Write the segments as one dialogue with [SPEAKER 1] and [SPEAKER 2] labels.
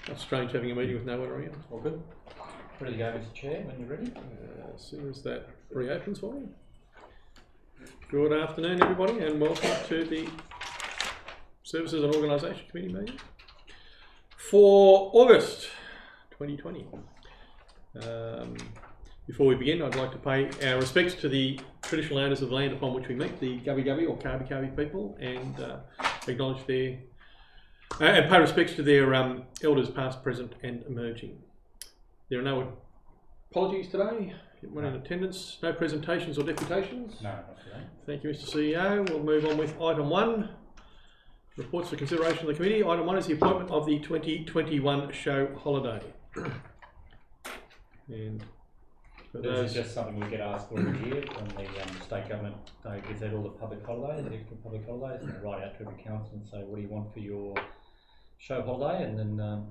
[SPEAKER 1] That's strange having a meeting with no one around.
[SPEAKER 2] All good. Ready to go, Mr. Chair, when you're ready.
[SPEAKER 1] As soon as that reopens for you. Good afternoon, everybody, and welcome to the Services and Organisation Committee meeting for August 2020. Before we begin, I'd like to pay our respects to the traditional owners of the land upon which we meet, the Gubbi Gubbi or Kabi Kabi people, and acknowledge their and pay respects to their elders past, present and emerging. There are no apologies today, everyone in attendance, no presentations or deputations.
[SPEAKER 2] No, not today.
[SPEAKER 1] Thank you, Mr. CEO. We'll move on with item 1, reports for consideration of the committee. Item 1 is the appointment of the 2021 show holiday. And
[SPEAKER 2] this is just something we get asked for every year when the state government gives out all the public holidays, the extra public holidays, and they write out to every council and say, what do you want for your show holiday? And then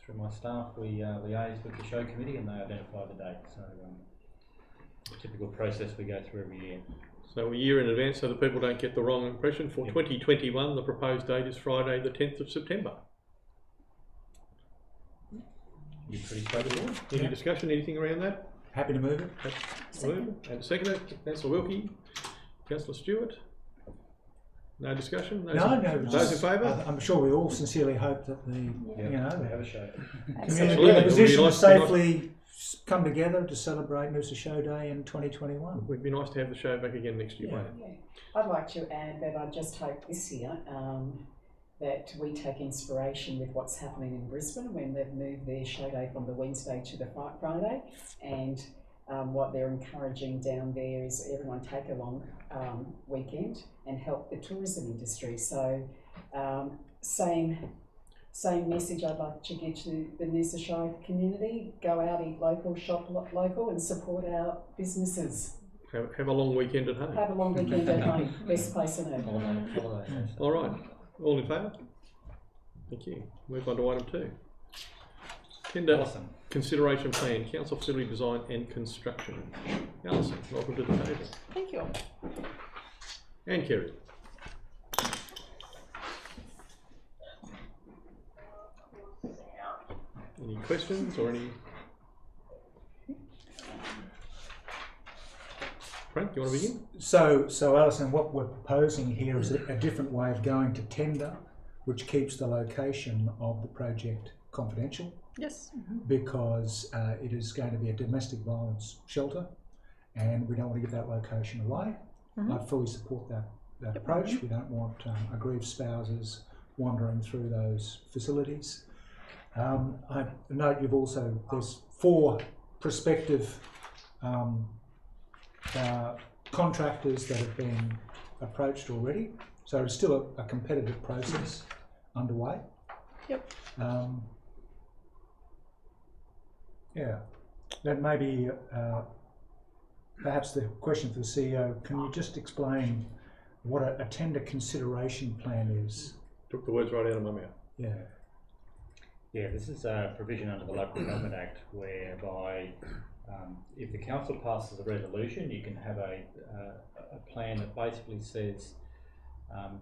[SPEAKER 2] through my staff we liaise with the show committee and they identify the date. So the typical process we go through every year.
[SPEAKER 1] So a year in advance so that people don't get the wrong impression. For 2021, the proposed date is Friday the 10th of September.
[SPEAKER 2] You're pretty straightforward.
[SPEAKER 1] Any discussion, anything around that?
[SPEAKER 3] Happy to move it.
[SPEAKER 1] And second, Councillor Wilkie, Councillor Stewart. No discussion?
[SPEAKER 3] No.
[SPEAKER 1] Those in favour?
[SPEAKER 3] I'm sure we all sincerely hope that the
[SPEAKER 2] we have a show.
[SPEAKER 3] community in a position to safely come together to celebrate Noosa Show Day in 2021.
[SPEAKER 1] It would be nice to have the show back again next year.
[SPEAKER 4] Yeah. I'd like to add that I just hope this year that we take inspiration with what's happening in Brisbane when they've moved their show day from the Wednesday to the Friday, and what they're encouraging down there is everyone take a long weekend and help the tourism industry. So same message I'd like to give to the Noosa Show community: go out, eat local, shop local, and support our businesses.
[SPEAKER 1] Have a long weekend at home.
[SPEAKER 4] Have a long weekend at home. Best place on earth.
[SPEAKER 1] All right. All in favour? Thank you. Move on to item 2. Tender consideration plan, council facility design and construction. Alison, welcome to the table.
[SPEAKER 5] Thank you.
[SPEAKER 1] And Kerry. Any questions or any? Frank, do you want to begin?
[SPEAKER 3] So Alison, what we're proposing here is a different way of going to tender, which keeps the location of the project confidential.
[SPEAKER 5] Yes.
[SPEAKER 3] Because it is going to be a domestic violence shelter, and we don't want to give that location away. I fully support that approach. We don't want aggrieved spouses wandering through those facilities. I note there's 4 prospective contractors that have been approached already, so it's still a competitive process underway.
[SPEAKER 5] Yep.
[SPEAKER 3] That may be perhaps the question for the CEO. Can you just explain what a tender consideration plan is?
[SPEAKER 1] Took the words right out of my mouth.
[SPEAKER 2] Yeah, this is a provision under the Local Government Act whereby if the council passes a resolution, you can have a plan that basically says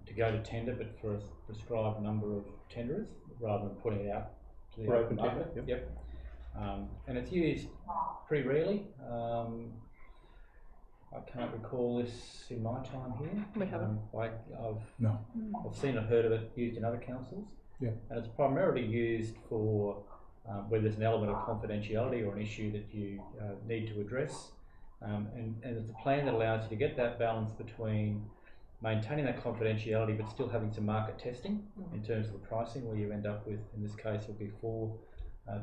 [SPEAKER 2] to go to tender, but for a prescribed number of tenderers, rather than putting it out to the open market. Yep. And it's used pretty rarely. I can't recall this in my time here.
[SPEAKER 5] We haven't.
[SPEAKER 2] I've seen and heard of it used in other councils.
[SPEAKER 3] Yeah.
[SPEAKER 2] And it's primarily used for where there's an element of confidentiality or an issue that you need to address. And it's a plan that allows you to get that balance between maintaining that confidentiality but still having some market testing in terms of the pricing, where you end up with, in this case, it'll be 4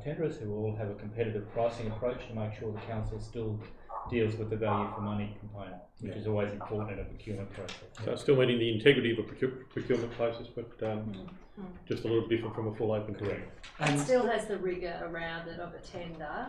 [SPEAKER 2] tenderers who all have a competitive pricing approach to make sure the council still deals with the value for money component, which is always important in a procurement process.
[SPEAKER 1] So it's still meeting the integrity of a procurement process, but just a little different from a full open tender.
[SPEAKER 6] It still has the rigour around it of a tender,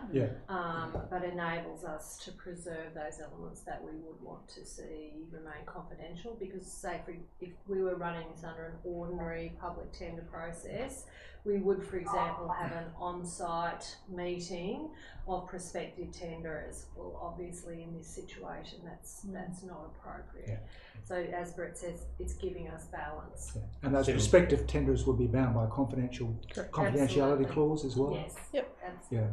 [SPEAKER 6] but enables us to preserve those elements that we would want to see remain confidential. Because, say, if we were running this under an ordinary public tender process, we would, for example, have an on-site meeting of prospective tenderers. Well, obviously obviously in this situation that's not appropriate.
[SPEAKER 3] Yeah.
[SPEAKER 6] So as Brett says, it's giving us balance.
[SPEAKER 3] Yeah. And those
[SPEAKER 2] Similar.
[SPEAKER 3] prospective tenders would be bound by confidentiality
[SPEAKER 6] Absolutely.
[SPEAKER 3] clause as well.
[SPEAKER 6] Yes.
[SPEAKER 5] Yep.
[SPEAKER 6] Absolutely.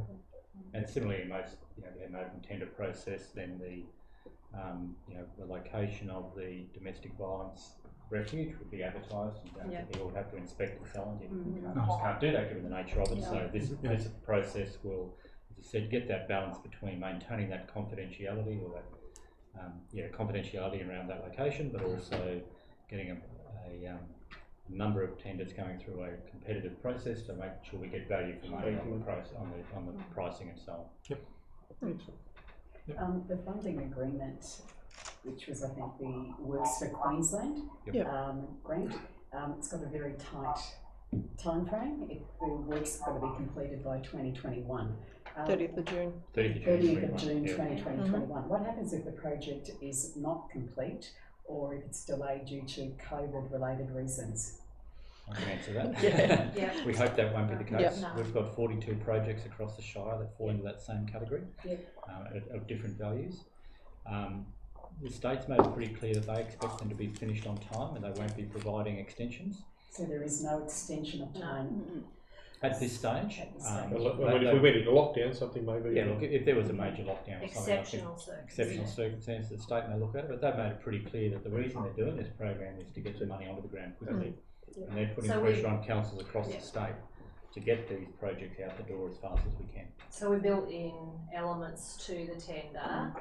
[SPEAKER 2] And similarly, in most, we have an open tender process, then the location of the domestic violence refuge would be advertised, and people would have to inspect the site. You just can't do that given the nature of it. So this process will, as I said, get that balance between maintaining that confidentiality or that confidentiality around that location, but also getting a number of tenders going through a competitive process to make sure we get value for money on the pricing and so on.
[SPEAKER 3] Yep.
[SPEAKER 4] The funding agreement, which was I think the Works for Queensland grant, it's got a very tight time frame. The work's got to be completed by 2021.
[SPEAKER 5] 30th of June.
[SPEAKER 4] 30th of June 2021. What happens if the project is not complete or if it's delayed due to COVID-related reasons?
[SPEAKER 2] I can answer that. We hope that won't be the case.
[SPEAKER 5] Yep.
[SPEAKER 6] No.
[SPEAKER 2] We've got 42 projects across the Shire that fall into that same category of different values. The state's made it pretty clear that they expect them to be finished on time and they won't be providing extensions.
[SPEAKER 4] So there is no extension of time?
[SPEAKER 2] At this stage.
[SPEAKER 1] If we went into lockdown, something maybe.
[SPEAKER 2] Yeah, look, if there was a major lockdown or something,
[SPEAKER 6] Exceptional
[SPEAKER 2] circumstances, the state may look at it, but they've made it pretty clear that the reason they're doing this program is to get the money onto the ground quickly. And they're putting pressure on councils across the state to get these projects out the door as fast as we can.
[SPEAKER 6] So we built in elements to the tender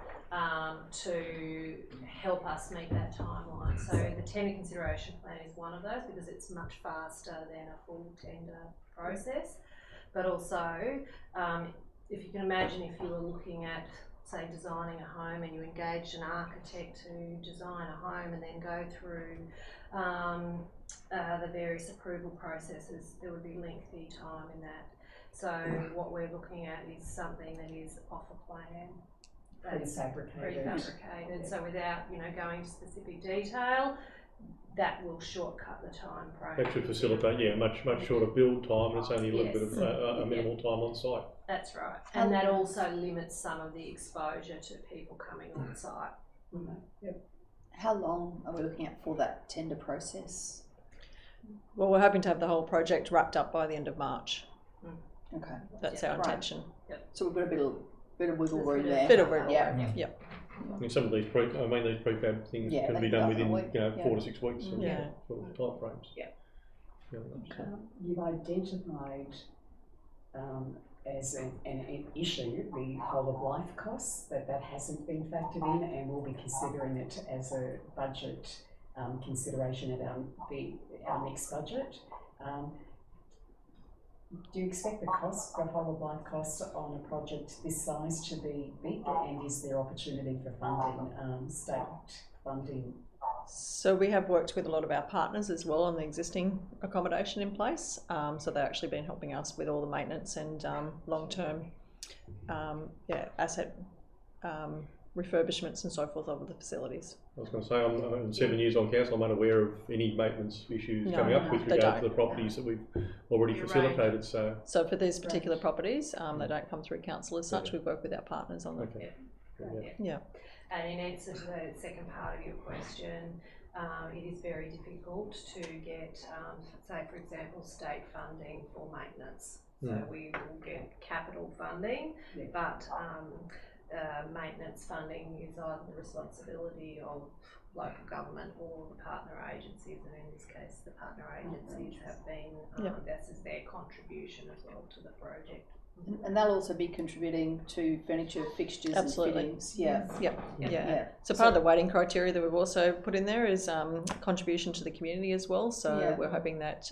[SPEAKER 6] to help us meet that timeline. So the tender consideration plan is one of those because it's much faster than a full tender process. But also, if you can imagine if you were looking at, say, designing a home and you engaged an architect to design a home and then go through the various approval processes, there would be lengthy time in that. So what we're looking at is something that is off a plan. Prefabricated. So without going into specific detail, that will shortcut the time frame.
[SPEAKER 1] That should facilitate, much shorter build time, and it's only a little bit of a minimal time on site.
[SPEAKER 6] That's right, and that also limits some of the exposure to people coming on site.
[SPEAKER 7] How long are we looking at for that tender process?
[SPEAKER 5] Well, we're hoping to have the whole project wrapped up by the end of March.
[SPEAKER 7] Okay.
[SPEAKER 5] That's our intention.
[SPEAKER 7] So we've got a bit of wiggle room there.
[SPEAKER 5] Bit of wiggle room,
[SPEAKER 7] Yep.
[SPEAKER 1] I mean, some of these prefab things can be done within 4 to 6 weeks of time frames.
[SPEAKER 4] You've identified as an issue the whole of life costs, that hasn't been factored in, and we'll be considering it as a budget consideration at our next budget. Do you expect the whole of life costs on a project this size to be big, and is there opportunity for funding, state funding?
[SPEAKER 5] So we have worked with a lot of our partners as well on the existing accommodation in place. So they've actually been helping us with all the maintenance and long-term asset refurbishments and so forth of the facilities.
[SPEAKER 1] I was going to say, I'm in 7 years on council, I'm unaware of any maintenance issues coming up with regard to the properties that we've already facilitated. So
[SPEAKER 5] for these particular properties, they don't come through council as such. We work with our partners on them.
[SPEAKER 6] And in answer to the second part of your question, it is very difficult to get, say for example, state funding for maintenance. So we will get capital funding, but maintenance funding is either the responsibility of local government or the partner agencies, and in this case the partner agencies have been, this is their contribution as well to the project.
[SPEAKER 7] And they'll also be contributing to furniture, fixtures and fittings.
[SPEAKER 5] So part of the weighting criteria that we've also put in there is contribution to the community as well. So we're hoping that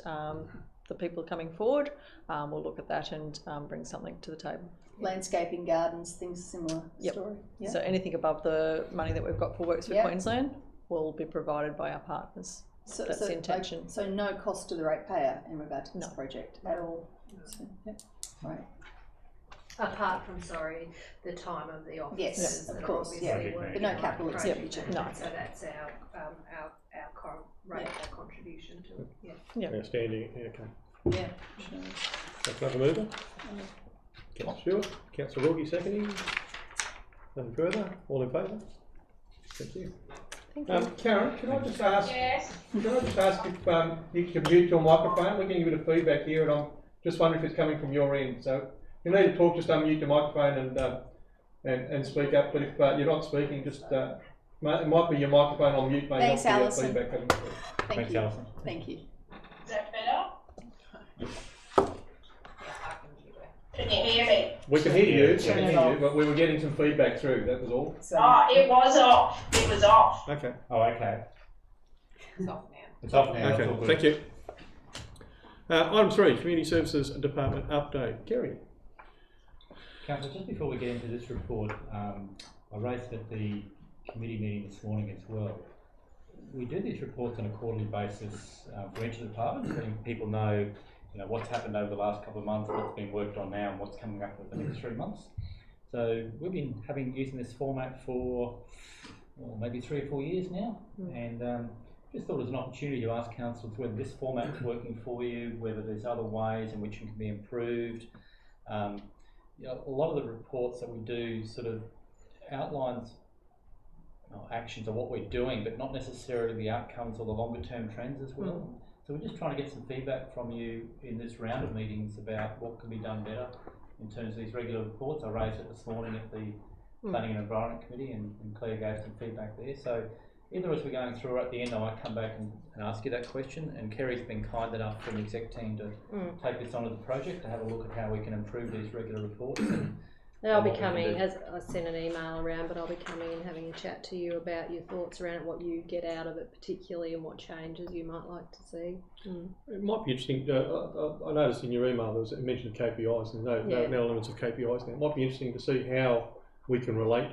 [SPEAKER 5] the people coming forward will look at that and bring something to the table.
[SPEAKER 7] Landscaping, gardens, things similar story.
[SPEAKER 5] So anything above the money that we've got for Works for Queensland will be provided by our partners. So that's the intention.
[SPEAKER 7] So no cost to the ratepayer in regard to this project at all. So, right.
[SPEAKER 6] Apart from, the time of the offices.
[SPEAKER 7] Yes, of course, but no capital expenditure.
[SPEAKER 5] No.
[SPEAKER 6] So that's our contribution to it.
[SPEAKER 1] Outstanding.
[SPEAKER 7] Yeah.
[SPEAKER 1] Councillor Mover. Councillor Stewart. Councillor Wilkie seconding. Nothing further? All in favour? Thank you.
[SPEAKER 5] Thank you.
[SPEAKER 1] Karen, can I just ask?
[SPEAKER 8] Yes.
[SPEAKER 1] Can I just ask if you can mute your microphone? We're getting a bit of feedback here, and I'm just wondering if it's coming from your end. So if you need to talk, just unmute your microphone and speak up. But if you're not speaking, just it might be your microphone on mute.
[SPEAKER 7] Thanks, Alison.
[SPEAKER 1] Feedback coming through.
[SPEAKER 2] Thanks, Alison.
[SPEAKER 7] Thank you.
[SPEAKER 8] Is that better? Can you hear me?
[SPEAKER 1] We can hear you.
[SPEAKER 4] Turn it off.
[SPEAKER 1] But we were getting some feedback through. That was all.
[SPEAKER 4] So,
[SPEAKER 8] Oh, it was off. It was off.
[SPEAKER 1] Okay.
[SPEAKER 2] Oh, okay.
[SPEAKER 6] It's off now.
[SPEAKER 2] It's off now.
[SPEAKER 1] Okay.
[SPEAKER 2] It's all good.
[SPEAKER 1] Thank you. Item 3, Community Services Department update. Kerry.
[SPEAKER 2] Councillor, just before we get into this report, I raised at the committee meeting this morning as well. We do these reports on a quarterly basis for each of the departments, letting people know, what's happened over the last couple of months, what's been worked on now, and what's coming up for the next 3 months. So we've been using this format for maybe 3 or 4 years now, and just thought it was an opportunity to ask councillors whether this format is working for you, whether there's other ways in which it can be improved. A lot of the reports that we do sort of outlines actions of what we're doing, but not necessarily the outcomes or the longer term trends as well. So we're just trying to get some feedback from you in this round of meetings about what can be done better in terms of these regular reports. I raised it this morning at the Planning and Environment Committee, and Claire gave some feedback there. So either as we're going through or at the end, I might come back and ask you that question. And Kerry's been kind enough from the exec team to take this on as a project to have a look at how we can improve these regular reports.
[SPEAKER 6] And I'll be coming, as I sent an email around, but I'll be coming and having a chat to you about your thoughts around it, what you get out of it particularly, and what changes you might like to see.
[SPEAKER 1] It might be interesting. I noticed in your email there was a mention of KPIs, and no elements of KPIs there. It might be interesting to see how we can relate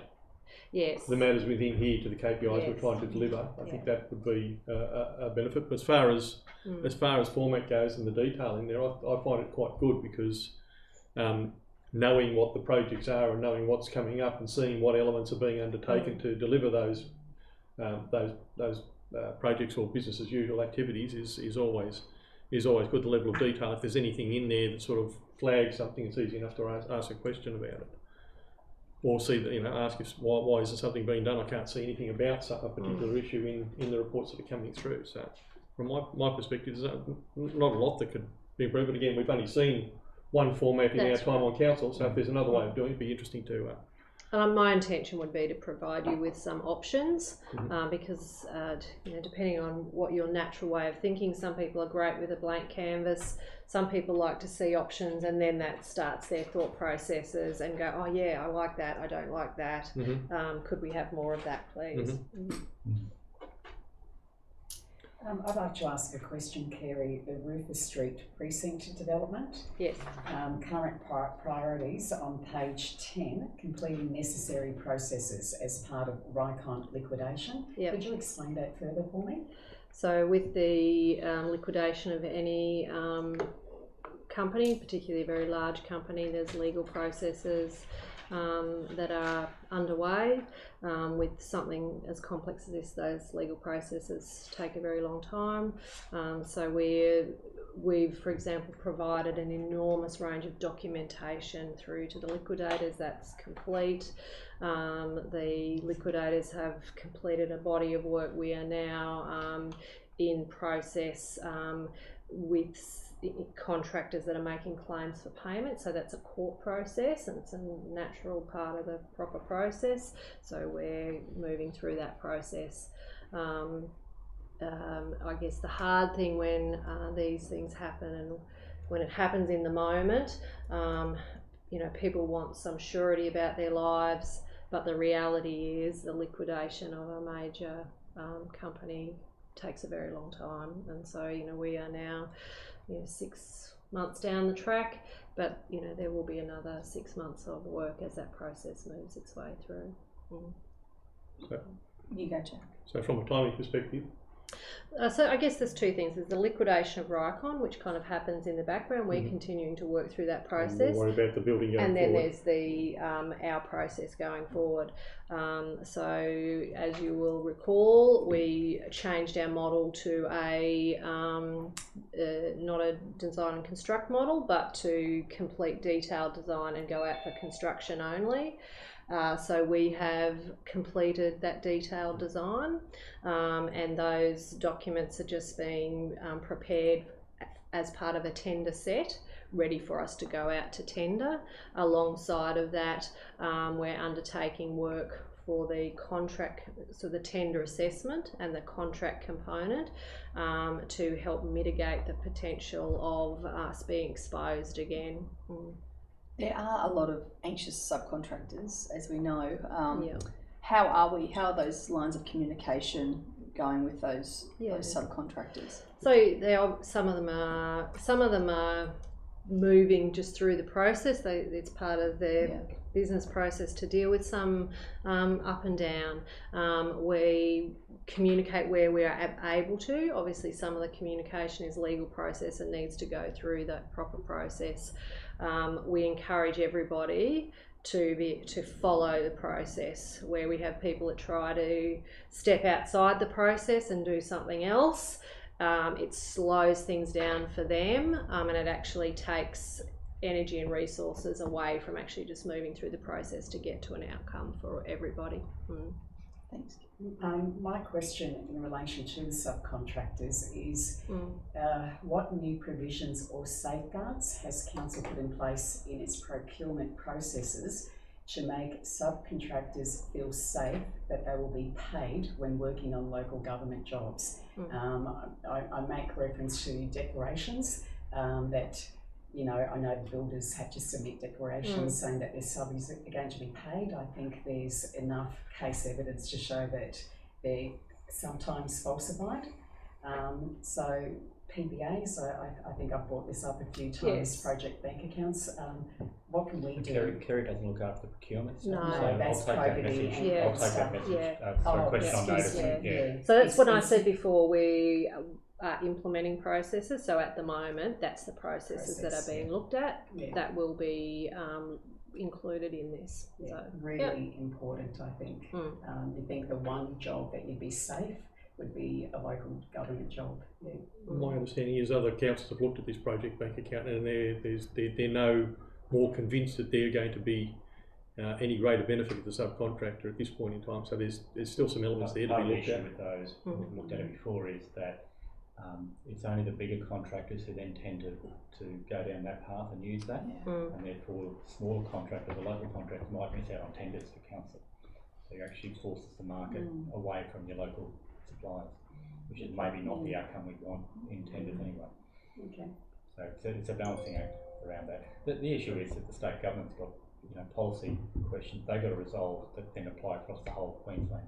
[SPEAKER 1] the matters within here to the KPIs we're trying to deliver. I think that would be a benefit. But as far as format goes and the detail in there, I find it quite good because knowing what the projects are and knowing what's coming up and seeing what elements are being undertaken to deliver those projects or business as usual activities is always good. The level of detail. If there's anything in there that sort of flags something, it's easy enough to ask a question about it, or see that ask if why isn't something being done. I can't see anything about a particular issue in the reports that are coming through. So from my perspective, there's not a lot that could be improved. But again, we've only seen one format in our time on council, so if there's another way of doing it, it'd be interesting to.
[SPEAKER 6] My intention would be to provide you with some options, because depending on what your natural way of thinking, some people are great with a blank canvas. Some people like to see options, and then that starts their thought processes and go, oh yeah, I like that, I don't like that. Could we have more of that, please?
[SPEAKER 4] I'd like to ask a question, Kerry. The Rufus Street precinct development.
[SPEAKER 6] Yes.
[SPEAKER 4] Current priorities on page 10, completing necessary processes as part of Rycon liquidation.
[SPEAKER 6] Yep.
[SPEAKER 4] Could you explain that further for me?
[SPEAKER 6] So with the liquidation of any company, particularly a very large company, there's legal processes that are underway. With something as complex as this, those legal processes take a very long time. So we've, for example, provided an enormous range of documentation through to the liquidators. That's complete. The liquidators have completed a body of work. We are now in process with contractors that are making claims for payment, so that's a court process and it's a natural part of the proper process, so we're moving through that process. I guess the hard thing when these things happen and when it happens in the moment, people want some surety about their lives, but the reality is the liquidation of a major company takes a very long time, and so we are now 6 months down the track, but there will be another 6 months of work as that process moves its way through.
[SPEAKER 7] You go, Jack.
[SPEAKER 1] So from a timing perspective,
[SPEAKER 6] so I guess there's two things. There's the liquidation of Rycon, which kind of happens in the background. We're continuing to work through that process.
[SPEAKER 1] Worry about the building going
[SPEAKER 6] and then
[SPEAKER 1] forward.
[SPEAKER 6] There's the our process going forward. So as you will recall, we changed our model to a not a design and construct model, but to complete detailed design and go out for construction only. So we have completed that detailed design, and those documents are just being prepared as part of a tender set, ready for us to go out to tender. Alongside of that, we're undertaking work for the contract, so the tender assessment and the contract component, to help mitigate the potential of us being exposed again.
[SPEAKER 7] There are a lot of anxious subcontractors, as we know.
[SPEAKER 6] Yeah.
[SPEAKER 7] How are those lines of communication going with those subcontractors?
[SPEAKER 6] So some of them are moving just through the process. It's part of their business process to deal with some up and down. We communicate where we are able to. Obviously, some of the communication is legal process and needs to go through that proper process. We encourage everybody to follow the process. Where we have people that try to step outside the process and do something else, it slows things down for them, and it actually takes energy and resources away from actually just moving through the process to get to an outcome for everybody.
[SPEAKER 7] Thanks.
[SPEAKER 4] My question in relation to the subcontractors is what new provisions or safeguards has Council put in place in its procurement processes to make subcontractors feel safe that they will be paid when working on local government jobs? I make reference to declarations that, you know, I know the builders have to submit declarations saying that their subbies are going to be paid. I think there's enough case evidence to show that they're sometimes falsified. So PBAs, I think I've brought this up a few times, project bank accounts. What can we do?
[SPEAKER 2] Kerry doesn't look after procurement.
[SPEAKER 6] No,
[SPEAKER 2] so
[SPEAKER 4] that's
[SPEAKER 2] I'll take that message. I'll take that message. So question on notice.
[SPEAKER 6] So that's what I said before. We are implementing processes. So at the moment, that's the processes that are being looked at. That will be included in this. So,
[SPEAKER 4] really important, I think. You think the one job that you'd be safe would be a local government job.
[SPEAKER 1] My understanding is other councils have looked at this project bank account and they're no more convinced that they're going to be any greater benefit of the subcontractor at this point in time. So there's still some elements there to be looked at.
[SPEAKER 2] With those, we've looked at it before, is that it's only the bigger contractors who then tend to go down that path and use that, and therefore smaller contractors, the local contractors, might miss out on tenders for council. So you actually forces the market away from your local suppliers, which is maybe not the outcome we want in tenders anyway. So it's a balancing act around that. The issue is that the state government's got policy questions they've got to resolve that then apply across the whole of Queensland.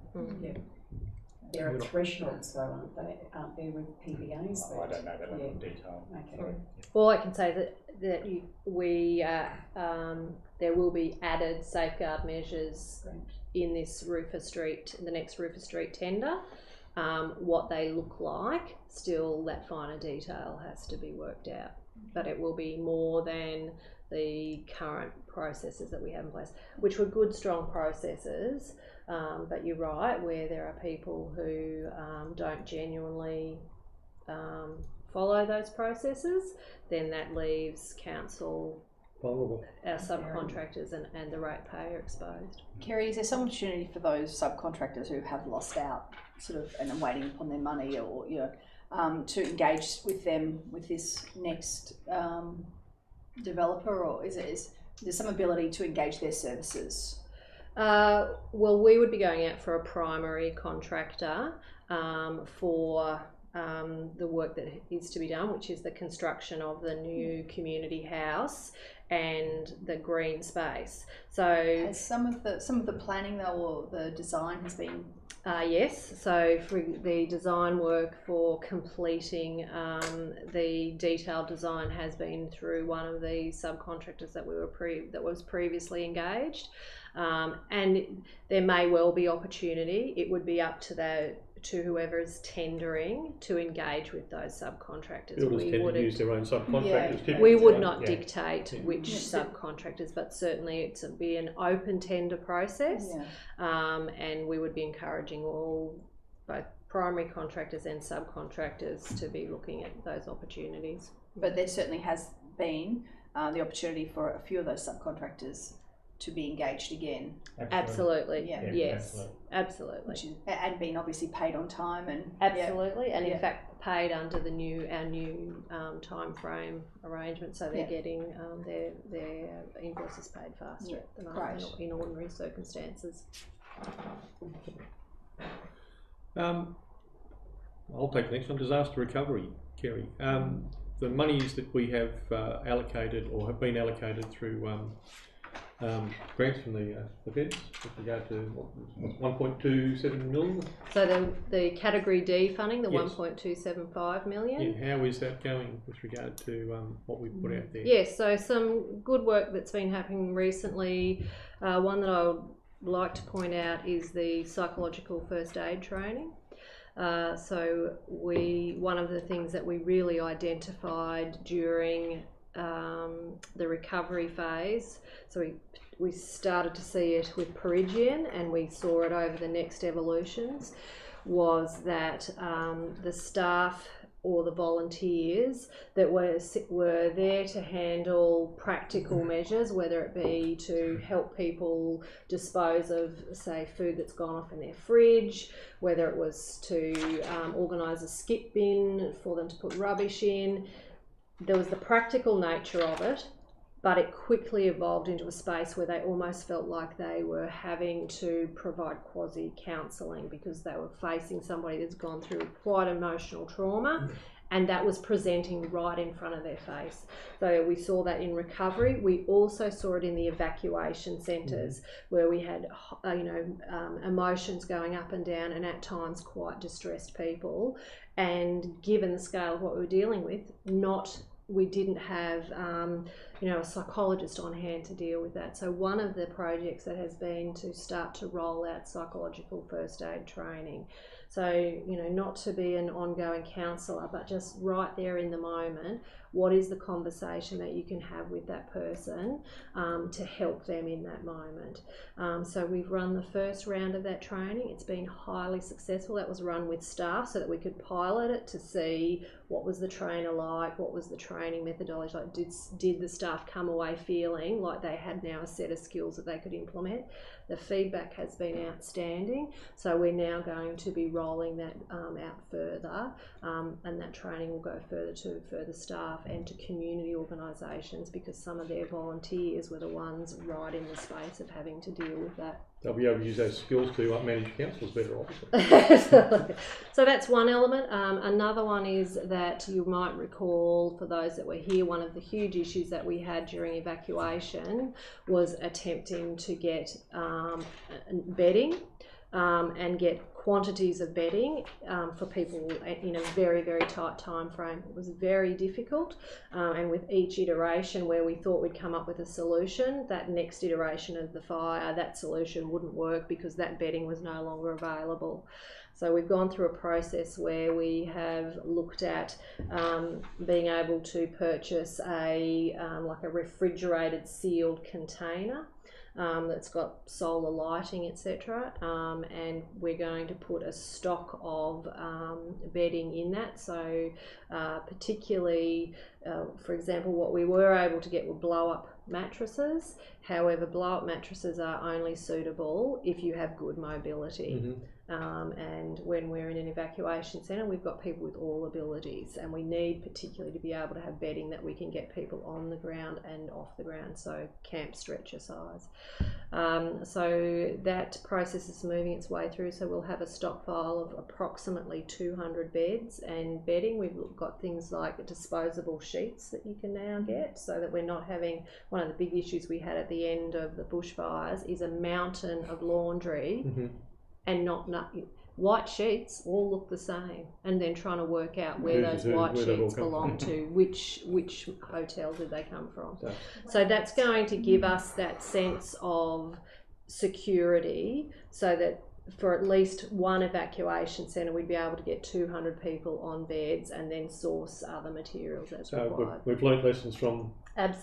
[SPEAKER 4] There are thresholds though, aren't there with PBAs?
[SPEAKER 2] I don't know that in detail.
[SPEAKER 6] Well, I can say that there will be added safeguard measures in this the next Rufus Street tender. What they look like, still that finer detail has to be worked out, but it will be more than the current processes that we have in place, which were good, strong processes. But you're right, where there are people who don't genuinely follow those processes, then that leaves council,
[SPEAKER 1] vulnerable,
[SPEAKER 6] our subcontractors and the ratepayer exposed.
[SPEAKER 7] Kerry, is there some opportunity for those subcontractors who have lost out, sort of, and are waiting upon their money, or to engage with them with this next developer, or is there some ability to engage their services?
[SPEAKER 6] Well, we would be going out for a primary contractor for the work that is to be done, which is the construction of the new community house and the green space. So
[SPEAKER 7] has some of the planning though, or the design has been?
[SPEAKER 6] Yes, so for the design work for completing the detailed design has been through one of the subcontractors that was previously engaged, and there may well be opportunity. It would be up to whoever is tendering to engage with those subcontractors.
[SPEAKER 1] Builders tend to use their own subcontractors.
[SPEAKER 6] We would not dictate which subcontractors, but certainly it's be an open tender process, and we would be encouraging both primary contractors and subcontractors to be looking at those opportunities.
[SPEAKER 7] But there certainly has been the opportunity for a few of those subcontractors to be engaged again.
[SPEAKER 6] Absolutely.
[SPEAKER 7] Yeah.
[SPEAKER 6] Yes. Absolutely.
[SPEAKER 7] Which is, and being obviously paid on time and
[SPEAKER 6] absolutely, and in
[SPEAKER 7] Yeah.
[SPEAKER 6] fact paid under the our new time frame arrangement, so they're getting their invoices paid faster at the moment than in ordinary circumstances.
[SPEAKER 1] I'll take the next one. Disaster recovery, Kerry. The monies that we have allocated or have been allocated through grants from the feds with regard to 1.27 million.
[SPEAKER 6] So the category D funding, the
[SPEAKER 1] Yes.
[SPEAKER 6] 1.275 million.
[SPEAKER 1] Yeah, how is that going with regard to what we put out there?
[SPEAKER 6] Yes, so some good work that's been happening recently. One that I would like to point out is the psychological first aid training. So one of the things that we really identified during the recovery phase, so we started to see it with Perigian and we saw it over the next evolutions, was that the staff or the volunteers that were there to handle practical measures, whether it be to help people dispose of, say, food that's gone off in their fridge, whether it was to organise a skip bin for them to put rubbish in. There was the practical nature of it, but it quickly evolved into a space where they almost felt like they were having to provide quasi-counselling because they were facing somebody that's gone through quite emotional trauma, and that was presenting right in front of their face. So we saw that in recovery. We also saw it in the evacuation centres where we had emotions going up and down and at times quite distressed people. And given the scale of what we were dealing with, we didn't have a psychologist on hand to deal with that. So one of the projects that has been to start to roll out psychological first aid training. So, not to be an ongoing counsellor, but just right there in the moment, what is the conversation that you can have with that person to help them in that moment. So we've run the first round of that training. It's been highly successful. That was run with staff so that we could pilot it to see what was the trainer like, what was the training methodology like, did the staff come away feeling like they had now a set of skills that they could implement. The feedback has been outstanding, so we're now going to be rolling that out further, and that training will go further to further staff and to community organisations, because some of their volunteers were the ones right in the space of having to deal with that.
[SPEAKER 1] They'll be able to use those skills to manage councils better, obviously.
[SPEAKER 6] So that's one element. Another one is that you might recall, for those that were here, one of the huge issues that we had during evacuation was attempting to get bedding and get quantities of bedding for people in a very, very tight time frame. It was very difficult, and with each iteration where we thought we'd come up with a solution, that next iteration of the fire, that solution wouldn't work because that bedding was no longer available. So we've gone through a process where we have looked at being able to purchase a refrigerated sealed container that's got solar lighting, etc., and we're going to put a stock of bedding in that. So particularly, for example, what we were able to get were blow-up mattresses. However, blow-up mattresses are only suitable if you have good mobility. And when we're in an evacuation centre, we've got people with all abilities, and we need particularly to be able to have bedding that we can get people on the ground and off the ground, so camp stretcher size. So that process is moving its way through, so we'll have a stockpile of approximately 200 beds and bedding. We've got things like disposable sheets that you can now get, so that we're not having, one of the big issues we had at the end of the bushfires is a mountain of laundry and not white sheets all look the same, and then trying to work out where those white sheets belong to, which hotel did they come from. So that's going to give us that sense of security, so that for at least one evacuation centre we'd be able to get 200 people on beds and then source other materials as required.
[SPEAKER 1] We've learnt lessons from being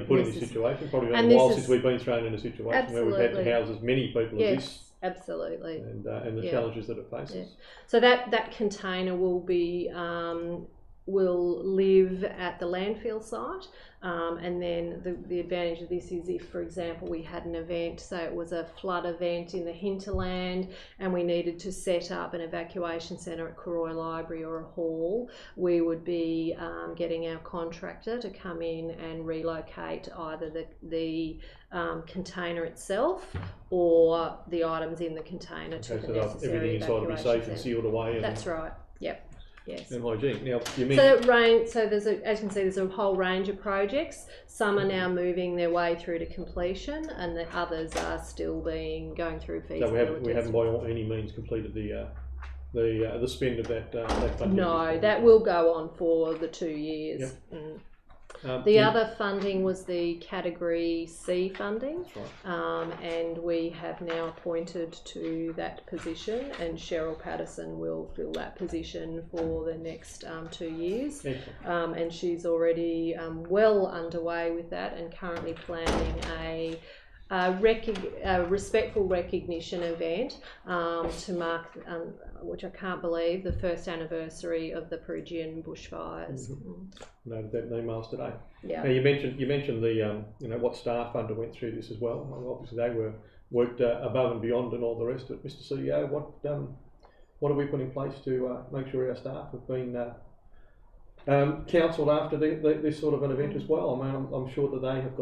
[SPEAKER 1] put in this situation. Probably been a while since we've been thrown in a situation where we've had to house as many people as this.
[SPEAKER 6] Absolutely.
[SPEAKER 1] And the challenges that it faces.
[SPEAKER 6] So that container will be will live at the landfill site, and then the advantage of this is if, for example, we had an event, say it was a flood event in the hinterland and we needed to set up an evacuation centre at Koroy Library or a hall, we would be getting our contractor to come in and relocate either the container itself or the items in the container to the necessary
[SPEAKER 1] everything inside will be safe and sealed away. And
[SPEAKER 6] that's right. Yep. Yes.
[SPEAKER 1] And hygiene. Now, you mean
[SPEAKER 6] so there's as you can see, there's a whole range of projects. Some are now moving their way through to completion, and the others are still going through feasibility.
[SPEAKER 1] So we haven't by any means completed the spend of that funding.
[SPEAKER 6] No, that will go on for the 2 years.
[SPEAKER 1] Yep.
[SPEAKER 6] The other funding was the Category C funding,
[SPEAKER 1] that's right.
[SPEAKER 6] and we have now appointed to that position, and Cheryl Patterson will fill that position for the next 2 years. And she's already well underway with that and currently planning a respectful recognition event to mark, which I can't believe, the first anniversary of the Perugian bushfires.
[SPEAKER 1] Noted that in emails today.
[SPEAKER 6] Yeah.
[SPEAKER 1] Now you mentioned the what staff underwent through this as well. Obviously they worked above and beyond and all the rest of it. Mr. CEO, what have we put in place to make sure our staff have been counselled after this sort of an event as well? I mean, I'm sure that they have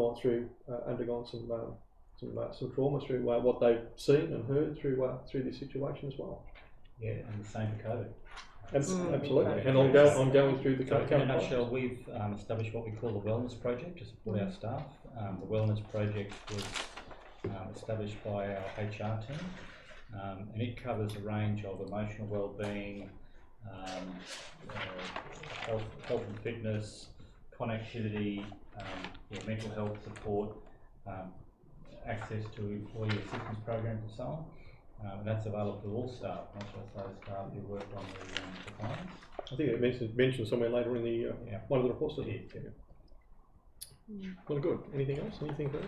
[SPEAKER 1] undergone some trauma through what they've seen and heard through this situation as well.
[SPEAKER 2] Yeah, and the same for COVID.
[SPEAKER 1] Absolutely, and ongoing through the COVID.
[SPEAKER 2] In a nutshell, we've established what we call the Wellness Project to support our staff. The Wellness Project was established by our HR team, and it covers a range of emotional well-being, health and fitness, connectivity, mental health support, access to employee assistance programs and so on. And that's available to all staff, not just those staff who worked on the clients.
[SPEAKER 1] I think it mentioned somewhere later in the one of the reports. Well, good. Anything else? Anything further?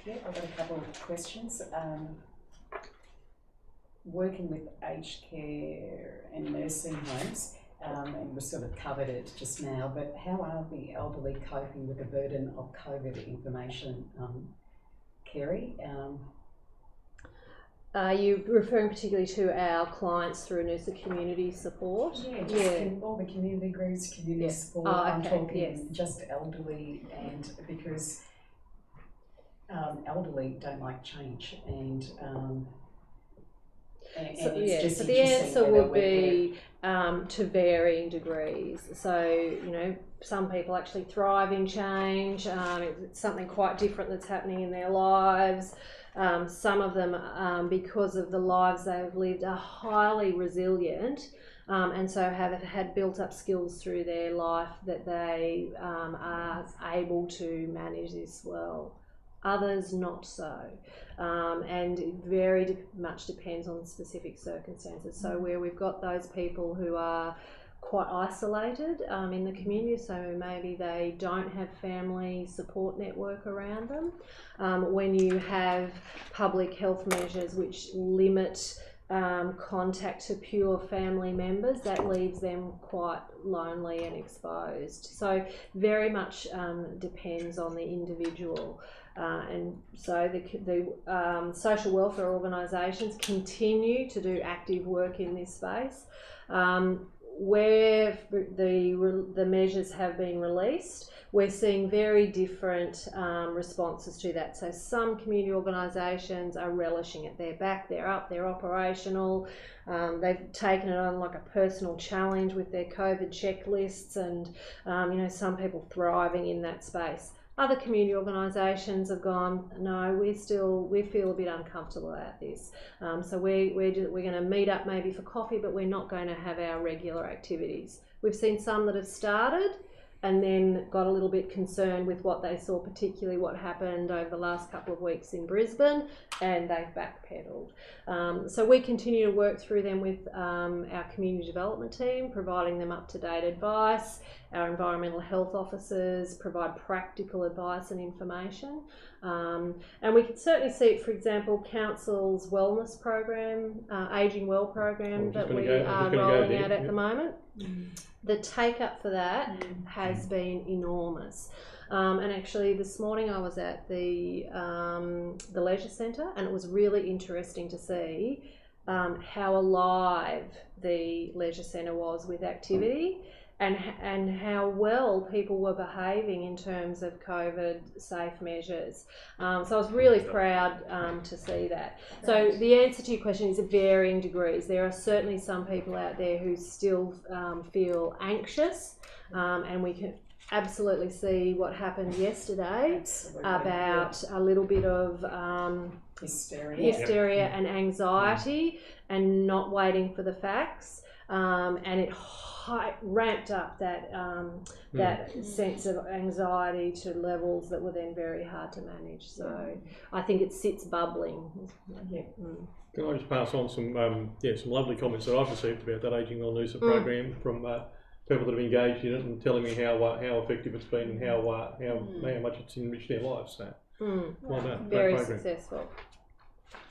[SPEAKER 4] Yeah, I've got a couple of questions. Working with aged care and nursing homes, and we sort of covered it just now, but how are the elderly coping with the burden of COVID information, Kerry?
[SPEAKER 6] Are you referring particularly to our clients through Noosa Community Support?
[SPEAKER 4] Yeah, all the community groups, community support. I'm talking just elderly, and because elderly don't like change, and it's just
[SPEAKER 6] so the answer would be to varying degrees. So, some people actually thrive in change. It's something quite different that's happening in their lives. Some of them, because of the lives they've lived, are highly resilient, and so have had built up skills through their life that they are able to manage this well. Others not so, and it very much depends on specific circumstances. So where we've got those people who are quite isolated in the community, so maybe they don't have family support network around them. When you have public health measures which limit contact to pure family members, that leaves them quite lonely and exposed. So very much depends on the individual. And so the social welfare organisations continue to do active work in this space. Where the measures have been released, we're seeing very different responses to that. So some community organisations are relishing it. They're back, they're up, they're operational. They've taken it on like a personal challenge with their COVID checklists, and some people thriving in that space. Other community organisations have gone, no, we feel a bit uncomfortable about this. So we're going to meet up maybe for coffee, but we're not going to have our regular activities. We've seen some that have started and then got a little bit concerned with what they saw, particularly what happened over the last couple of weeks in Brisbane, and they've backpedaled. So we continue to work through them with our community development team, providing them up-to-date advice. Our environmental health officers provide practical advice and information. And we can certainly see, for example, Council's wellness program, Ageing Well program that we are rolling out at the moment. The take-up for that has been enormous. And actually this morning I was at the leisure centre, and it was really interesting to see how alive the leisure centre was with activity, and how well people were behaving in terms of COVID safe measures. So I was really proud to see that. So the answer to your question is varying degrees. There are certainly some people out there who still feel anxious, and we can absolutely see what happened yesterday about a little bit of hysteria and anxiety and not waiting for the facts, and it ramped up that that sense of anxiety to levels that were then very hard to manage. So I think it sits bubbling.
[SPEAKER 1] Can I just pass on some some lovely comments that I've received about that Ageing Well Noosa program from people that have engaged in it and telling me how effective it's been and how much it's enriched their lives. So well done.
[SPEAKER 6] Very successful,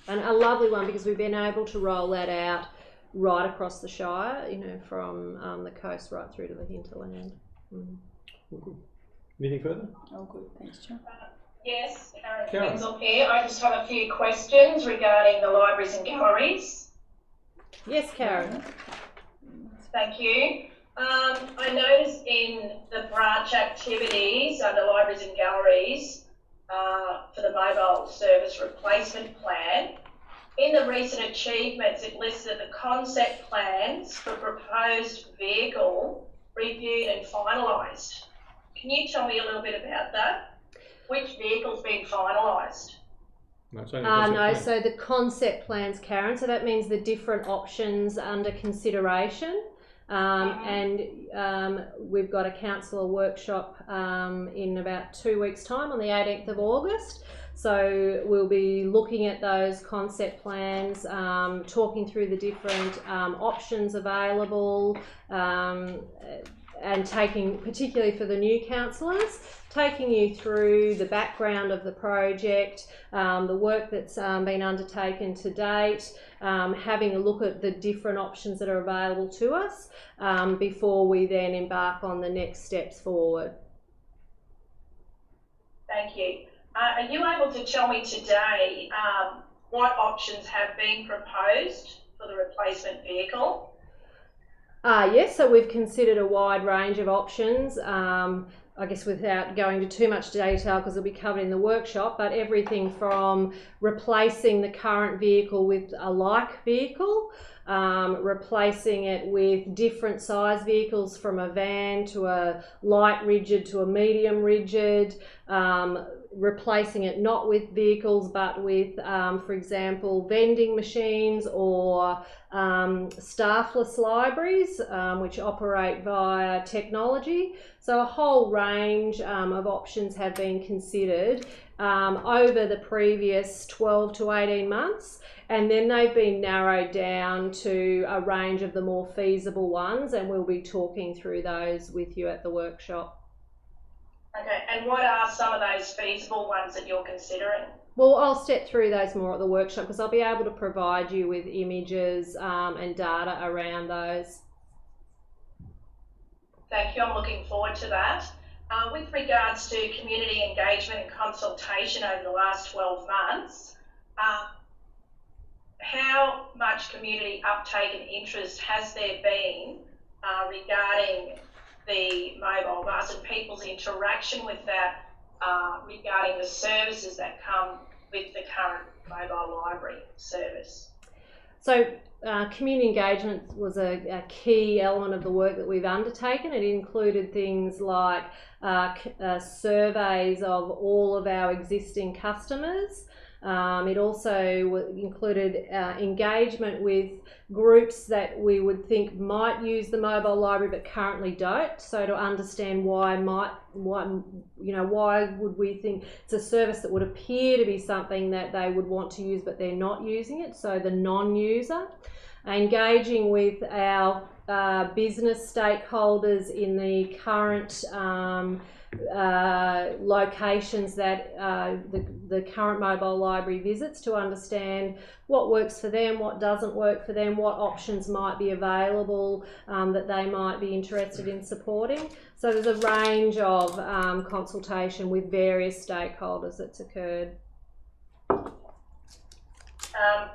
[SPEAKER 6] and a lovely one, because we've been able to roll that out right across the Shire, you know, from the coast right through to the hinterland.
[SPEAKER 1] Anything further?
[SPEAKER 7] Oh, good. Thanks, John.
[SPEAKER 8] Yes, Karen Winslow here. I just have a few questions regarding the libraries and galleries.
[SPEAKER 6] Yes, Karen.
[SPEAKER 8] Thank you. I noticed in the branch activities under libraries and galleries for the mobile service replacement plan, in the recent achievements, it lists that the concept plans for proposed vehicle reviewed and finalised. Can you tell me a little bit about that? Which vehicle's been finalised?
[SPEAKER 1] No,
[SPEAKER 6] so the concept plans, Karen, so that means the different options under consideration. And we've got a councillor workshop in about 2 weeks' time on the 18th of August. So we'll be looking at those concept plans, talking through the different options available, and taking, particularly for the new councillors, taking you through the background of the project, the work that's been undertaken to date, having a look at the different options that are available to us before we then embark on the next steps forward.
[SPEAKER 8] Thank you. Are you able to tell me today what options have been proposed for the replacement vehicle?
[SPEAKER 6] Yes, so we've considered a wide range of options, I guess without going into too much detail because it'll be covered in the workshop, but everything from replacing the current vehicle with a like vehicle, replacing it with different size vehicles from a van to a light rigid to a medium rigid, replacing it not with vehicles but with, for example, vending machines or staffless libraries which operate via technology. So a whole range of options have been considered over the previous 12 to 18 months, and then they've been narrowed down to a range of the more feasible ones, and we'll be talking through those with you at the workshop.
[SPEAKER 8] Okay, and what are some of those feasible ones that you're considering?
[SPEAKER 6] Well, I'll step through those more at the workshop because I'll be able to provide you with images and data around those.
[SPEAKER 8] Thank you, I'm looking forward to that. With regards to community engagement and consultation over the last 12 months, how much community uptake and interest has there been regarding the mobile bus and people's interaction with that regarding the services that come with the current mobile library service? So
[SPEAKER 6] community engagement was a key element of the work that we've undertaken. It included things like surveys of all of our existing customers, It also included engagement with groups that we would think might use the mobile library but currently don't. So to understand why would we think it's a service that would appear to be something that they would want to use but they're not using it. So the non-user. Engaging with our business stakeholders in the current locations that the current mobile library visits to understand what works for them, what doesn't work for them, what options might be available that they might be interested in supporting. So there's a range of consultation with various stakeholders that's occurred.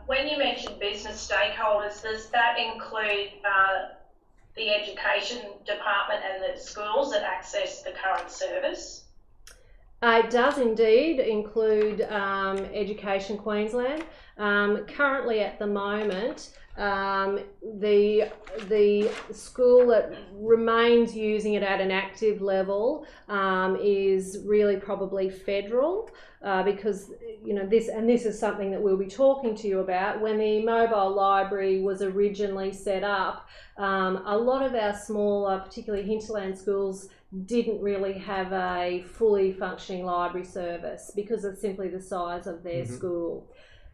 [SPEAKER 8] When you mention business stakeholders, does that include the education department and the schools that access the current service?
[SPEAKER 6] It does indeed include Education Queensland. Currently at the moment, the school that remains using it at an active level is really probably federal. Because this is something that we'll be talking to you about. When the mobile library was originally set up, a lot of our smaller, particularly hinterland schools, didn't really have a fully functioning library service because of simply the size of their school.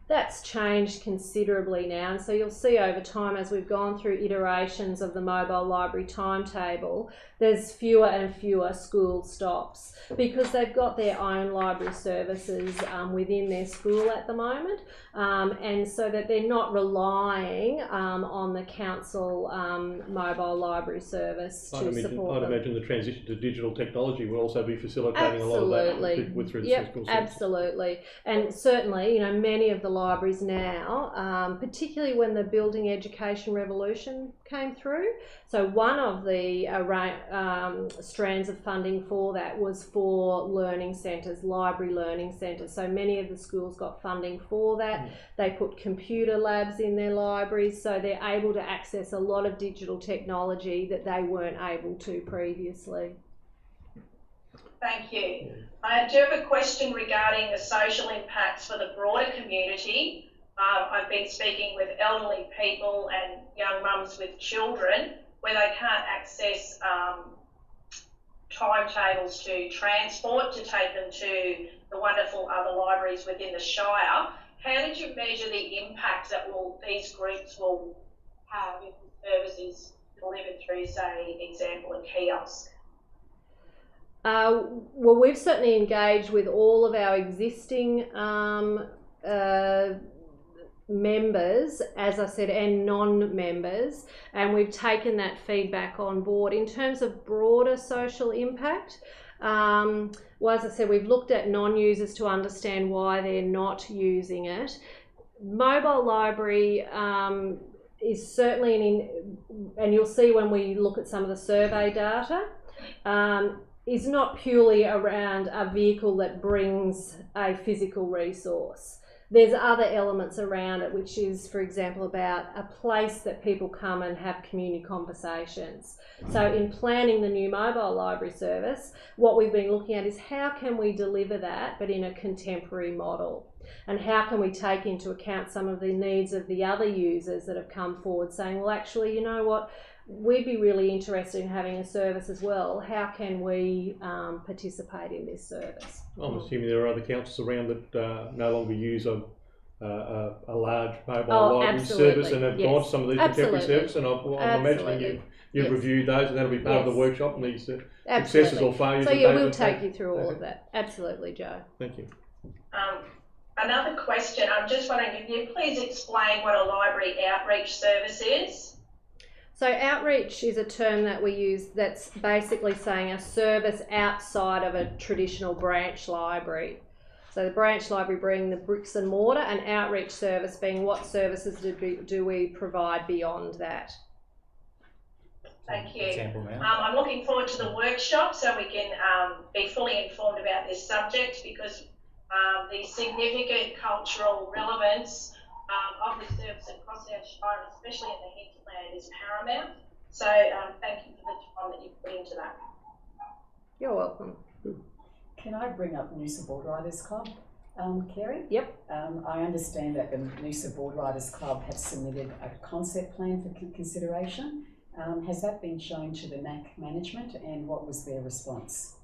[SPEAKER 6] That's changed considerably now, and so you'll see over time as we've gone through iterations of the mobile library timetable, there's fewer and fewer school stops because they've got their own library services within their school at the moment, and so that they're not relying on the council mobile library service to support them.
[SPEAKER 1] I'd imagine the transition to digital technology will also be facilitating a lot of that through the school service.
[SPEAKER 6] Absolutely. And certainly, many of the libraries now, particularly when the building education revolution came through. So one of the strands of funding for that was for learning centres, library learning centres. So many of the schools got funding for that. They put computer labs in their libraries, so they're able to access a lot of digital technology that they weren't able to previously.
[SPEAKER 8] Thank you. I do have a question regarding the social impacts for the broader community. I've been speaking with elderly people and young mums with children where they can't access timetables to transport to take them to the wonderful other libraries within the Shire. How did you measure the impact that these groups will have if the service is delivered through, say, example, a kiosk?
[SPEAKER 6] Well, we've certainly engaged with all of our existing members, as I said, and non-members, and we've taken that feedback on board. In terms of broader social impact, well, as I said, we've looked at non-users to understand why they're not using it. Mobile library is certainly, and you'll see when we look at some of the survey data, is not purely around a vehicle that brings a physical resource. There's other elements around it, which is, for example, about a place that people come and have community conversations. So in planning the new mobile library service, what we've been looking at is how can we deliver that, but in a contemporary model? And how can we take into account some of the needs of the other users that have come forward saying, well, actually, you know what? We'd be really interested in having a service as well. How can we participate in this service?
[SPEAKER 1] I'm assuming there are other councils around that no longer use a large mobile library service and have gone to some of these contemporary services. And I'm imagining you've reviewed those, and that'll be part of the workshop and these successes or failures.
[SPEAKER 6] So yeah, we'll take you through all of that. Absolutely, Joe.
[SPEAKER 1] Thank you.
[SPEAKER 8] Another question. I'm just wondering, can you please explain what a library outreach service is?
[SPEAKER 6] So outreach is a term that we use that's basically saying a service outside of a traditional branch library. So the branch library being the bricks and mortar, and outreach service being what services do we provide beyond that.
[SPEAKER 8] Thank you.
[SPEAKER 2] Example now.
[SPEAKER 8] I'm looking forward to the workshop so we can be fully informed about this subject, because the significant cultural relevance of this service across our Shire, especially in the hinterland, is paramount. So thank you for the time that you've put into that.
[SPEAKER 6] You're welcome.
[SPEAKER 4] Can I bring up Noosa Board Riders Club? Kerry?
[SPEAKER 7] Yep.
[SPEAKER 4] I understand that the Noosa Board Riders Club have submitted a concept plan for consideration. Has that been shown to the NAC management, and what was their response?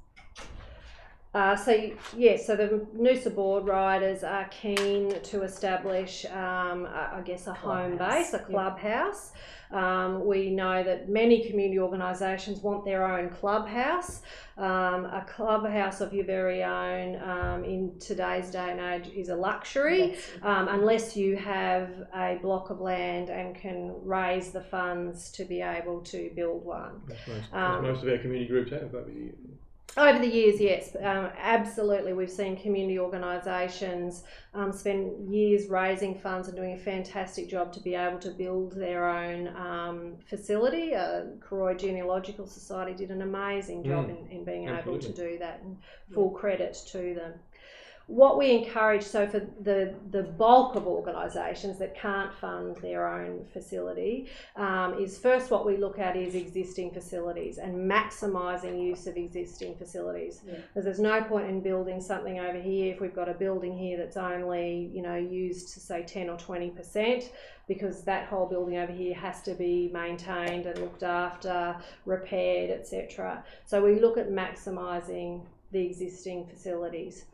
[SPEAKER 6] So the Noosa board riders are keen to establish, I guess, a home base, a clubhouse. We know that many community organisations want their own clubhouse. A clubhouse of your very own in today's day and age is a luxury, unless you have a block of land and can raise the funds to be able to build one.
[SPEAKER 1] Most of our community groups have over the years.
[SPEAKER 6] Over the years, yes, absolutely. We've seen community organisations spend years raising funds and doing a fantastic job to be able to build their own facility. Karoi Genealogical Society did an amazing job in being able to do that, and full credit to them. What we encourage, so for the bulk of organisations that can't fund their own facility, is first what we look at is existing facilities and maximising use of existing facilities. Because there's no point in building something over here if we've got a building here that's only, used to say 10 or 20%, because that whole building over here has to be maintained and looked after, repaired, etc. So we look at maximising the existing facilities.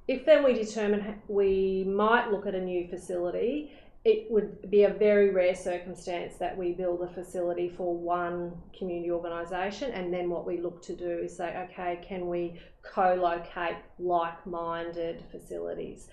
[SPEAKER 6] If then we determine we might look at a new facility, it would be a very rare circumstance that we build a facility for one community organisation, and then what we look to do is say, okay, can we co-locate like-minded facilities,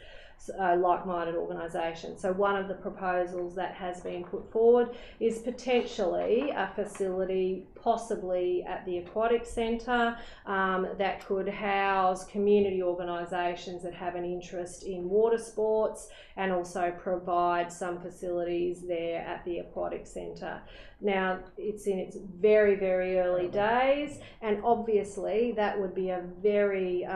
[SPEAKER 6] like-minded organisations? So one of the proposals that has been put forward is potentially a facility possibly at the aquatic centre that could house community organisations that have an interest in water sports, and also provide some facilities there at the aquatic centre. Now, it's in its very, very early days, and obviously that would be a very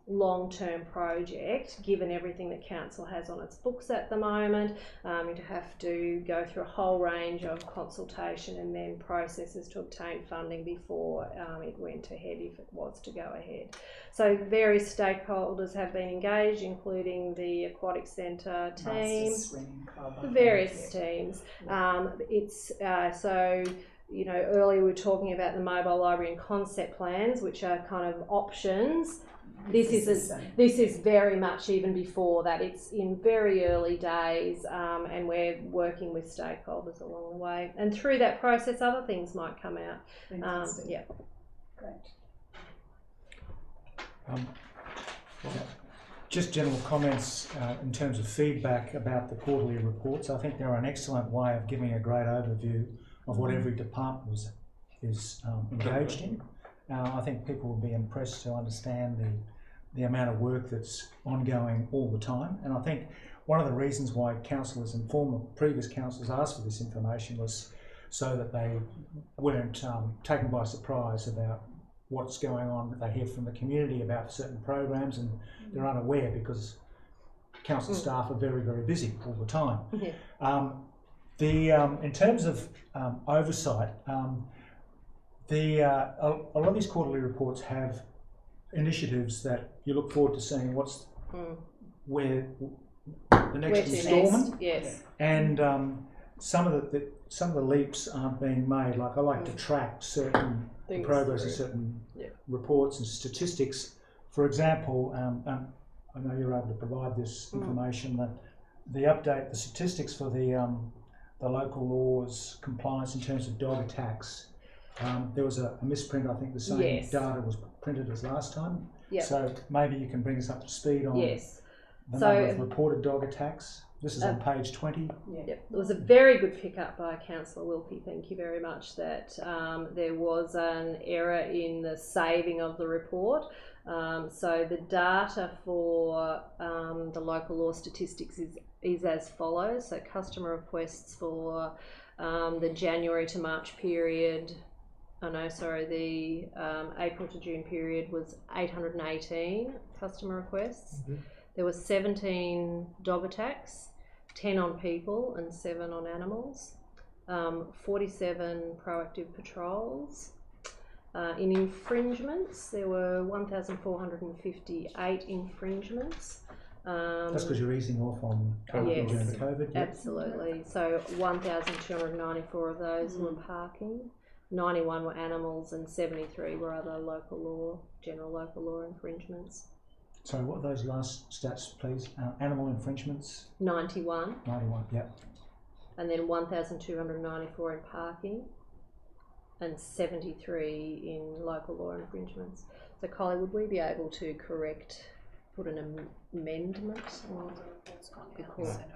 [SPEAKER 6] long-term project, given everything that council has on its books at the moment. You'd have to go through a whole range of consultation and then processes to obtain funding before it went ahead, if it was to go ahead. So various stakeholders have been engaged, including the aquatic centre team, the various teams. Earlier we were talking about the mobile library and concept plans, which are kind of options. This is very much even before that. It's in very early days, and we're working with stakeholders along the way. And through that process, other things might come out. Yeah.
[SPEAKER 4] Great.
[SPEAKER 3] Just general comments in terms of feedback about the quarterly reports. I think they're an excellent way of giving a great overview of what every department is engaged in. I think people will be impressed to understand the amount of work that's ongoing all the time. And I think one of the reasons why councillors and former previous councillors asked for this information was so that they weren't taken by surprise about what's going on, that they hear from the community about certain programs, and they're unaware because council staff are very, very busy all the time. In terms of oversight, a lot of these quarterly reports have initiatives that you look forward to seeing where the next instalment.
[SPEAKER 6] Yes.
[SPEAKER 3] And some of the leaps aren't being made. Like, I like to track certain progress of certain reports and statistics. For example, I know you're able to provide this information, that the statistics for the local laws compliance in terms of dog attacks. There was a misprint. I think the same data was printed as last time.
[SPEAKER 6] Yep.
[SPEAKER 3] So maybe you can bring us up to speed on the number of reported dog attacks. This is on page 20.
[SPEAKER 6] Yep. It was a very good pick-up by Councillor Wilkie. Thank you very much. That there was an error in the saving of the report. So the data for the local law statistics is as follows. So customer requests for the January to March period. The April to June period was 818 customer requests. There were 17 dog attacks, 10 on people and 7 on animals, 47 proactive patrols. In infringements, there were 1,458 infringements.
[SPEAKER 3] That's because you're easing off on
[SPEAKER 6] Yes.
[SPEAKER 3] during the COVID. Yep.
[SPEAKER 6] Absolutely. So 1,294 of those were parking, 91 were animals, and 73 were other local law, general local law infringements.
[SPEAKER 3] So what are those last stats, please? Animal infringements?
[SPEAKER 6] 91.
[SPEAKER 3] 91, yep.
[SPEAKER 6] And then 1,294 in parking, and 73 in local law infringements. So Kylie, would we be able to put an amendment?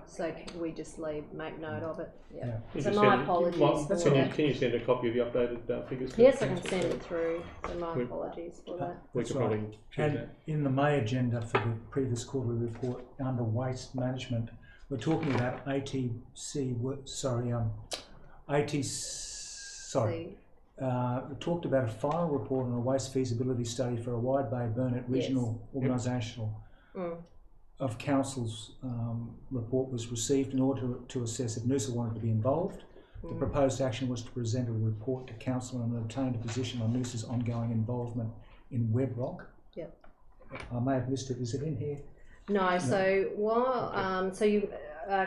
[SPEAKER 6] So can we just make note of it? Yeah. So my apologies for that.
[SPEAKER 1] Can you send a copy of the updated figures?
[SPEAKER 6] Yes, I can send it through. So my apologies for that.
[SPEAKER 1] We could probably check
[SPEAKER 3] And
[SPEAKER 1] that.
[SPEAKER 3] in the May agenda for the previous quarterly report under waste management, we're talking about we talked about a final report on a waste feasibility study for a Wide Bay Burnett Regional Organisational of Council's report was received in order to assess if Noosa wanted to be involved. The proposed action was to present a report to Council and obtain a position on Noosa's ongoing involvement in WebRock.
[SPEAKER 6] Yep.
[SPEAKER 3] I may have missed it. Is it in here?
[SPEAKER 6] No. So while you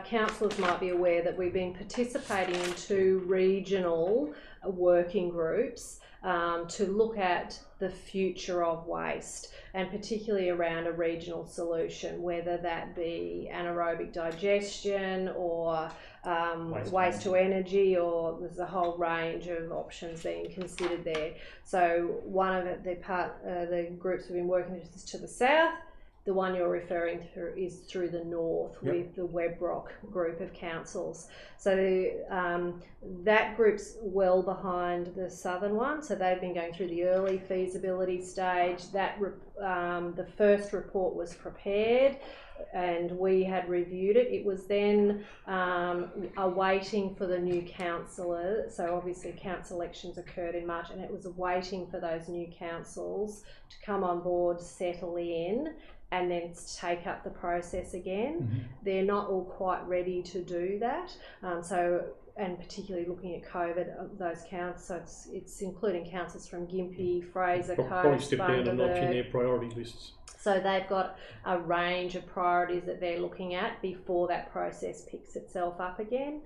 [SPEAKER 6] councillors might be aware that we've been participating in 2 regional working groups to look at the future of waste, and particularly around a regional solution, whether that be anaerobic digestion or waste to energy, or there's a whole range of options being considered there. So one of the groups we've been working with is to the south. The one you're referring to is through the north with the WebRock group of councils. So that group's well behind the southern one. So they've been going through the early feasibility stage. The first report was prepared and we had reviewed it. It was then awaiting for the new councillor. So obviously council elections occurred in March, and it was waiting for those new councils to come on board, settle in, and then take up the process again. They're not all quite ready to do that. And particularly looking at COVID, those councils, so it's including councils from Gympie, Fraser Coast,
[SPEAKER 1] probably step down a notch in their
[SPEAKER 6] Bundaberg.
[SPEAKER 1] priority lists.
[SPEAKER 6] So they've got a range of priorities that they're looking at before that process picks itself up again.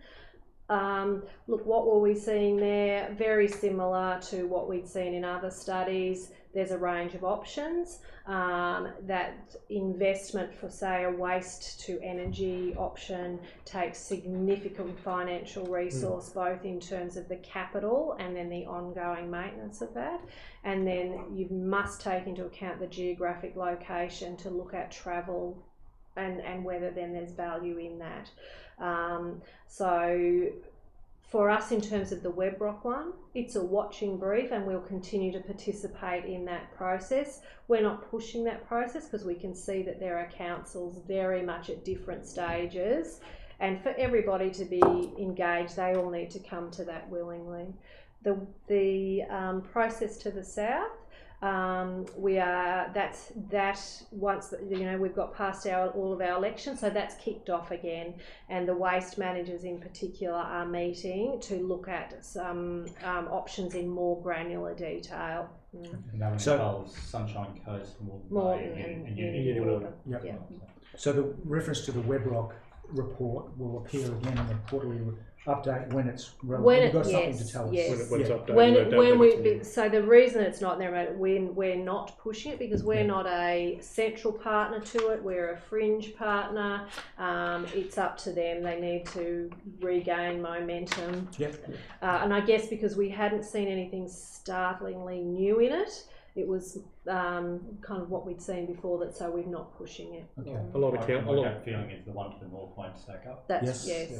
[SPEAKER 6] Look, what were we seeing there? Very similar to what we'd seen in other studies. There's a range of options. That investment for, say, a waste to energy option takes significant financial resource, both in terms of the capital and then the ongoing maintenance of that. And then you must take into account the geographic location to look at travel and whether then there's value in that. So for us, in terms of the WebRock one, it's a watching brief and we'll continue to participate in that process. We're not pushing that process because we can see that there are councils very much at different stages, and for everybody to be engaged, they all need to come to that willingly. The process to the south, once we've got past all of our elections, so that's kicked off again, and the waste managers in particular are meeting to look at some options in more granular detail.
[SPEAKER 2] And that involves Sunshine Coast,
[SPEAKER 6] Morton
[SPEAKER 2] and
[SPEAKER 6] Uniwater.
[SPEAKER 3] Yep. So the reference to the WebRock report will appear again in the quarterly update when it's relevant. You've got something to tell us.
[SPEAKER 1] When it's updated.
[SPEAKER 6] So the reason it's not there, we're not pushing it because we're not a central partner to it. We're a fringe partner. It's up to them. They need to regain momentum. And I guess because we hadn't seen anything startlingly new in it, it was kind of what we'd seen before, so we're not pushing it.
[SPEAKER 1] A lot of
[SPEAKER 2] feeling is the one to the north won't stack up.
[SPEAKER 6] That's
[SPEAKER 2] The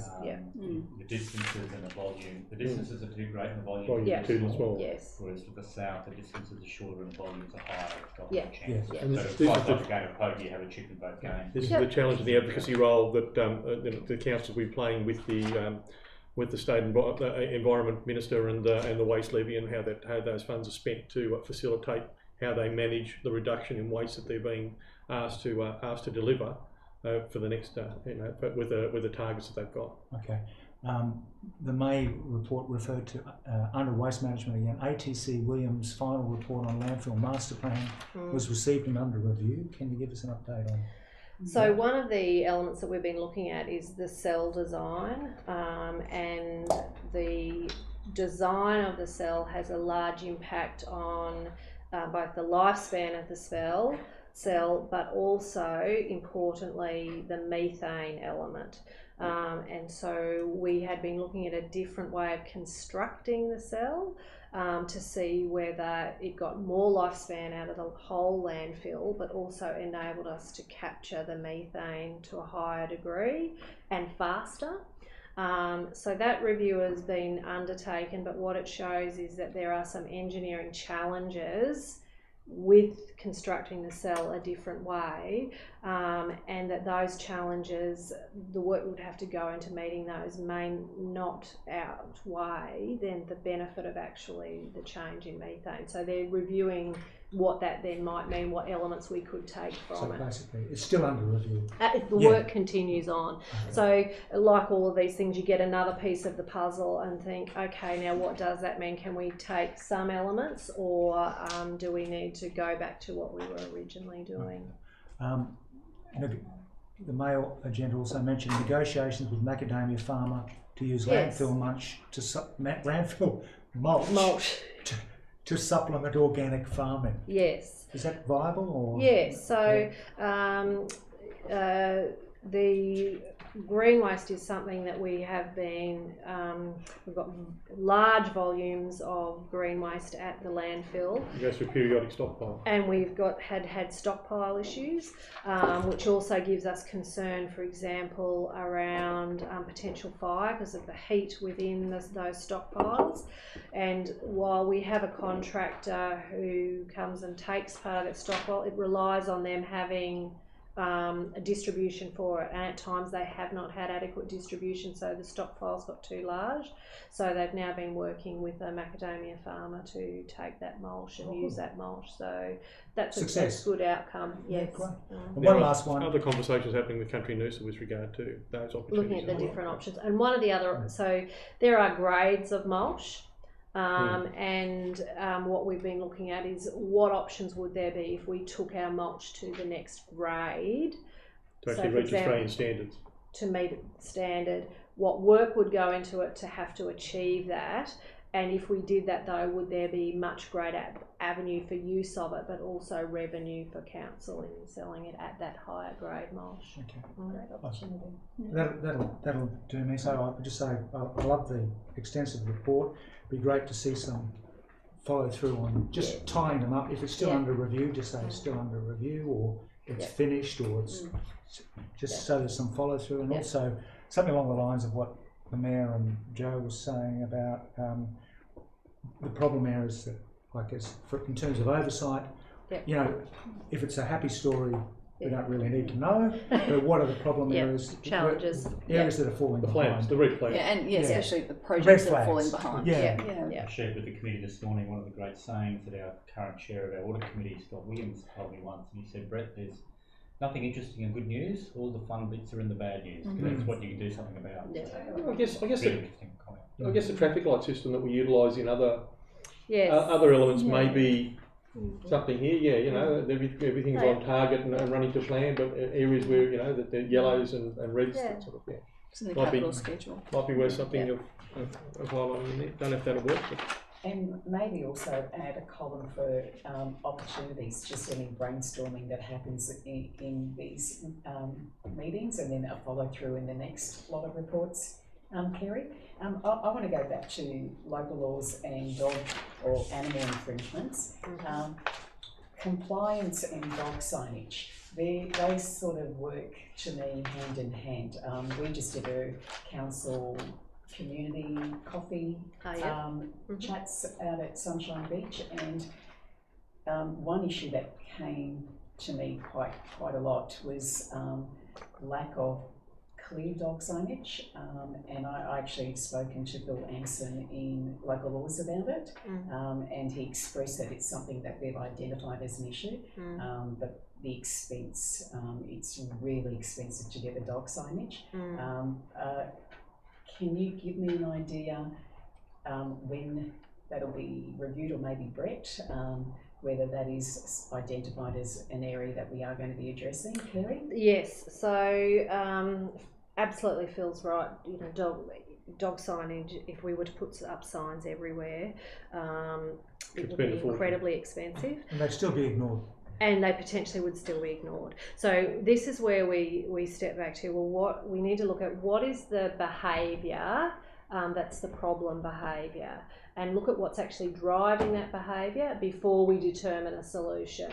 [SPEAKER 2] distances and the volume. The distances are too great and the volume
[SPEAKER 1] is too small.
[SPEAKER 6] Yes.
[SPEAKER 2] Whereas to the south, the distances are shorter and the volumes are higher. It's got
[SPEAKER 6] Yeah.
[SPEAKER 2] more chance.
[SPEAKER 1] And
[SPEAKER 2] So it's
[SPEAKER 1] this
[SPEAKER 2] quite
[SPEAKER 1] is
[SPEAKER 2] like a game of poker. You have a chip in both games.
[SPEAKER 1] This is the challenge of the advocacy role that the council will be playing with the state environment minister and the waste levy, and how those funds are spent to facilitate how they manage the reduction in waste that they're being asked to deliver for the next with the targets that they've got.
[SPEAKER 3] Okay. The May report referred to under waste management again. ATC Williams' final report on landfill master plan was received and under review. Can you give us an update on?
[SPEAKER 6] So one of the elements that we've been looking at is the cell design, and the design of the cell has a large impact on both the lifespan of the cell, but also importantly the methane element. And so we had been looking at a different way of constructing the cell to see whether it got more lifespan out of the whole landfill, but also enabled us to capture the methane to a higher degree and faster. So that review has been undertaken, but what it shows is that there are some engineering challenges with constructing the cell a different way, and that those challenges, the work would have to go into meeting those, may not outweigh then the benefit of actually the change in methane. So they're reviewing what that then might mean, what elements we could take from it.
[SPEAKER 3] So basically, it's still under review.
[SPEAKER 6] The work continues on. So like all of these things, you get another piece of the puzzle and think, okay, now what does that mean? Can we take some elements, or do we need to go back to what we were originally doing?
[SPEAKER 3] The mail agenda also mentioned negotiations with macadamia farmer to use landfill mulch to supplement organic farming.
[SPEAKER 6] Yes.
[SPEAKER 3] Is that viable, or?
[SPEAKER 6] Yes. So the green waste is something that we have been, we've got large volumes of green waste at the landfill.
[SPEAKER 1] It goes through periodic stockpile.
[SPEAKER 6] And we've had stockpile issues, which also gives us concern, for example, around potential fire because of the heat within those stockpiles. And while we have a contractor who comes and takes part of that stockpile, it relies on them having a distribution for it, and at times they have not had adequate distribution, so the stockpiles got too large. So they've now been working with a macadamia farmer to take that mulch and use that mulch. So that's a good outcome. Yes.
[SPEAKER 3] Yeah, great. And one last one.
[SPEAKER 1] Other conversations happening with Country Noosa with regard to those opportunities.
[SPEAKER 6] Looking at the different options, and one of the other, so there are grades of mulch. And what we've been looking at is what options would there be if we took our mulch to the next grade
[SPEAKER 1] to actually reach Australian standards.
[SPEAKER 6] To meet standard, what work would go into it to have to achieve that, and if we did that though, would there be much greater avenue for use of it, but also revenue for council in selling it at that higher grade mulch?
[SPEAKER 3] Okay. Great opportunity. That'll do me. So I would just say I love the extensive report. Be great to see some follow through on just tying them up. If it's still under review, just say it's still under review, or it's finished, or it's just so there's some follow through, and also something along the lines of what the Mayor and Joe was saying about the problem areas that, like, in terms of oversight, you know, if it's a happy story, we don't really need to know, but what are the problem areas?
[SPEAKER 6] Challenges.
[SPEAKER 3] Areas that are falling behind.
[SPEAKER 1] The red flags.
[SPEAKER 7] Yeah, and especially the projects that are falling behind.
[SPEAKER 2] I shared with the committee this morning one of the great sayings that our current chair of our audit committee, Scott Williams, told me once, and he said, Brett, there's nothing interesting in good news, all the fun bits are in the bad news, because that's what you can do something about.
[SPEAKER 1] I guess
[SPEAKER 2] really interesting comment.
[SPEAKER 1] I guess the traffic light system that we utilise in other elements may be something here. You know, everything's on target and running to plan, but areas where, you know, that the yellows and reds, that sort of thing.
[SPEAKER 7] It's in the capital schedule.
[SPEAKER 1] Might be worth something of highlighting in there. Don't know if that'll work. But.
[SPEAKER 4] And maybe also add a column for opportunities, just any brainstorming that happens in these meetings, and then a follow through in the next lot of reports. Kerry, I want to go back to local laws and dog or animal infringements. Compliance and dog signage, they sort of work to me hand in hand. We just did a council community coffee chats out at Sunshine Beach, and one issue that came to me quite a lot was lack of clear dog signage, and I actually had spoken to Bill Anson in local laws about it, and he expressed that it's something that they've identified as an issue, but the expense, it's really expensive to get the dog signage. Can you give me an idea when that'll be reviewed, or maybe Brett, whether that is identified as an area that we are going to be addressing. Kerry?
[SPEAKER 6] Yes, so absolutely Phil's right. You know, dog signage, if we were to put up signs everywhere, it would be incredibly expensive.
[SPEAKER 3] And they'd still be ignored.
[SPEAKER 6] And they potentially would still be ignored. So this is where we step back to, well, what we need to look at, what is the behaviour that's the problem behaviour, and look at what's actually driving that behaviour before we determine a solution.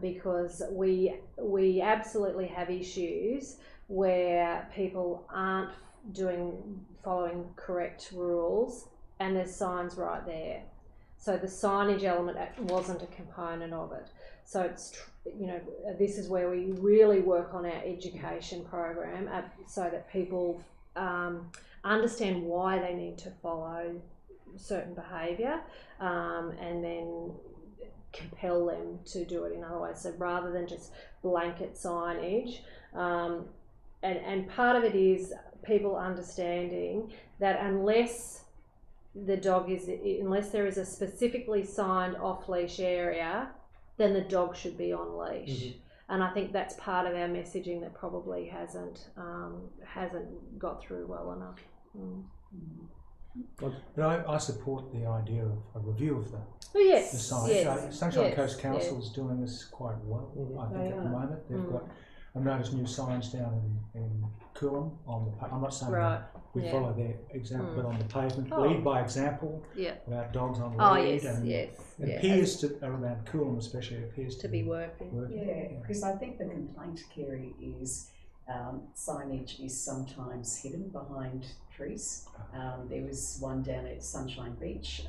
[SPEAKER 6] Because we absolutely have issues where people aren't following correct rules, and there's signs right there. So the signage element wasn't a component of it. So it's, you know, this is where we really work on our education program so that people understand why they need to follow certain behaviour, and then compel them to do it in other ways. So rather than just blanket signage, and part of it is people understanding that unless there is a specifically signed off-leash area, then the dog should be on leash. Mm-hmm. And I think that's part of our messaging that probably hasn't got through well enough.
[SPEAKER 3] But I support the idea of a review of the signage.
[SPEAKER 6] Yes,
[SPEAKER 3] Sunshine Coast Council is doing this quite well, I think, at the moment. They've got, I've noticed new signs down in Coolum on the. I'm not saying that we follow their example, but on the pavement, lead by example. About dogs on lead, and appears to around Coolum especially appears to be working.
[SPEAKER 4] Yeah, because I think the complaint, Kerry, is signage is sometimes hidden behind trees. There was one down at Sunshine Beach.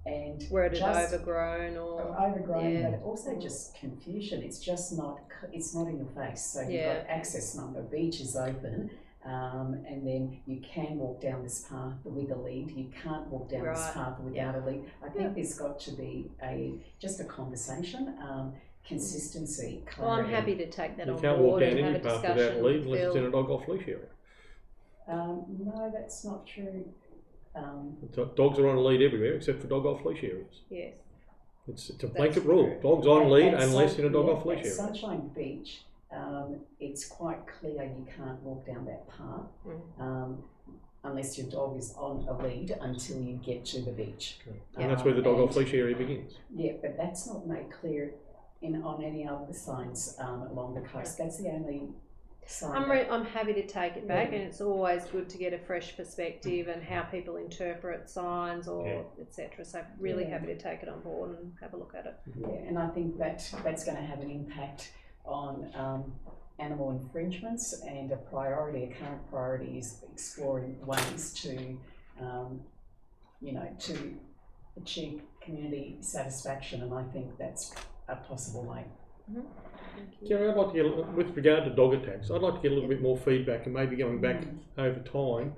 [SPEAKER 4] And
[SPEAKER 6] where it is overgrown
[SPEAKER 4] but also just confusion. It's just not. It's not in your face. So you've got access number. Beach is open, and then you can walk down this path with a lead. You can't walk down this path without a lead. I think there's got to be just a conversation. Consistency, clarity.
[SPEAKER 6] Well, I'm happy to take that on board.
[SPEAKER 1] You can't walk down any path without a lead unless it's in a dog off leash area.
[SPEAKER 4] No, that's not true.
[SPEAKER 1] Dogs are on a lead everywhere except for dog off leash areas.
[SPEAKER 6] Yes.
[SPEAKER 1] It's a blanket rule. Dogs on lead unless in a dog off leash area.
[SPEAKER 4] Sunshine Beach, it's quite clear you can't walk down that path unless your dog is on a lead until you get to the beach.
[SPEAKER 1] And that's where the dog off leash area begins.
[SPEAKER 4] Yeah, but that's not made clear on any other signs along the coast. That's the only sign.
[SPEAKER 6] I'm happy to take it back, and it's always good to get a fresh perspective and how people interpret signs or etc. So really happy to take it on board and have a look at it.
[SPEAKER 4] Yeah, and I think that's going to have an impact on animal infringements, and a current priority is exploring ways to, to achieve community satisfaction, and I think that's a possible way.
[SPEAKER 1] Kerry, I'd like to get, with regard to dog attacks, I'd like to get a little bit more feedback, and maybe going back over time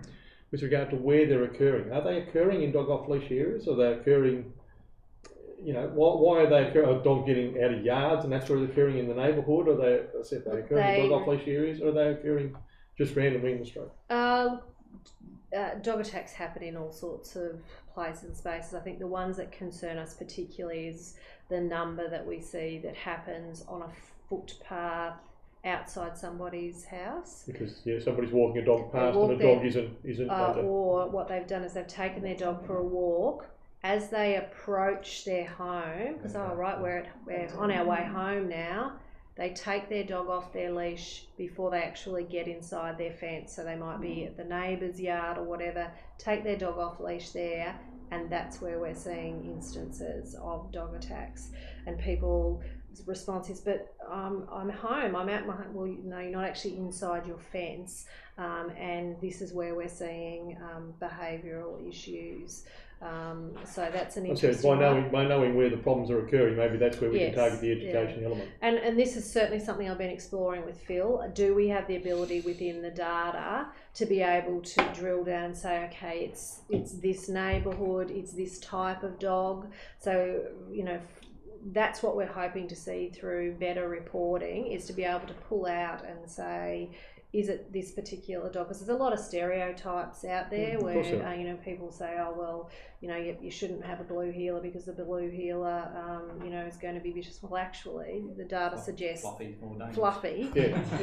[SPEAKER 1] with regard to where they're occurring. Are they occurring in dog off leash areas? Are they occurring, why are they occurring? Are dogs getting out of yards and that's where they're occurring in the neighbourhood? Are they occurring in dog off leash areas, or are they occurring just randomly in the street?
[SPEAKER 6] Dog attacks happen in all sorts of places and spaces. I think the ones that concern us particularly is the number that we see that happens on a footpath outside somebody's house.
[SPEAKER 1] Because somebody's walking a dog past and the dog isn't
[SPEAKER 6] or what they've done is they've taken their dog for a walk. As they approach their home, because we're on our way home now, they take their dog off their leash before they actually get inside their fence. So they might be at the neighbour's yard or whatever, take their dog off leash there, and that's where we're seeing instances of dog attacks. And people's response is, but I'm home, I'm at my home. Well, no, you're not actually inside your fence, and this is where we're seeing behavioural issues. So that's an interesting
[SPEAKER 1] by knowing where the problems are occurring, maybe that's where we can target the education element.
[SPEAKER 6] And this is certainly something I've been exploring with Phil. Do we have the ability within the data to be able to drill down and say, okay, it's this neighbourhood, it's this type of dog. So, that's what we're hoping to see through better reporting, is to be able to pull out and say, is it this particular dog? Because there's a lot of stereotypes out there where you know, people say, oh well, you know, you shouldn't have a blue heeler because the blue heeler, you know, is going to be vicious. Well, actually, the data suggests fluffy.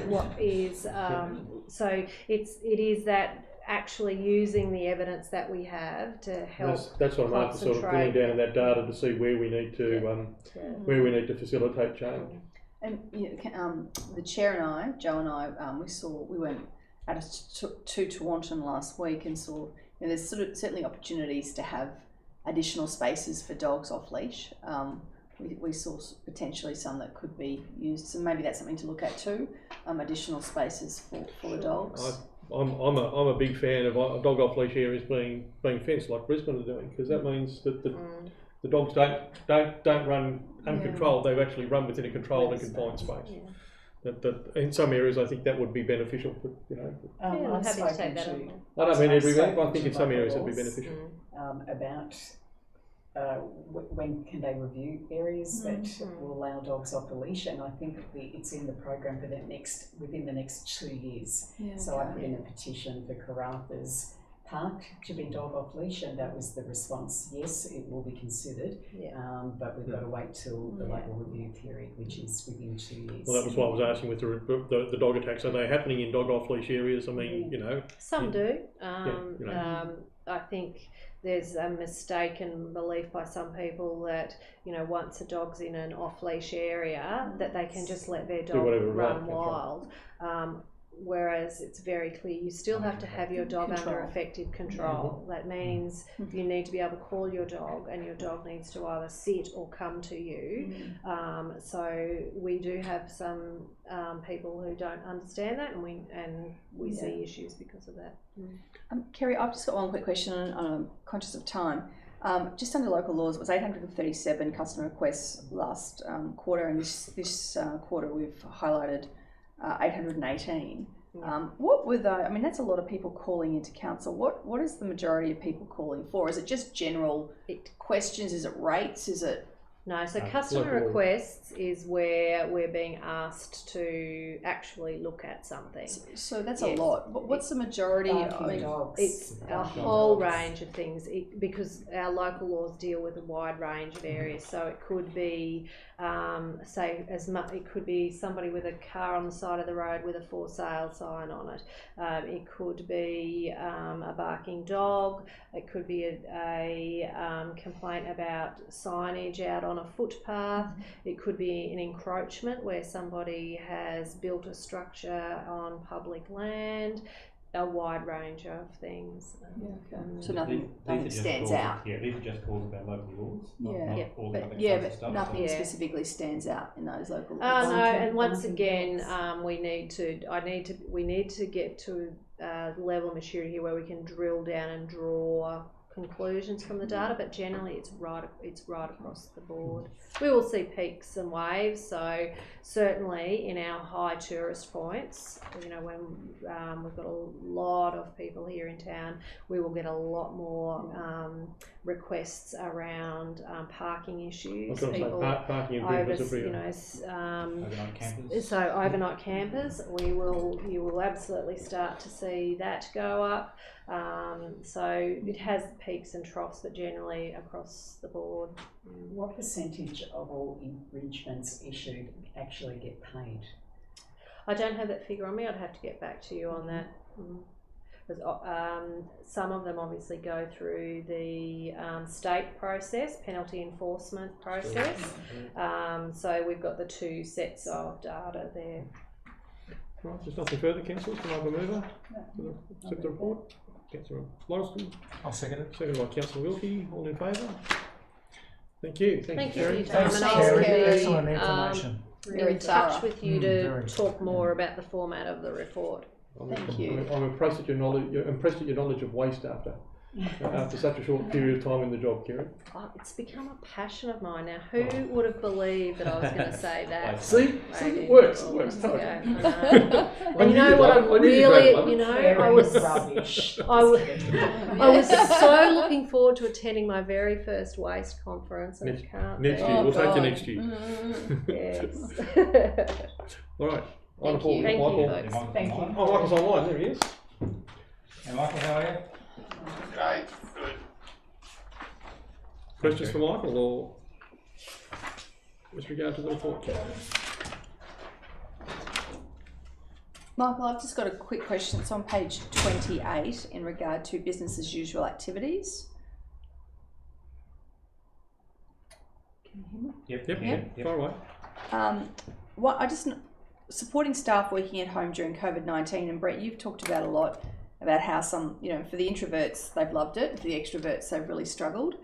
[SPEAKER 6] What is so it is that actually using the evidence that we have to help.
[SPEAKER 1] That's what I'm after, sort of drilling down in that data to see where we need to facilitate change.
[SPEAKER 7] And you know, the chair and I, Joe and I, we went at to Tewantin last week and saw, you know, there's certainly opportunities to have additional spaces for dogs off leash. We saw potentially some that could be used, so maybe that's something to look at too. Additional spaces for the dogs.
[SPEAKER 1] I'm a big fan of dog off leash areas being fenced like Brisbane are doing, because that means that the dogs don't run uncontrolled. They've actually run within a controlled and confined space. That in some areas I think that would be beneficial. But, you know,
[SPEAKER 6] I'm happy to take that on.
[SPEAKER 1] I don't mean everywhere, but I think in some areas it'd be beneficial.
[SPEAKER 4] About when can they review areas that will allow dogs off the leash, and I think it's in the program for within the next 2 years. So I put in a petition for Karatha's Park to be dog off leash, and that was the response. Yes, it will be considered, but we've got to wait till the local review period, which is within 2 years.
[SPEAKER 1] Well, that was what I was asking with the dog attacks. Are they happening in dog off leash areas? I mean, you know,
[SPEAKER 6] some do. I think there's a mistaken belief by some people that, you know, once a dog's in an off leash area, that they can just let their dog run wild. Whereas it's very clear you still have to have your dog under effective control. That means you need to be able to call your dog, and your dog needs to either sit or come to you. So we do have some people who don't understand that, and we see issues because of that.
[SPEAKER 7] Kerry, I've just got one quick question, and I'm conscious of time. Just under local laws, it was 837 customer requests last quarter, and this quarter we've highlighted 818. What were I mean, that's a lot of people calling into council. What is the majority of people calling for? Is it just general questions? Is it rates? Is it?
[SPEAKER 6] No, so customer requests is where we're being asked to actually look at something.
[SPEAKER 7] So that's a lot. But what's the majority? I mean,
[SPEAKER 6] it's a whole range of things because our local laws deal with a wide range of areas. So it could be, it could be somebody with a car on the side of the road with a for sale sign on it. It could be a barking dog. It could be a complaint about signage out on a footpath. It could be an encroachment where somebody has built a structure on public land. A wide range of things.
[SPEAKER 7] So nothing stands out.
[SPEAKER 2] Yeah, these are just calls about local laws.
[SPEAKER 7] But nothing specifically stands out in those local laws.
[SPEAKER 6] No, and once again, we need to get to a level of maturity where we can drill down and draw conclusions from the data, but generally it's right across the board. We will see peaks and waves, so certainly in our high tourist points, you know, when we've got a lot of people here in town, we will get a lot more requests around parking issues. People
[SPEAKER 1] parking
[SPEAKER 6] overnight campers. So overnight campers, you will absolutely start to see that go up. So it has peaks and troughs, but generally across the board.
[SPEAKER 4] What percentage of all infringements issued actually get paid?
[SPEAKER 6] I don't have that figure on me. I'd have to get back to you on that. Some of them obviously go through the state process, penalty enforcement process. So we've got the two sets of data there.
[SPEAKER 1] Right, there's nothing further, councillors. Can I have a mover to accept the report? Councillor Morrison.
[SPEAKER 3] I'll second it.
[SPEAKER 1] Second by Councillor Wilkie. All in favour? Thank you.
[SPEAKER 6] Thank
[SPEAKER 1] you,
[SPEAKER 6] you for
[SPEAKER 1] Kerry.
[SPEAKER 6] your time.
[SPEAKER 3] Thanks,
[SPEAKER 6] And
[SPEAKER 3] Kerry.
[SPEAKER 6] I'll
[SPEAKER 3] Excellent information.
[SPEAKER 6] be in touch with you to
[SPEAKER 3] very
[SPEAKER 6] talk more about the format of the report.
[SPEAKER 7] Thank you.
[SPEAKER 1] I'm impressed at your knowledge of waste after such a short period of time in the job, Kerry.
[SPEAKER 6] Oh, it's become a passion of mine now. Who would have believed that I was going to say that?
[SPEAKER 1] See, it works. It works.
[SPEAKER 6] And you know what? I was
[SPEAKER 4] rubbish.
[SPEAKER 6] I was so looking forward to attending my very first waste conference, and
[SPEAKER 1] Next year, we'll take you next year.
[SPEAKER 6] Yes.
[SPEAKER 1] All right.
[SPEAKER 5] Thank
[SPEAKER 1] Wonderful.
[SPEAKER 5] you.
[SPEAKER 6] Thank
[SPEAKER 1] Michael.
[SPEAKER 6] you,
[SPEAKER 2] Michael
[SPEAKER 6] folks.
[SPEAKER 4] Thank
[SPEAKER 2] online?
[SPEAKER 4] you.
[SPEAKER 1] Oh, Michael's online. There he is.
[SPEAKER 2] Hey Michael, how are you?
[SPEAKER 9] Great, good.
[SPEAKER 1] Questions for Michael or with regard to the report, Karen?
[SPEAKER 7] Michael, I've just got a quick question. It's on page 28 in regard to business as usual activities. Can you hear me?
[SPEAKER 1] Yep. Far away.
[SPEAKER 7] Supporting staff working at home during COVID-19, and Brett, you've talked about a lot about how some, for the introverts, they've loved it, for the extroverts, they've really struggled.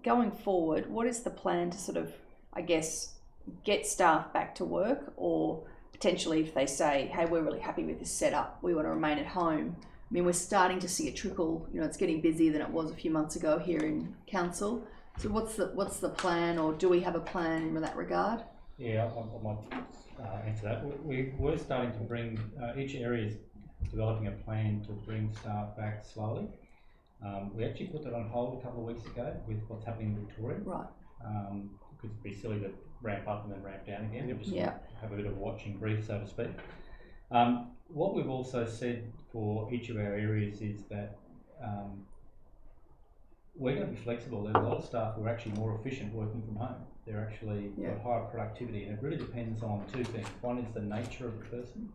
[SPEAKER 7] Going forward, what is the plan to sort of, I guess, get staff back to work, or potentially if they say, hey, we're really happy with this setup, we want to remain at home? I mean, we're starting to see a trickle, it's getting busier than it was a few months ago here in council. So what's the plan, or do we have a plan in that regard?
[SPEAKER 2] Yeah, I might answer that. We're starting to bring, each area is developing a plan to bring staff back slowly. We actually put that on hold a couple of weeks ago with what's happening in Victoria.
[SPEAKER 7] Right.
[SPEAKER 2] Because it'd be silly to ramp up and then ramp down again. We'll just have a bit of a watching brief, so to speak. What we've also said for each of our areas is that we're going to be flexible. There's a lot of staff who are actually more efficient working from home. They're actually got higher productivity, and it really depends on two things. One is the nature of the person.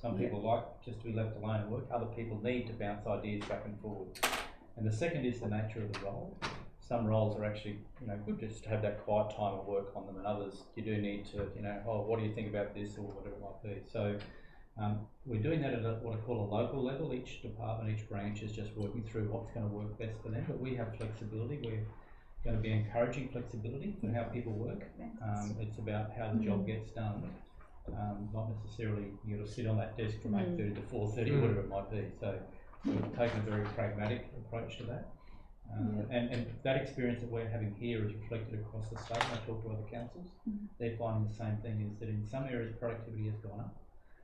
[SPEAKER 2] Some people like just to be left alone at work. Other people need to bounce ideas back and forward. And the second is the nature of the role. Some roles are actually, good just to have that quiet time and work on them, and others you do need to, what do you think about this, or whatever it might be. So we're doing that at what I call a local level. Each department, each branch is just working through what's going to work best for them. But we have flexibility. We're going to be encouraging flexibility for how people work. It's about how the job gets done, not necessarily you got to sit on that desk from 8:30 to 4:30, whatever it might be. So we've taken a very pragmatic approach to that. And that experience that we're having here is reflected across the state. When I talk to other councils, they're finding the same thing, is that in some areas productivity has gone up,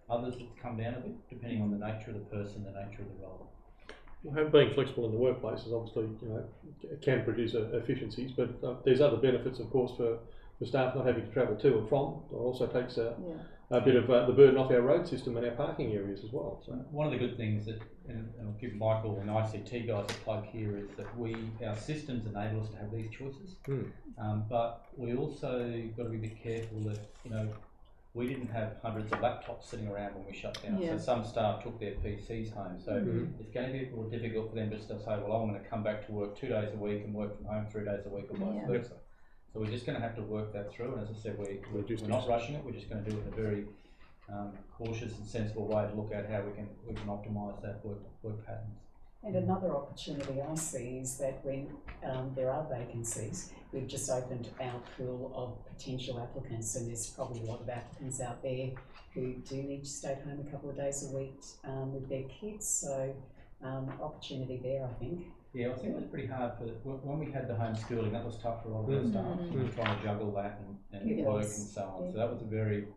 [SPEAKER 2] others it's come down a bit, depending on the nature of the person, the nature of the role.
[SPEAKER 1] Well, being flexible in the workplace is obviously, can produce efficiencies, but there's other benefits, of course, for staff not having to travel to and from. It also takes a bit of the burden off our road system and our parking areas as well. So
[SPEAKER 2] one of the good things that, and I'll give Michael and ICT guys a plug here, is that our systems enable us to have these choices. But we also got to be a bit careful that, we didn't have hundreds of laptops sitting around when we shut down. So some staff took their PCs home. So it's going to be more difficult for them just to say, well, I'm going to come back to work 2 days a week and work from home 3 days a week, or vice versa. So we're just going to have to work that through. And as I said, we're not rushing it. We're just going to do it in a very cautious and sensible way to look at how we can optimise that work patterns.
[SPEAKER 4] And another opportunity I see is that when there are vacancies, we've just opened our pool of potential applicants, and there's probably a lot of applicants out there who do need to stay at home a couple of days a week with their kids. So opportunity there, I think.
[SPEAKER 2] Yeah, I think it was pretty hard when we had the homeschooling. That was tough for a lot of our staff. We were trying to juggle that and work and so on. So that was a very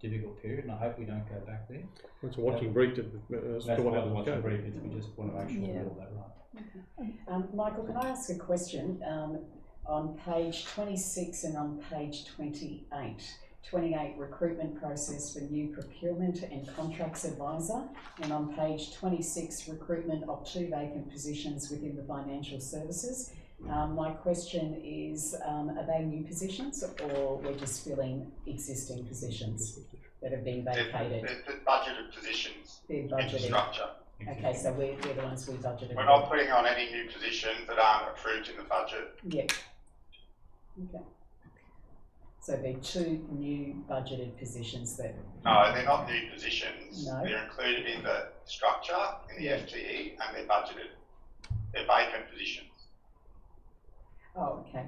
[SPEAKER 2] difficult period, and I hope we don't go back there.
[SPEAKER 1] it's a watching brief to
[SPEAKER 2] That's why the watching brief is we just want to make sure we get all that right.
[SPEAKER 4] Michael, can I ask a question? On page 26 and on page 28, recruitment process for new procurement and contracts advisor, and on page 26, recruitment of 2 vacant positions within the financial services. My question is, are they new positions, or we're just filling existing positions that have been vacated?
[SPEAKER 9] They're budgeted positions.
[SPEAKER 4] They're
[SPEAKER 9] In
[SPEAKER 4] budgeted.
[SPEAKER 9] the structure.
[SPEAKER 4] Okay, so we're the ones we budgeted.
[SPEAKER 9] We're not putting on any new positions that aren't approved in the budget.
[SPEAKER 4] Yeah. Okay. So they're 2 new budgeted positions that...
[SPEAKER 9] No, they're not new positions.
[SPEAKER 4] No.
[SPEAKER 9] They're included in the structure, in the FTE, and they're budgeted. They're vacant positions.
[SPEAKER 4] Oh, okay.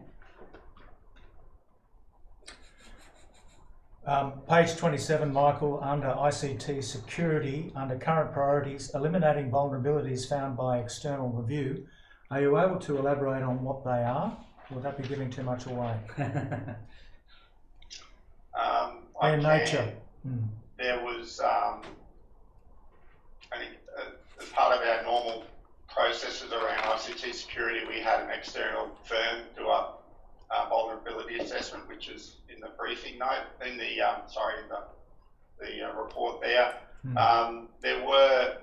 [SPEAKER 3] Page 27, Michael, under ICT security, under current priorities, eliminating vulnerabilities found by external review. Are you able to elaborate on what they are? Would that be giving too much away? Their nature.
[SPEAKER 9] There was, I think, as part of our normal processes around ICT security, we had an external firm do a vulnerability assessment, which is in the briefing note, in the report there. There were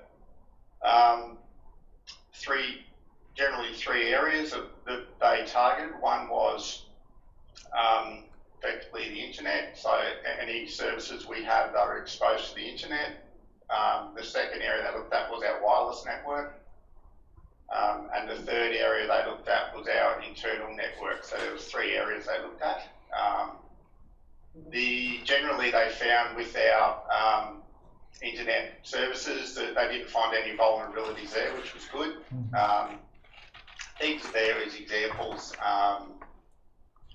[SPEAKER 9] generally three areas that they targeted. One was effectively the internet, so any services we have that are exposed to the internet. The second area they looked at was our wireless network. And the third area they looked at was our internal network. So there was three areas they looked at. Generally they found with our internet services that they didn't find any vulnerabilities there, which was good. Things there as examples,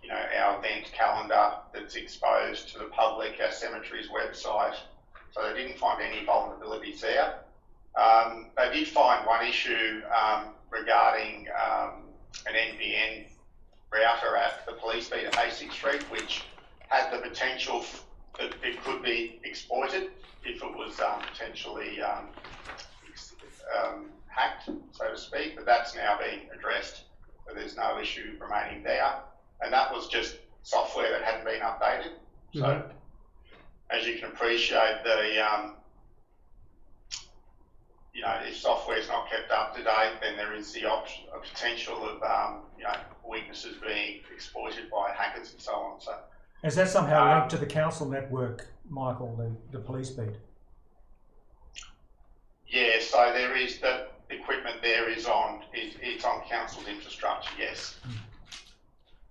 [SPEAKER 9] you know, our event calendar that's exposed to the public, our cemetery's website. So they didn't find any vulnerabilities there. They did find one issue regarding an NBN router at the police beat at Hastings Street, which had the potential that it could be exploited if it was potentially hacked, so to speak, but that's now being addressed, so there's no issue remaining there. And that was just software that hadn't been updated. So as you can appreciate, you know, if software is not kept up to date, then there is the potential of you know, weaknesses being exploited by hackers and so on. So
[SPEAKER 3] is that somehow linked to the council network, Michael, the police beat? Yeah,
[SPEAKER 9] so there is the equipment there it's on council's infrastructure, yes.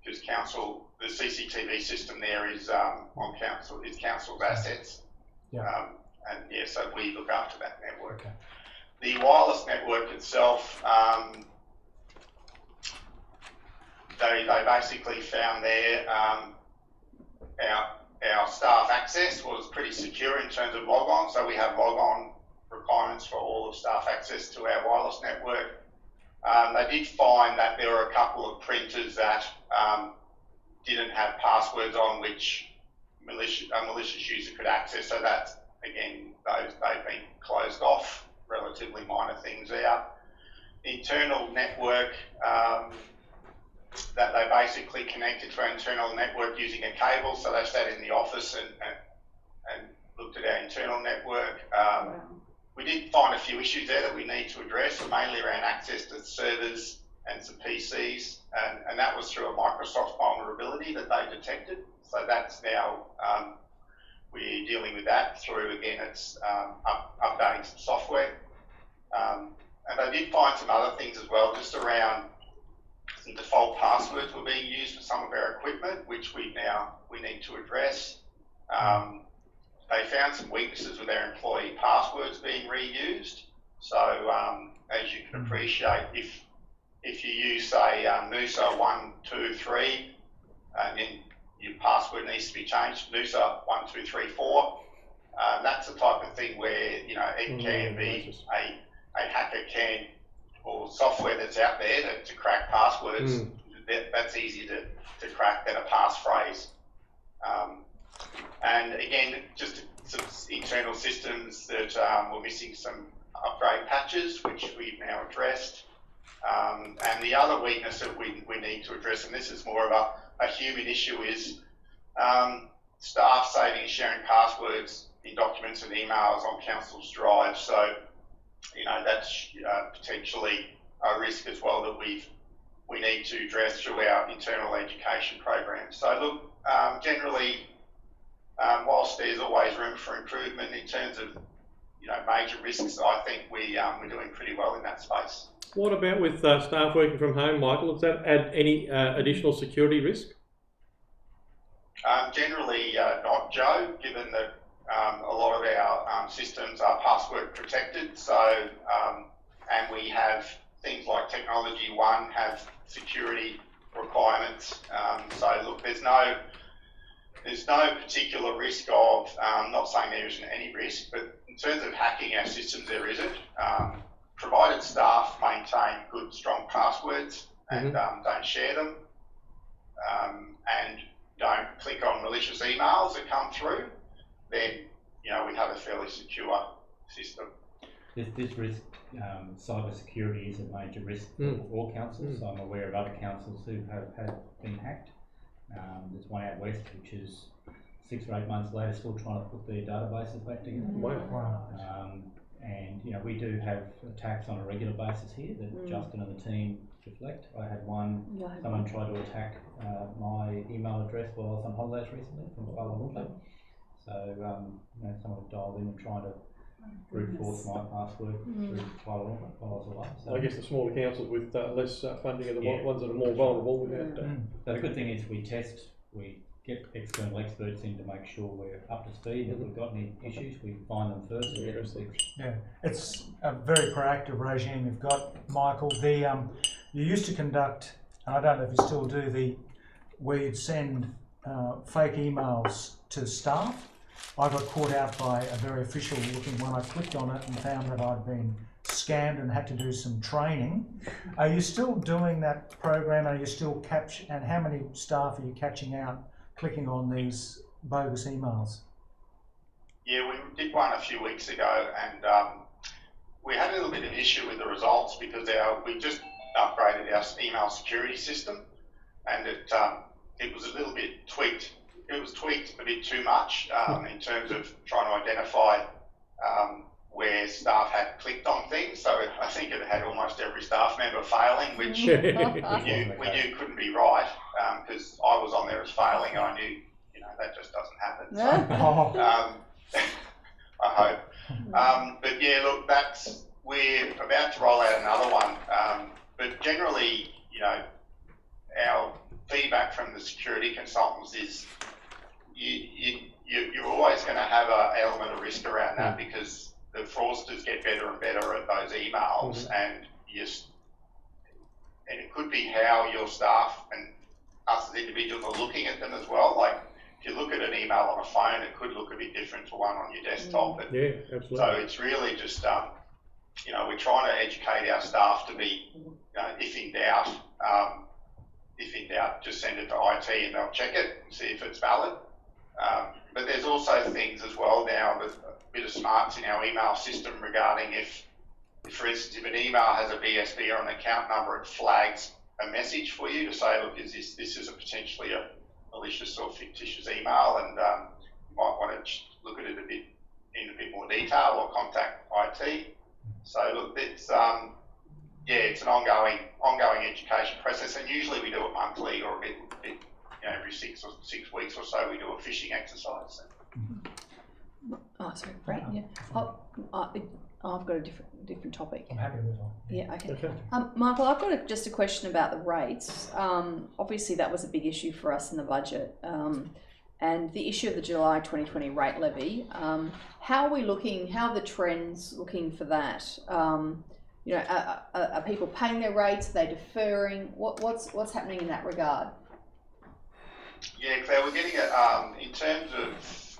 [SPEAKER 9] Because council, the CCTV system there is on council's assets.
[SPEAKER 3] Yeah.
[SPEAKER 9] And yeah, so we look after that network.
[SPEAKER 3] Okay.
[SPEAKER 9] The wireless network itself, they basically found there our staff access was pretty secure in terms of log on. So we have log on requirements for all of staff access to our wireless network. They did find that there were a couple of printers that didn't have passwords on which a malicious user could access. So that's, again, they've been closed off, relatively minor things there. Internal network, that they basically connected to our internal network using a cable. So they sat in the office and looked at our internal network. We did find a few issues there that we need to address, mainly around access to servers and some PCs, and that was through a Microsoft vulnerability that they detected. So that's now, we're dealing with that through, again, it's updating some software. And they did find some other things as well, just around some default passwords were being used for some of our equipment, which we need to address. They found some weaknesses with their employee passwords being reused. So as you can appreciate, if you use, say, Noosa 123, then your password needs to be changed, Noosa 1234. That's the type of thing where, you know, it can be a hacker can, or software that's out there to crack passwords, that's easier to crack than a passphrase. And again, just some internal systems that were missing some upgrade patches, which we've now addressed. And the other weakness that we need to address, and this is more of a human issue, is staff saving and sharing passwords in documents and emails on council's drive. So, you know, that's potentially a risk as well that we need to address through our internal education program. So look, generally, whilst there's always room for improvement in terms of, you know, major risks, I think we're doing pretty well in that space.
[SPEAKER 1] What about with staff working from home, Michael? Does that add any additional security risk?
[SPEAKER 9] Generally not, Joe, given that a lot of our systems are password protected. So, and we have things like Technology One have security requirements. So look, there's no particular risk of, not saying there isn't any risk, but in terms of hacking our systems, there isn't. Provided staff maintain good, strong passwords and don't share them, and don't click on malicious emails that come through, then, you know, we have a fairly secure system.
[SPEAKER 2] This risk, cyber security is a major risk for all councils. So I'm aware of other councils who have been hacked. There's one out west which is 6 or 8 months later still trying to put their databases back together.
[SPEAKER 1] Wow.
[SPEAKER 2] And you know, we do have attacks on a regular basis here that Justin and the team deflect. I had someone tried to attack my email address while I was on holidays recently from Kuala Lumpur. So you know, someone dialed in and tried to brute force my password through Kuala Lumpur while I was away. So
[SPEAKER 1] I guess the smaller councils with less funding are the ones that are more vulnerable without.
[SPEAKER 2] So the good thing is we test, we get external experts in to make sure we're up to speed. If we've got any issues, we find them first and get them fixed.
[SPEAKER 3] Yeah, it's a very proactive regime you've got, Michael. You used to conduct, and I don't know if you still do, where you'd send fake emails to staff. I got caught out by a very official looking one. I clicked on it and found that I'd been scammed and had to do some training. Are you still doing that program? Are you still and how many staff are you catching out clicking on these bogus emails?
[SPEAKER 9] Yeah, we did one a few weeks ago, and we had a little bit of an issue with the results because we just upgraded our email security system, and it was a little bit tweaked. It was tweaked a bit too much in terms of trying to identify where staff had clicked on things. So I think it had almost every staff member failing, which we knew couldn't be right because I was on there as failing, and I knew, you know, that just doesn't happen. So, I hope. But yeah, look, we're about to roll out another one. But generally, you know, our feedback from the security consultants is you're always going to have an element of risk around that because the fraudsters get better and better at those emails, and it could be how your staff and us as individuals are looking at them as well. Like if you look at an email on a phone, it could look a bit different to one on your desktop.
[SPEAKER 1] Yeah, absolutely.
[SPEAKER 9] So it's really just you know, we're trying to educate our staff to be, you know, if in doubt, just send it to IT and they'll check it and see if it's valid. But there's also things as well now, with a bit of smarts in our email system regarding if for instance, if an email has a BSB or an account number, it flags a message for you to say, look, this is potentially a malicious or fictitious email, and you might want to look at it in a bit more detail or contact IT. So look, it's it's an ongoing education process, and usually we do it monthly or a bit you know, every 6 weeks or so we do a phishing exercise.
[SPEAKER 7] Oh, sorry, Brett. Yeah. I've got a different topic.
[SPEAKER 3] I'm happy to move on.
[SPEAKER 7] Yeah. Okay. Michael, I've got just a question about the rates. Obviously, that was a big issue for us in the budget, and the issue of the July 2020 rate levy. How are we looking? How are the trends looking for that? You know, are people paying their rates? Are they deferring? What's happening in that regard?
[SPEAKER 9] Yeah, Claire, we're getting in terms of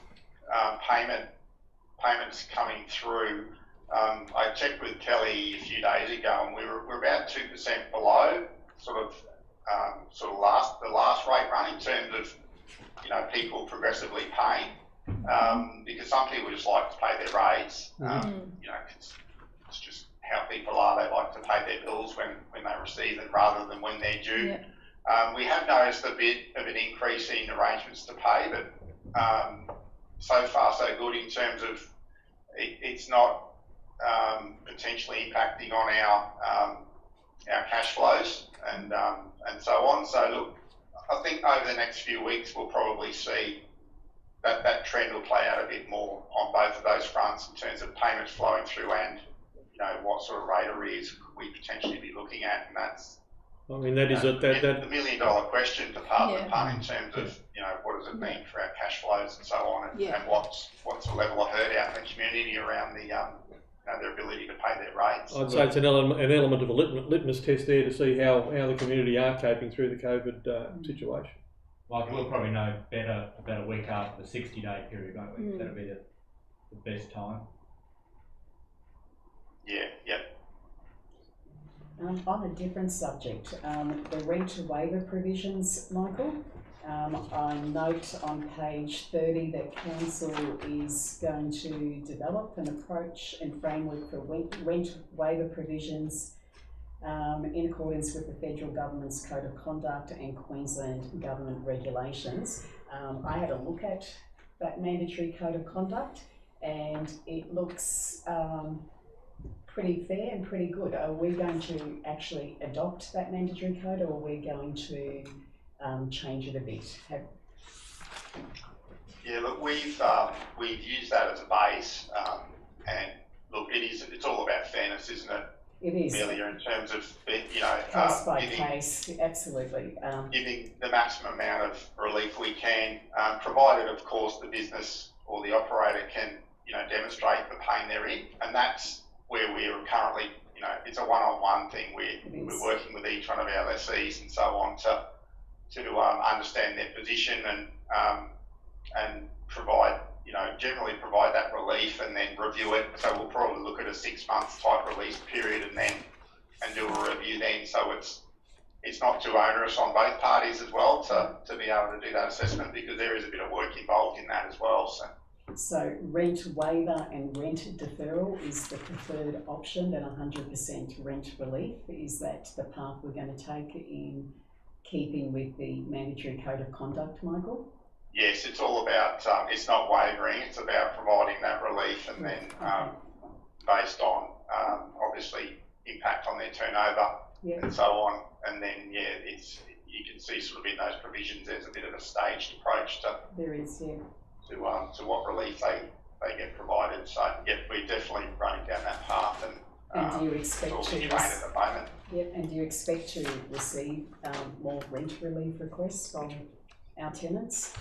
[SPEAKER 9] payments coming through. I checked with Kelly a few days ago, and we're about 2% below the last rate run in terms of, you know, people progressively paying, because some people just like to pay their rates. You know, it's just how people are. They like to pay their bills when they receive them rather than when they're due.
[SPEAKER 7] Yeah.
[SPEAKER 9] We have noticed a bit of an increase in arrangements to pay, but so far so good in terms of it's not potentially impacting on our cash flows and so on. So look, I think over the next few weeks we'll probably see that trend will play out a bit more on both of those fronts in terms of payments flowing through and, you know, what sort of rate arrears could we potentially be looking at, and that's,
[SPEAKER 1] I mean, that is the
[SPEAKER 9] $1 million question to pardon the pun in terms of, you know, what does it mean for our cash flows and so on, and what's the level of hurt out in the community around the their ability to pay their rates.
[SPEAKER 1] I'd say it's an element of a litmus test there to see how the community are coping through the COVID situation.
[SPEAKER 2] Like, we'll probably know better about a week after the 60-day period, won't we? That'll be the best time.
[SPEAKER 9] Yeah, yep.
[SPEAKER 4] On a different subject, the rent waiver provisions, Michael. I note on page 30 that Council is going to develop an approach and framework for rent waiver provisions in accordance with the Federal Government's Code of Conduct and Queensland Government regulations. I had a look at that mandatory code of conduct, and it looks pretty fair and pretty good. Are we going to actually adopt that mandatory code, or are we going to change it a bit?
[SPEAKER 9] Yeah, look, we've used that as a base, and look, it's all about fairness, isn't it?
[SPEAKER 4] It is.
[SPEAKER 9] Amelia, in terms of,
[SPEAKER 4] case by case, absolutely.
[SPEAKER 9] Giving the maximum amount of relief we can, provided, of course, the business or the operator can, demonstrate the pain they're in, and that's where we are currently. It's a one-on-one thing. We're working with each one of our lessees and so on to understand their position and provide, generally provide that relief and then review it. So we'll probably look at a 6 month type release period and do a review then. So it's not too onerous on both parties as well to be able to do that assessment, because there is a bit of work involved in that as well.
[SPEAKER 4] So rent waiver and rent deferral is the preferred option than 100% rent relief. Is that the path we're going to take in keeping with the mandatory code of conduct, Michael?
[SPEAKER 9] Yes, it's all about, it's not wavering, it's about providing that relief, and then based on obviously impact on their turnover and so on. And then, you can see sort of in those provisions there's a bit of a staged approach to what relief they get provided. So, we're definitely running down that path,
[SPEAKER 4] and do you expect
[SPEAKER 9] at the moment.
[SPEAKER 4] And do you expect to receive more rent relief requests from our tenants?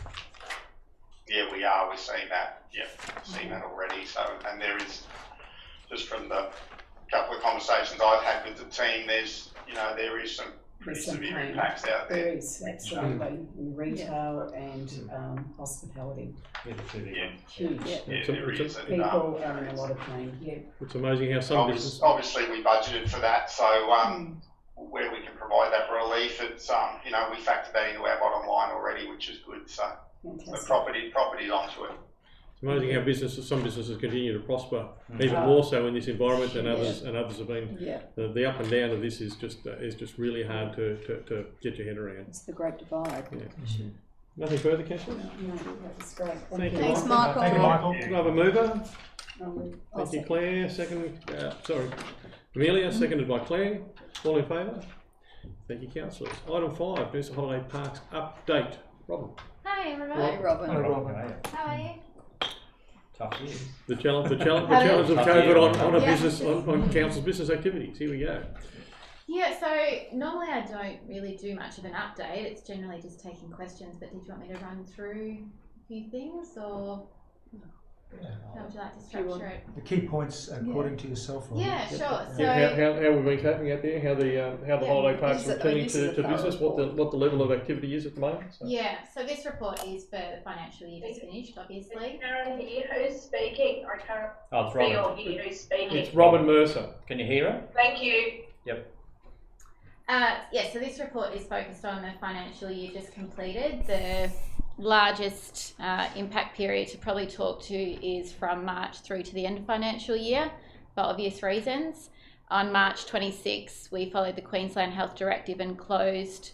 [SPEAKER 9] Yeah, we are. We're seeing that. Yeah, seeing that already. So, and there is, just from the couple of conversations I've had with the team, there is some pretty severe impacts out there.
[SPEAKER 4] There is, absolutely. In retail and hospitality. Huge. People are in a lot of pain.
[SPEAKER 1] It's amazing how some businesses...
[SPEAKER 9] Obviously, we budgeted for that, so where we can provide that relief, it's we factored that into our bottom line already, which is good. So the property's onto it.
[SPEAKER 1] It's amazing how some businesses continue to prosper, even more so in this environment than others, and others have been. The up and down of this is just really hard to get your head around.
[SPEAKER 7] It's the great divide.
[SPEAKER 1] Yeah. Nothing further, Cassie?
[SPEAKER 4] No, that was great.
[SPEAKER 1] Thank you.
[SPEAKER 7] Thanks, Michael.
[SPEAKER 3] Thank you, Michael.
[SPEAKER 1] Can I have a mover? Thank you, Claire. Amelia, seconded by Claire. All in favour? Thank you, councillors. Item 5, Noosa Holiday Parks update. Robin.
[SPEAKER 10] Hi, everyone.
[SPEAKER 7] Hey, Robin.
[SPEAKER 3] Hey, Robin.
[SPEAKER 10] How are you?
[SPEAKER 2] Tough years.
[SPEAKER 1] The challenge of COVID on a business, on council's business activities. Here we go.
[SPEAKER 10] Yeah, so normally I don't really do much of an update. It's generally just taking questions, but did you want me to run through a few things, or how would you like to structure it?
[SPEAKER 3] The key points according to yourself, Robin.
[SPEAKER 10] Yeah, sure. So
[SPEAKER 1] how we've been coping out there, how the holiday parks are returning to business, what the level of activity is at the moment. So.
[SPEAKER 10] Yeah, so this report is for the financial year just finished, obviously.
[SPEAKER 8] Karen here, who's speaking? I can't
[SPEAKER 2] it's
[SPEAKER 8] see
[SPEAKER 2] Robin.
[SPEAKER 8] or hear who's speaking.
[SPEAKER 1] It's Robin Mercer.
[SPEAKER 2] Can you hear her?
[SPEAKER 8] Thank you.
[SPEAKER 2] Yep.
[SPEAKER 10] So this report is focused on the financial year just completed. The largest impact period to probably talk to is from March through to the end of financial year, for obvious reasons. On March 26, we followed the Queensland Health Directive and closed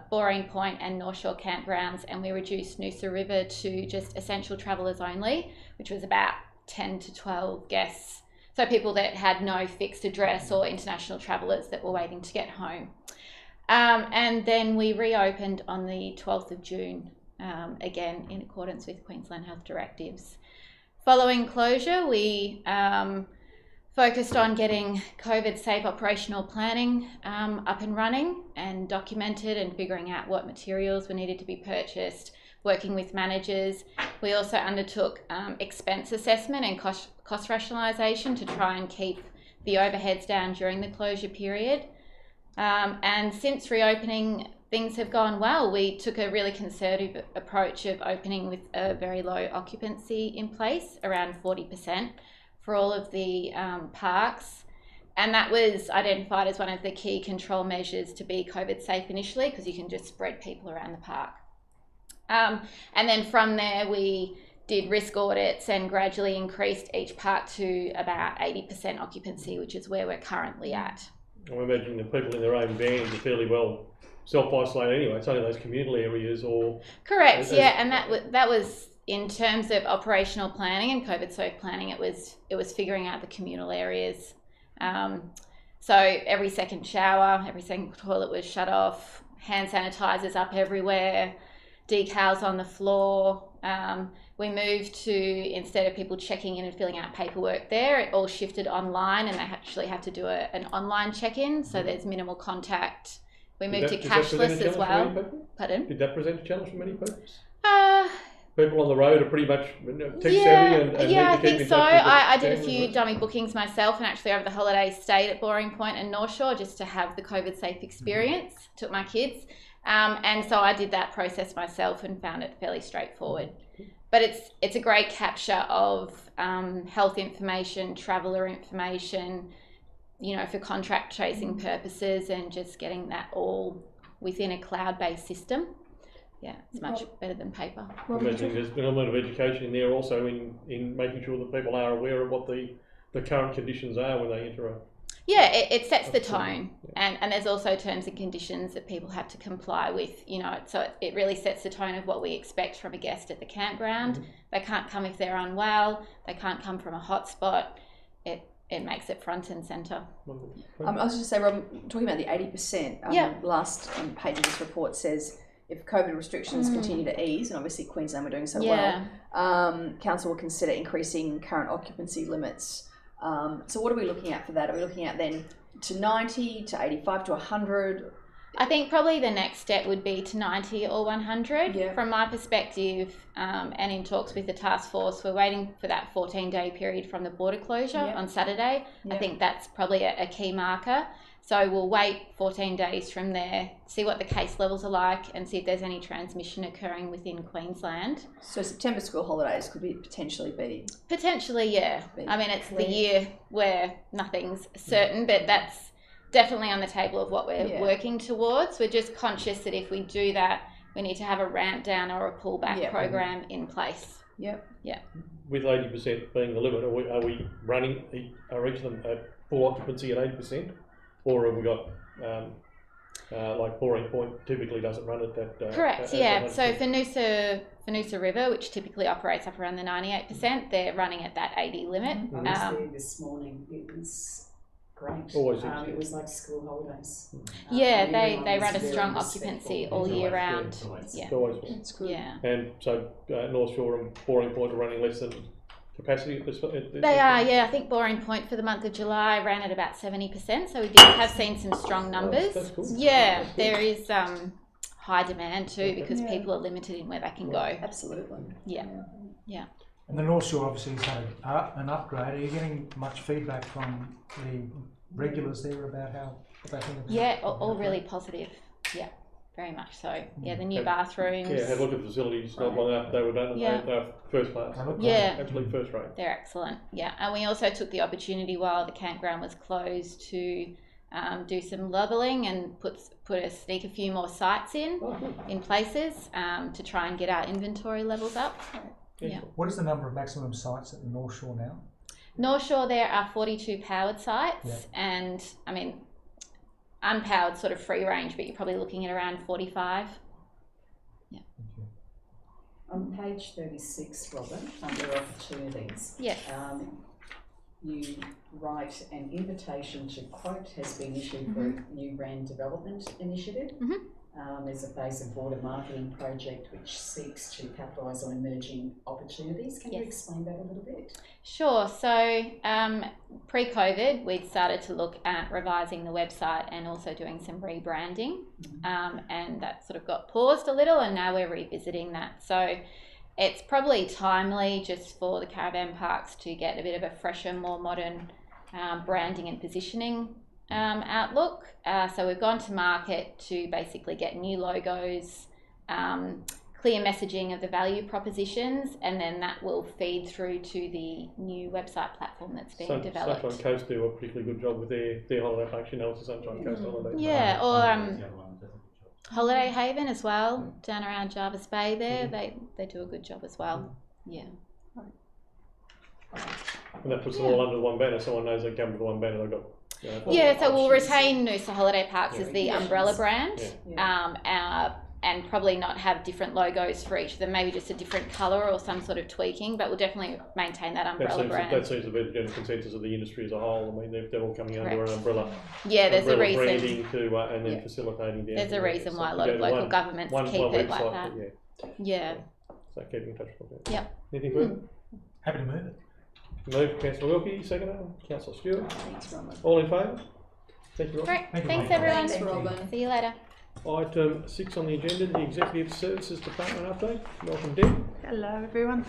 [SPEAKER 10] Boring Point and North Shore campgrounds, and we reduced Noosa River to just essential travellers only, which was about 10 to 12 guests. So people that had no fixed address or international travellers that were waiting to get home. And then we reopened on the 12th of June, again in accordance with Queensland Health Directives. Following closure, we focused on getting COVID safe operational planning up and running and documented, and figuring out what materials were needed to be purchased, working with managers. We also undertook expense assessment and cost rationalisation to try and keep the overheads down during the closure period. And since reopening, things have gone well. We took a really conservative approach of opening with a very low occupancy in place, around 40% for all of the parks. And that was identified as one of the key control measures to be COVID safe initially, because you can just spread people around the park. And then from there, we did risk audits and gradually increased each park to about 80% occupancy, which is where we're currently at.
[SPEAKER 1] I'm imagining the people in their own vans are fairly well self-isolated anyway. It's only those communal areas or...
[SPEAKER 10] Correct, yeah, and that was in terms of operational planning and COVID safe planning, it was figuring out the communal areas. So every second shower, every second toilet was shut off, hand sanitizers up everywhere, decals on the floor. We moved to, instead of people checking in and filling out paperwork there, it all shifted online, and they actually have to do an online check-in, so there's minimal contact. We moved to cashless as well. Pardon?
[SPEAKER 1] Did that present a challenge for many people? People on the road are pretty much tech savvy and
[SPEAKER 10] yeah,
[SPEAKER 1] need to keep
[SPEAKER 10] I think
[SPEAKER 1] in
[SPEAKER 10] so.
[SPEAKER 1] touch with
[SPEAKER 10] I did a
[SPEAKER 1] the
[SPEAKER 10] few dummy bookings myself, and actually over the holidays stayed at Boring Point and North Shore just to have the COVID safe experience. Took my kids, and so I did that process myself and found it fairly straightforward. But it's a great capture of health information, traveller information, you know, for contract tracing purposes, and just getting that all within a cloud-based system. Yeah, it's much better than paper.
[SPEAKER 1] I imagine there's an element of education in there also in making sure that people are aware of what the current conditions are when they enter a...
[SPEAKER 10] Yeah, it sets the tone, and there's also terms and conditions that people have to comply with, you know, so it really sets the tone of what we expect from a guest at the campground. They can't come if they're unwell, they can't come from a hotspot. It makes it front and centre.
[SPEAKER 7] I was just saying, Rob, talking about the 80%, last page of this report says if COVID restrictions continue to ease, and obviously Queensland were doing so well, Council will consider increasing current occupancy limits. So what are we looking at for that? Are we looking at then to 90, to 85, to 100?
[SPEAKER 10] I think probably the next step would be to 90 or 100.
[SPEAKER 7] Yeah.
[SPEAKER 10] From my perspective, and in talks with the task force, we're waiting for that 14-day period from the border closure on Saturday. I think that's probably a key marker. So we'll wait 14 days from there, see what the case levels are like, and see if there's any transmission occurring within Queensland.
[SPEAKER 7] So September school holidays could potentially be?
[SPEAKER 10] Potentially, yeah. I mean, it's the year where nothing's certain, but that's definitely on the table of what we're working towards. We're just conscious that if we do that, we need to have a ramp down or a pullback program in place.
[SPEAKER 7] Yep. Yeah.
[SPEAKER 1] With 80% being the limit, are we running each of them at full occupancy at 80%? Or have we got, like Boring Point typically doesn't run at that?
[SPEAKER 10] Correct, yeah. So for Noosa River, which typically operates up around the 98%, they're running at that 80 limit.
[SPEAKER 4] I was there this morning. It was great.
[SPEAKER 1] Always
[SPEAKER 4] it was like school holidays.
[SPEAKER 10] They run a strong occupancy all year round.
[SPEAKER 1] Yeah. Always.
[SPEAKER 7] That's good.
[SPEAKER 10] Yeah.
[SPEAKER 1] And so North Shore and Boring Point are running less than capacity at this?
[SPEAKER 10] They are, yeah. I think Boring Point for the month of July ran at about 70%, so we have seen some strong numbers.
[SPEAKER 1] That's cool.
[SPEAKER 10] Yeah, there is high demand too because people are limited in where they can go.
[SPEAKER 7] Absolutely.
[SPEAKER 10] Yeah.
[SPEAKER 3] And the North Shore obviously has had an upgrade. Are you getting much feedback from the regulars there about how they think of it?
[SPEAKER 10] Yeah, all really positive. Yeah. Very much so. Yeah, the new bathrooms.
[SPEAKER 1] Yeah, had a look at the facilities not long after they were done, and they're first class. Absolutely first rate.
[SPEAKER 10] They're excellent. Yeah, and we also took the opportunity while the campground was closed to do some levelling and sneak a few more sites in places to try and get our inventory levels up. Yeah.
[SPEAKER 3] What is the number of maximum sites at the North Shore now?
[SPEAKER 10] North Shore, there are 42 powered sites, and I mean, unpowered sort of free range, but you're probably looking at around 45. Yeah.
[SPEAKER 4] On page 36, Robin, under opportunities, you write an invitation to quote has been issued for a new brand development initiative. There's a phase of border marketing project which seeks to capitalise on emerging opportunities. Can you explain that a little bit?
[SPEAKER 10] Sure. So pre-COVID, we'd started to look at revising the website and also doing some rebranding, and that sort of got paused a little, and now we're revisiting that. So it's probably timely just for the caravan parks to get a bit of a fresher, more modern branding and positioning outlook. So we've gone to market to basically get new logos, clear messaging of the value propositions, and then that will feed through to the new website platform that's being developed.
[SPEAKER 1] Sunshine Coast do a particularly good job with their holiday function, also Sunshine Coast holiday.
[SPEAKER 10] Yeah, or Holiday Haven as well, down around Jarvis Bay there, they do a good job as well. Yeah.
[SPEAKER 1] And that puts them all under the one banner, someone knows they come with the one banner, they've got.
[SPEAKER 10] So we'll retain Noosa Holiday Parks as the umbrella brand. Our and probably not have different logos for each of them, maybe just a different colour or some sort of tweaking, but we'll definitely maintain that umbrella brand.
[SPEAKER 1] That seems to be the general consensus of the industry as a whole. I mean, they're all coming under an umbrella.
[SPEAKER 10] Yeah, there's a reason.
[SPEAKER 1] Branding to, and then facilitating down.
[SPEAKER 10] There's a reason why a lot of local governments keep it like that. Yeah.
[SPEAKER 1] So keeping in touch with it.
[SPEAKER 10] Yep.
[SPEAKER 1] Anything further?
[SPEAKER 3] Happy to move it.
[SPEAKER 1] Move, Councillor Wilkie, seconder, Councillor Stewart.
[SPEAKER 7] Thanks, Robin.
[SPEAKER 1] All in favour? Thank you, Robin.
[SPEAKER 10] Great. Thanks, everyone.
[SPEAKER 7] Thanks, Robin.
[SPEAKER 10] See you later.
[SPEAKER 1] Item 6 on the agenda, the Executive Services Department update. Welcome, Deb.
[SPEAKER 11] Hello, everyone.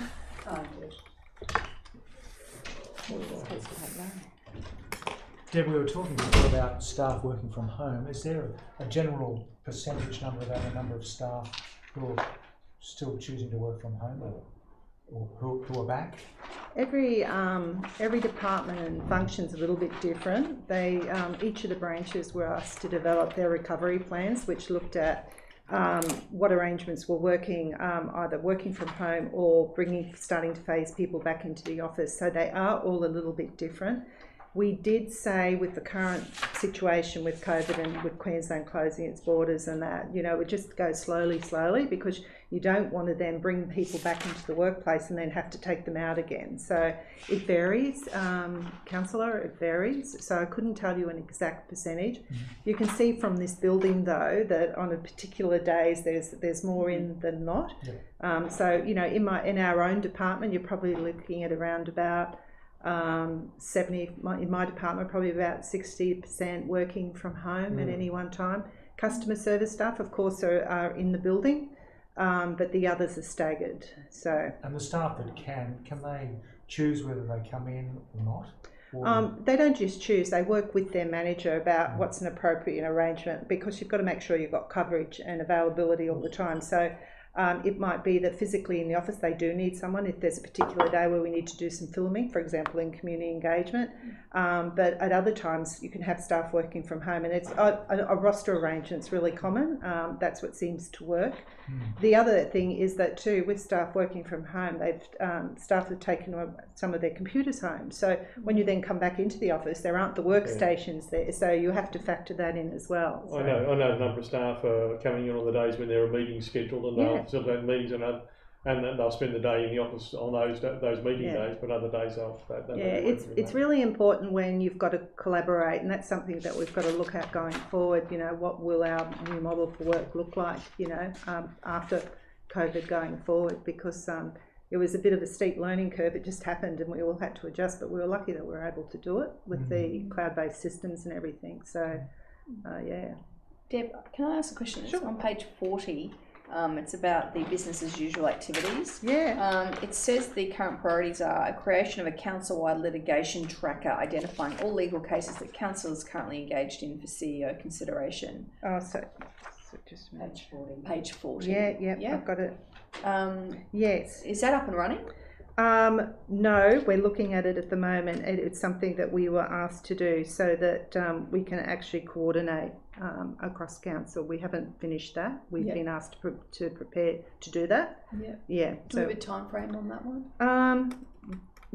[SPEAKER 3] Deb, we were talking before about staff working from home. Is there a general percentage number about the number of staff who are still choosing to work from home or who are back?
[SPEAKER 11] Every department and function's a little bit different. They each of the branches were asked to develop their recovery plans, which looked at what arrangements were working, either working from home or starting to phase people back into the office. So they are all a little bit different. We did say with the current situation with COVID and with Queensland closing its borders and that, you know, it just goes slowly because you don't want to then bring people back into the workplace and then have to take them out again. So it varies, Councillor, it varies. So I couldn't tell you an exact percentage. You can see from this building though that on a particular days there's more in than not. Yeah. So you know, in our own department, you're probably looking at around about 70 in my department, probably about 60% working from home at any one time. Customer service staff, of course, are in the building, but the others are staggered. So. And the staff that can they choose whether they come in or not? They don't just choose, they work with their manager about what's an appropriate arrangement, because you've got to make sure you've got coverage and availability all the time. So it might be that physically in the office they do need someone if there's a particular day where we need to do some filming, for example, in community engagement. But at other times you can have staff working from home, and it's a roster arrangement's really common. That's what seems to work. The other thing is that too, with staff working from home, staff have taken some of their computers home. So when you then come back into the office, there aren't the workstations there. So you have to factor that in as well. So. I know a number of staff are coming in on the days when there are meetings scheduled, and they'll facilitate meetings and they'll spend the day in the office on those meeting days, but other days they'll it's really important when you've got to collaborate, and that's something that we've got to look at going forward. You know, what will our new model for work look like, you know, after COVID going forward, because it was a bit of a steep learning curve. It just happened and we all had to adjust, but we were lucky that we were able to do it with the cloud-based systems and everything. So yeah.
[SPEAKER 7] Deb, can I ask a question? Sure. It's on page 40. It's about the business as usual activities. Yeah. It says the current priorities are a creation of a council-wide litigation tracker identifying all legal cases that council is currently engaged in for CEO consideration.
[SPEAKER 11] Oh, so just
[SPEAKER 7] page 40. Page 40.
[SPEAKER 11] Yeah, I've got it. Yes.
[SPEAKER 7] Is that up and running?
[SPEAKER 11] No, we're looking at it at the moment. It's something that we were asked to do so that we can actually coordinate across council. We haven't finished that. We've been asked to prepare to do that. Yeah.
[SPEAKER 7] Do we have a time frame on that one?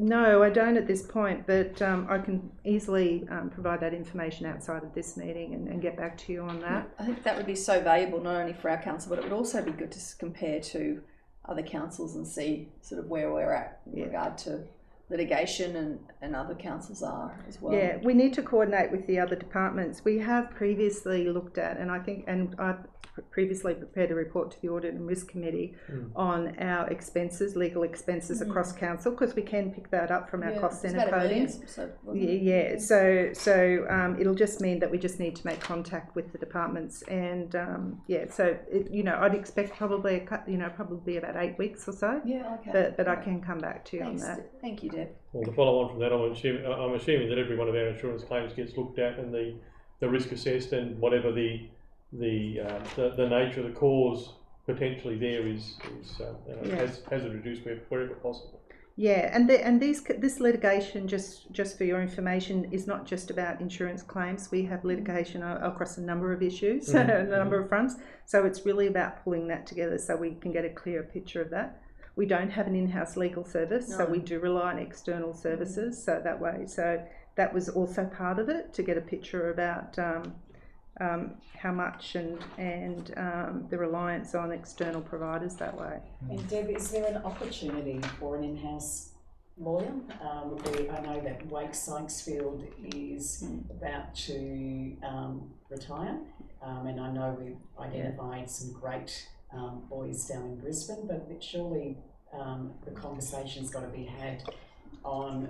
[SPEAKER 11] No, I don't at this point, but I can easily provide that information outside of this meeting and get back to you on that.
[SPEAKER 7] I think that would be so valuable, not only for our council, but it would also be good to compare to other councils and see sort of where we're at in regard to litigation and other councils are as well.
[SPEAKER 11] Yeah, we need to coordinate with the other departments. We have previously looked at, and I've previously prepared a report to the Audit and Risk Committee on our expenses, legal expenses across council, because we can pick that up from our cost centre codings. So it'll just mean that we just need to make contact with the departments, and I'd expect probably about 8 weeks or so.
[SPEAKER 7] Yeah, okay.
[SPEAKER 11] But I can come back to you on that.
[SPEAKER 7] Thank you, Deb.
[SPEAKER 1] Well, to follow on from that, I'm assuming that every one of our insurance claims gets looked at and the risk assessed, and whatever the nature of the cause potentially there has it reduced wherever possible.
[SPEAKER 11] Yeah, and this litigation, just for your information, is not just about insurance claims. We have litigation across a number of issues, a number of fronts. So it's really about pulling that together so we can get a clearer picture of that. We don't have an in-house legal service, so we do rely on external services. So that way, so that was also part of it, to get a picture about how much and the reliance on external providers that way.
[SPEAKER 4] And Deb, is there an opportunity for an in-house lawyer? I know that Wake Sykesfield is about to retire, and I know we've identified some great lawyers down in Brisbane, but surely the conversation's got to be had on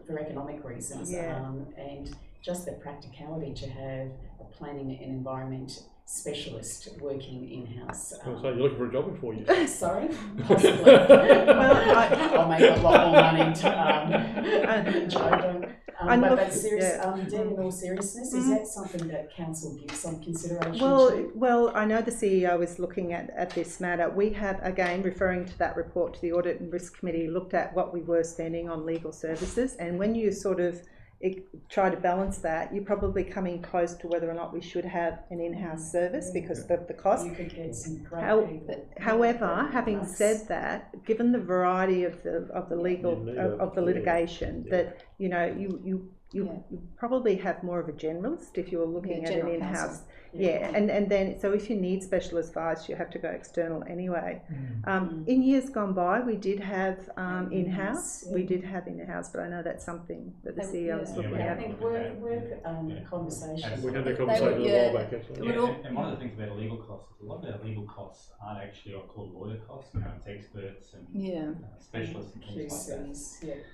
[SPEAKER 4] for economic reasons, and just the practicality to have a planning and environment specialist working in-house.
[SPEAKER 1] So you're looking for a job in 4 years?
[SPEAKER 4] Sorry, possibly. I'll make a lot more money to but serious, Deb, in all seriousness, is that something that council gives some consideration to?
[SPEAKER 11] Well, I know the CEO is looking at this matter. We have, again, referring to that report to the Audit and Risk Committee, looked at what we were spending on legal services, and when you sort of try to balance that, you're probably coming close to whether or not we should have an in-house service because of the cost.
[SPEAKER 4] You could get some great people.
[SPEAKER 11] However, having said that, given the variety of the legal of the litigation, that you probably have more of a generalist if you're looking at an in-house. And then so if you need special advice, you have to go external anyway. In years gone by, we did have in-house. We did have in-house, but I know that's something that the CEO is looking at.
[SPEAKER 4] I think worth conversation.
[SPEAKER 1] We had that conversation a while back, actually.
[SPEAKER 2] And one of the things about legal costs is a lot of our legal costs aren't actually what I call lawyer costs. It's experts and specialists and things like that.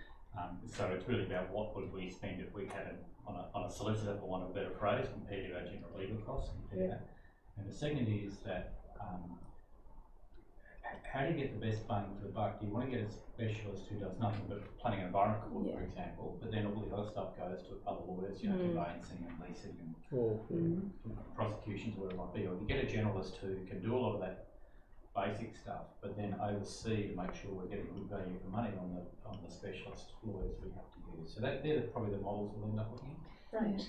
[SPEAKER 2] So it's really about what would we spend if we had on a solicitor, for want of a better phrase, compared to our general legal costs. And the second is that how do you get the best bang for the buck? Do you want to get a specialist who does nothing but planning and environment court, for example, but then all the other stuff goes to other lawyers, conveyancing and leasing and prosecutions, whatever it might be, or you get a generalist who can do a lot of that basic stuff, but then oversee to make sure we're getting good value for money on the specialist lawyers we have to use. So they're probably the models we'll end up looking at.
[SPEAKER 7] Right.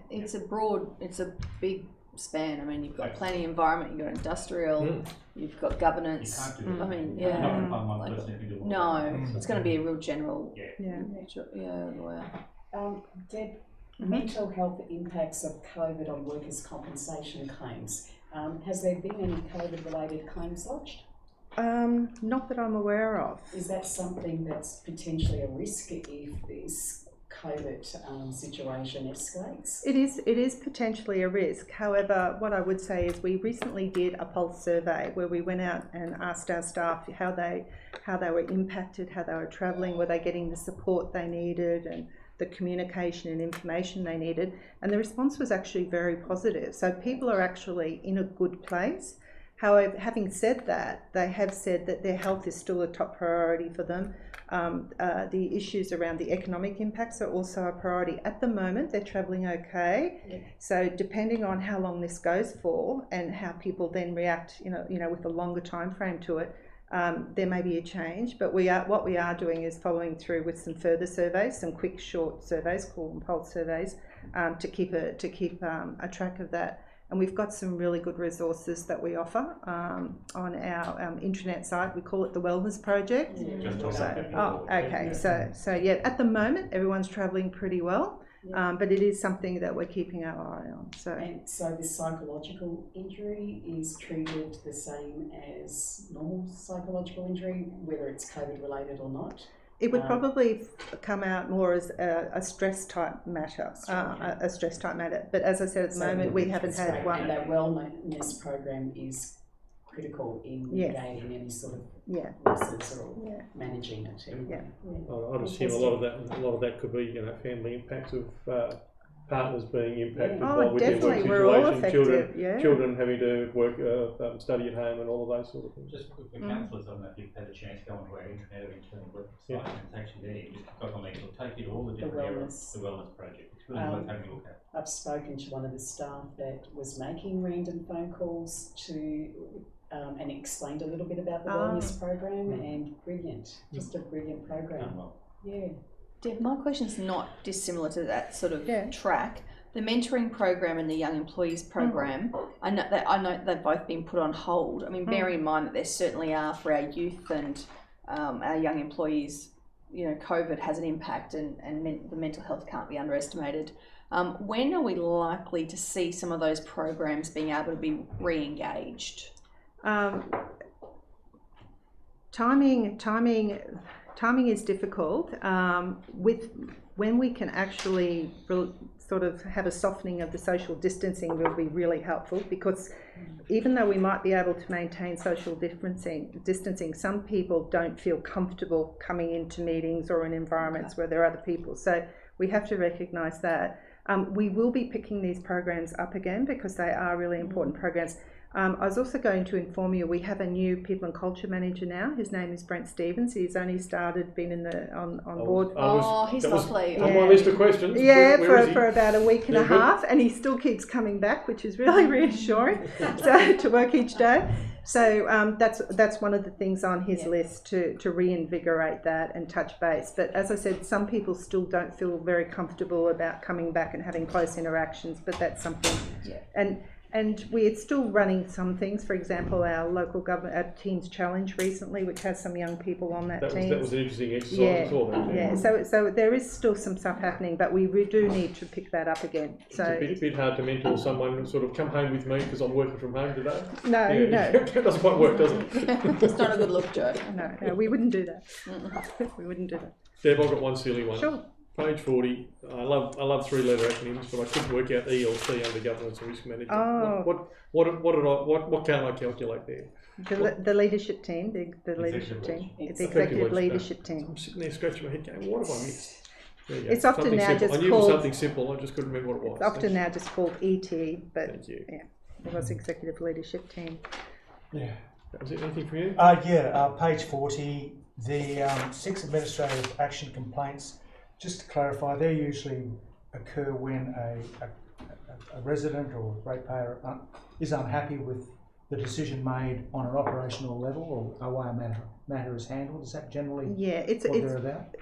[SPEAKER 7] It's a big span. I mean, you've got planning environment, you've got industrial, you've got governance.
[SPEAKER 2] You can't do that.
[SPEAKER 7] I mean,
[SPEAKER 2] You're not going to find one person who can do all that.
[SPEAKER 7] It's going to be a real general lawyer.
[SPEAKER 4] Deb, mental health impacts of COVID on workers' compensation claims. Has there been any COVID-related claims lodged?
[SPEAKER 11] Not that I'm aware of.
[SPEAKER 4] Is that something that's potentially a risk if this COVID situation escalates?
[SPEAKER 11] It is potentially a risk. However, what I would say is we recently did a pulse survey where we went out and asked our staff how they were impacted, how they were travelling, were they getting the support they needed, and the communication and information they needed, and the response was actually very positive. So people are actually in a good place. However, having said that, they have said that their health is still a top priority for them. The issues around the economic impacts are also a priority. At the moment, they're travelling okay. So depending on how long this goes for and how people then react, with a longer time frame to it, there may be a change, but what we are doing is following through with some further surveys, some quick, short surveys, call them pulse surveys, to keep a track of that. And we've got some really good resources that we offer on our intranet site. We call it the Wellness Project. So at the moment everyone's travelling pretty well. But it is something that we're keeping our eye on.
[SPEAKER 4] And so the psychological injury is treated the same as normal psychological injury, whether it's COVID related or not?
[SPEAKER 11] It would probably come out more as a stress type matter, a stress type matter. But as I said, at the moment we haven't had one.
[SPEAKER 4] And that wellness program is critical in mitigating any sort of losses or managing it.
[SPEAKER 1] I'd assume a lot of that could be family impacts of partners being impacted by with their work situation, children having to work, study at home, and all of those sort of things.
[SPEAKER 2] Just for counsellors, I don't know if you've had a chance to go onto our intranet or internal website, and it's actually there. You just click on that, it'll take you to all the different areas, the wellness project. It's really worth having a look at.
[SPEAKER 4] I've spoken to one of the staff that was making random phone calls to and explained a little bit about the wellness program, and brilliant, just a brilliant program.
[SPEAKER 7] Deb, my question's not dissimilar to that sort of track. The mentoring program and the young employees program, I know they've both been put on hold. I mean, bear in mind that there certainly are for our youth and our young employees. COVID has an impact, and the mental health can't be underestimated. When are we likely to see some of those programs being able to be re-engaged?
[SPEAKER 11] Timing is difficult. When we can actually sort of have a softening of the social distancing will be really helpful, because even though we might be able to maintain social distancing, some people don't feel comfortable coming into meetings or in environments where there are other people. So we have to recognise that. We will be picking these programs up again because they are really important programs. I was also going to inform you, we have a new People and Culture Manager now. His name is Brent Stevens. He's only been on board.
[SPEAKER 7] He's lovely.
[SPEAKER 1] On my list of questions.
[SPEAKER 11] Yeah,
[SPEAKER 1] where
[SPEAKER 11] for about a week and a half, and he still keeps coming back, which is really reassuring. So to work each day. So that's one of the things on his list to reinvigorate that and touch base. But as I said, some people still don't feel very comfortable about coming back and having close interactions. But that's something. Yeah. And we're still running some things. For example, our local government, our Teams Challenge recently, which has some young people on that team.
[SPEAKER 1] That was an interesting exercise. I saw that.
[SPEAKER 11] Yeah. So there is still some stuff happening, but we do need to pick that up again. So
[SPEAKER 1] it's a bit hard to mentor someone and sort of come home with me because I'm working from home today.
[SPEAKER 11] No.
[SPEAKER 1] It doesn't quite work, does it?
[SPEAKER 7] It's not a good look, Joe.
[SPEAKER 11] No, we wouldn't do that. We wouldn't do that.
[SPEAKER 1] Deb, I've got one silly one.
[SPEAKER 11] Sure.
[SPEAKER 1] Page 40. I love 3-letter acronyms, but I couldn't work out ELC under governance and risk management.
[SPEAKER 11] Oh.
[SPEAKER 1] What can I calculate there?
[SPEAKER 11] The leadership team, the leadership team, the executive leadership team.
[SPEAKER 1] I'm sitting there scratching my head going, what have I missed?
[SPEAKER 11] It's often
[SPEAKER 1] something
[SPEAKER 11] now
[SPEAKER 1] simple.
[SPEAKER 11] just
[SPEAKER 1] I knew
[SPEAKER 11] called.
[SPEAKER 1] It was something simple. I just couldn't remember what it was.
[SPEAKER 11] It's often now just called ET, but
[SPEAKER 1] Thank you.
[SPEAKER 11] yeah, it was executive leadership team.
[SPEAKER 12] Yeah.
[SPEAKER 1] Was it anything for you?
[SPEAKER 12] Page 40. The 6 administrative action complaints. Just to clarify, they usually occur when a resident or ratepayer is unhappy with the decision made on an operational level or a way a matter is handled. Is that generally what they're about?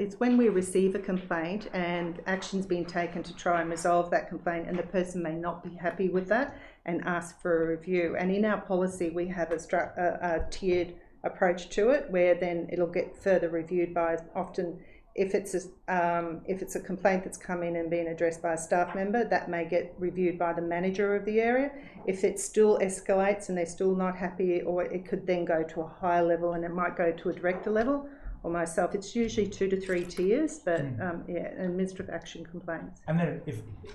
[SPEAKER 11] It's when we receive a complaint and action's been taken to try and resolve that complaint, and the person may not be happy with that and ask for a review. And in our policy, we have a tiered approach to it, where then it'll get further reviewed by often. If it's a complaint that's come in and been addressed by a staff member, that may get reviewed by the manager of the area. If it still escalates and they're still not happy, or it could then go to a higher level and it might go to a director level or myself. It's usually 2 to 3 tiers, but administrative action complaints.
[SPEAKER 12] And then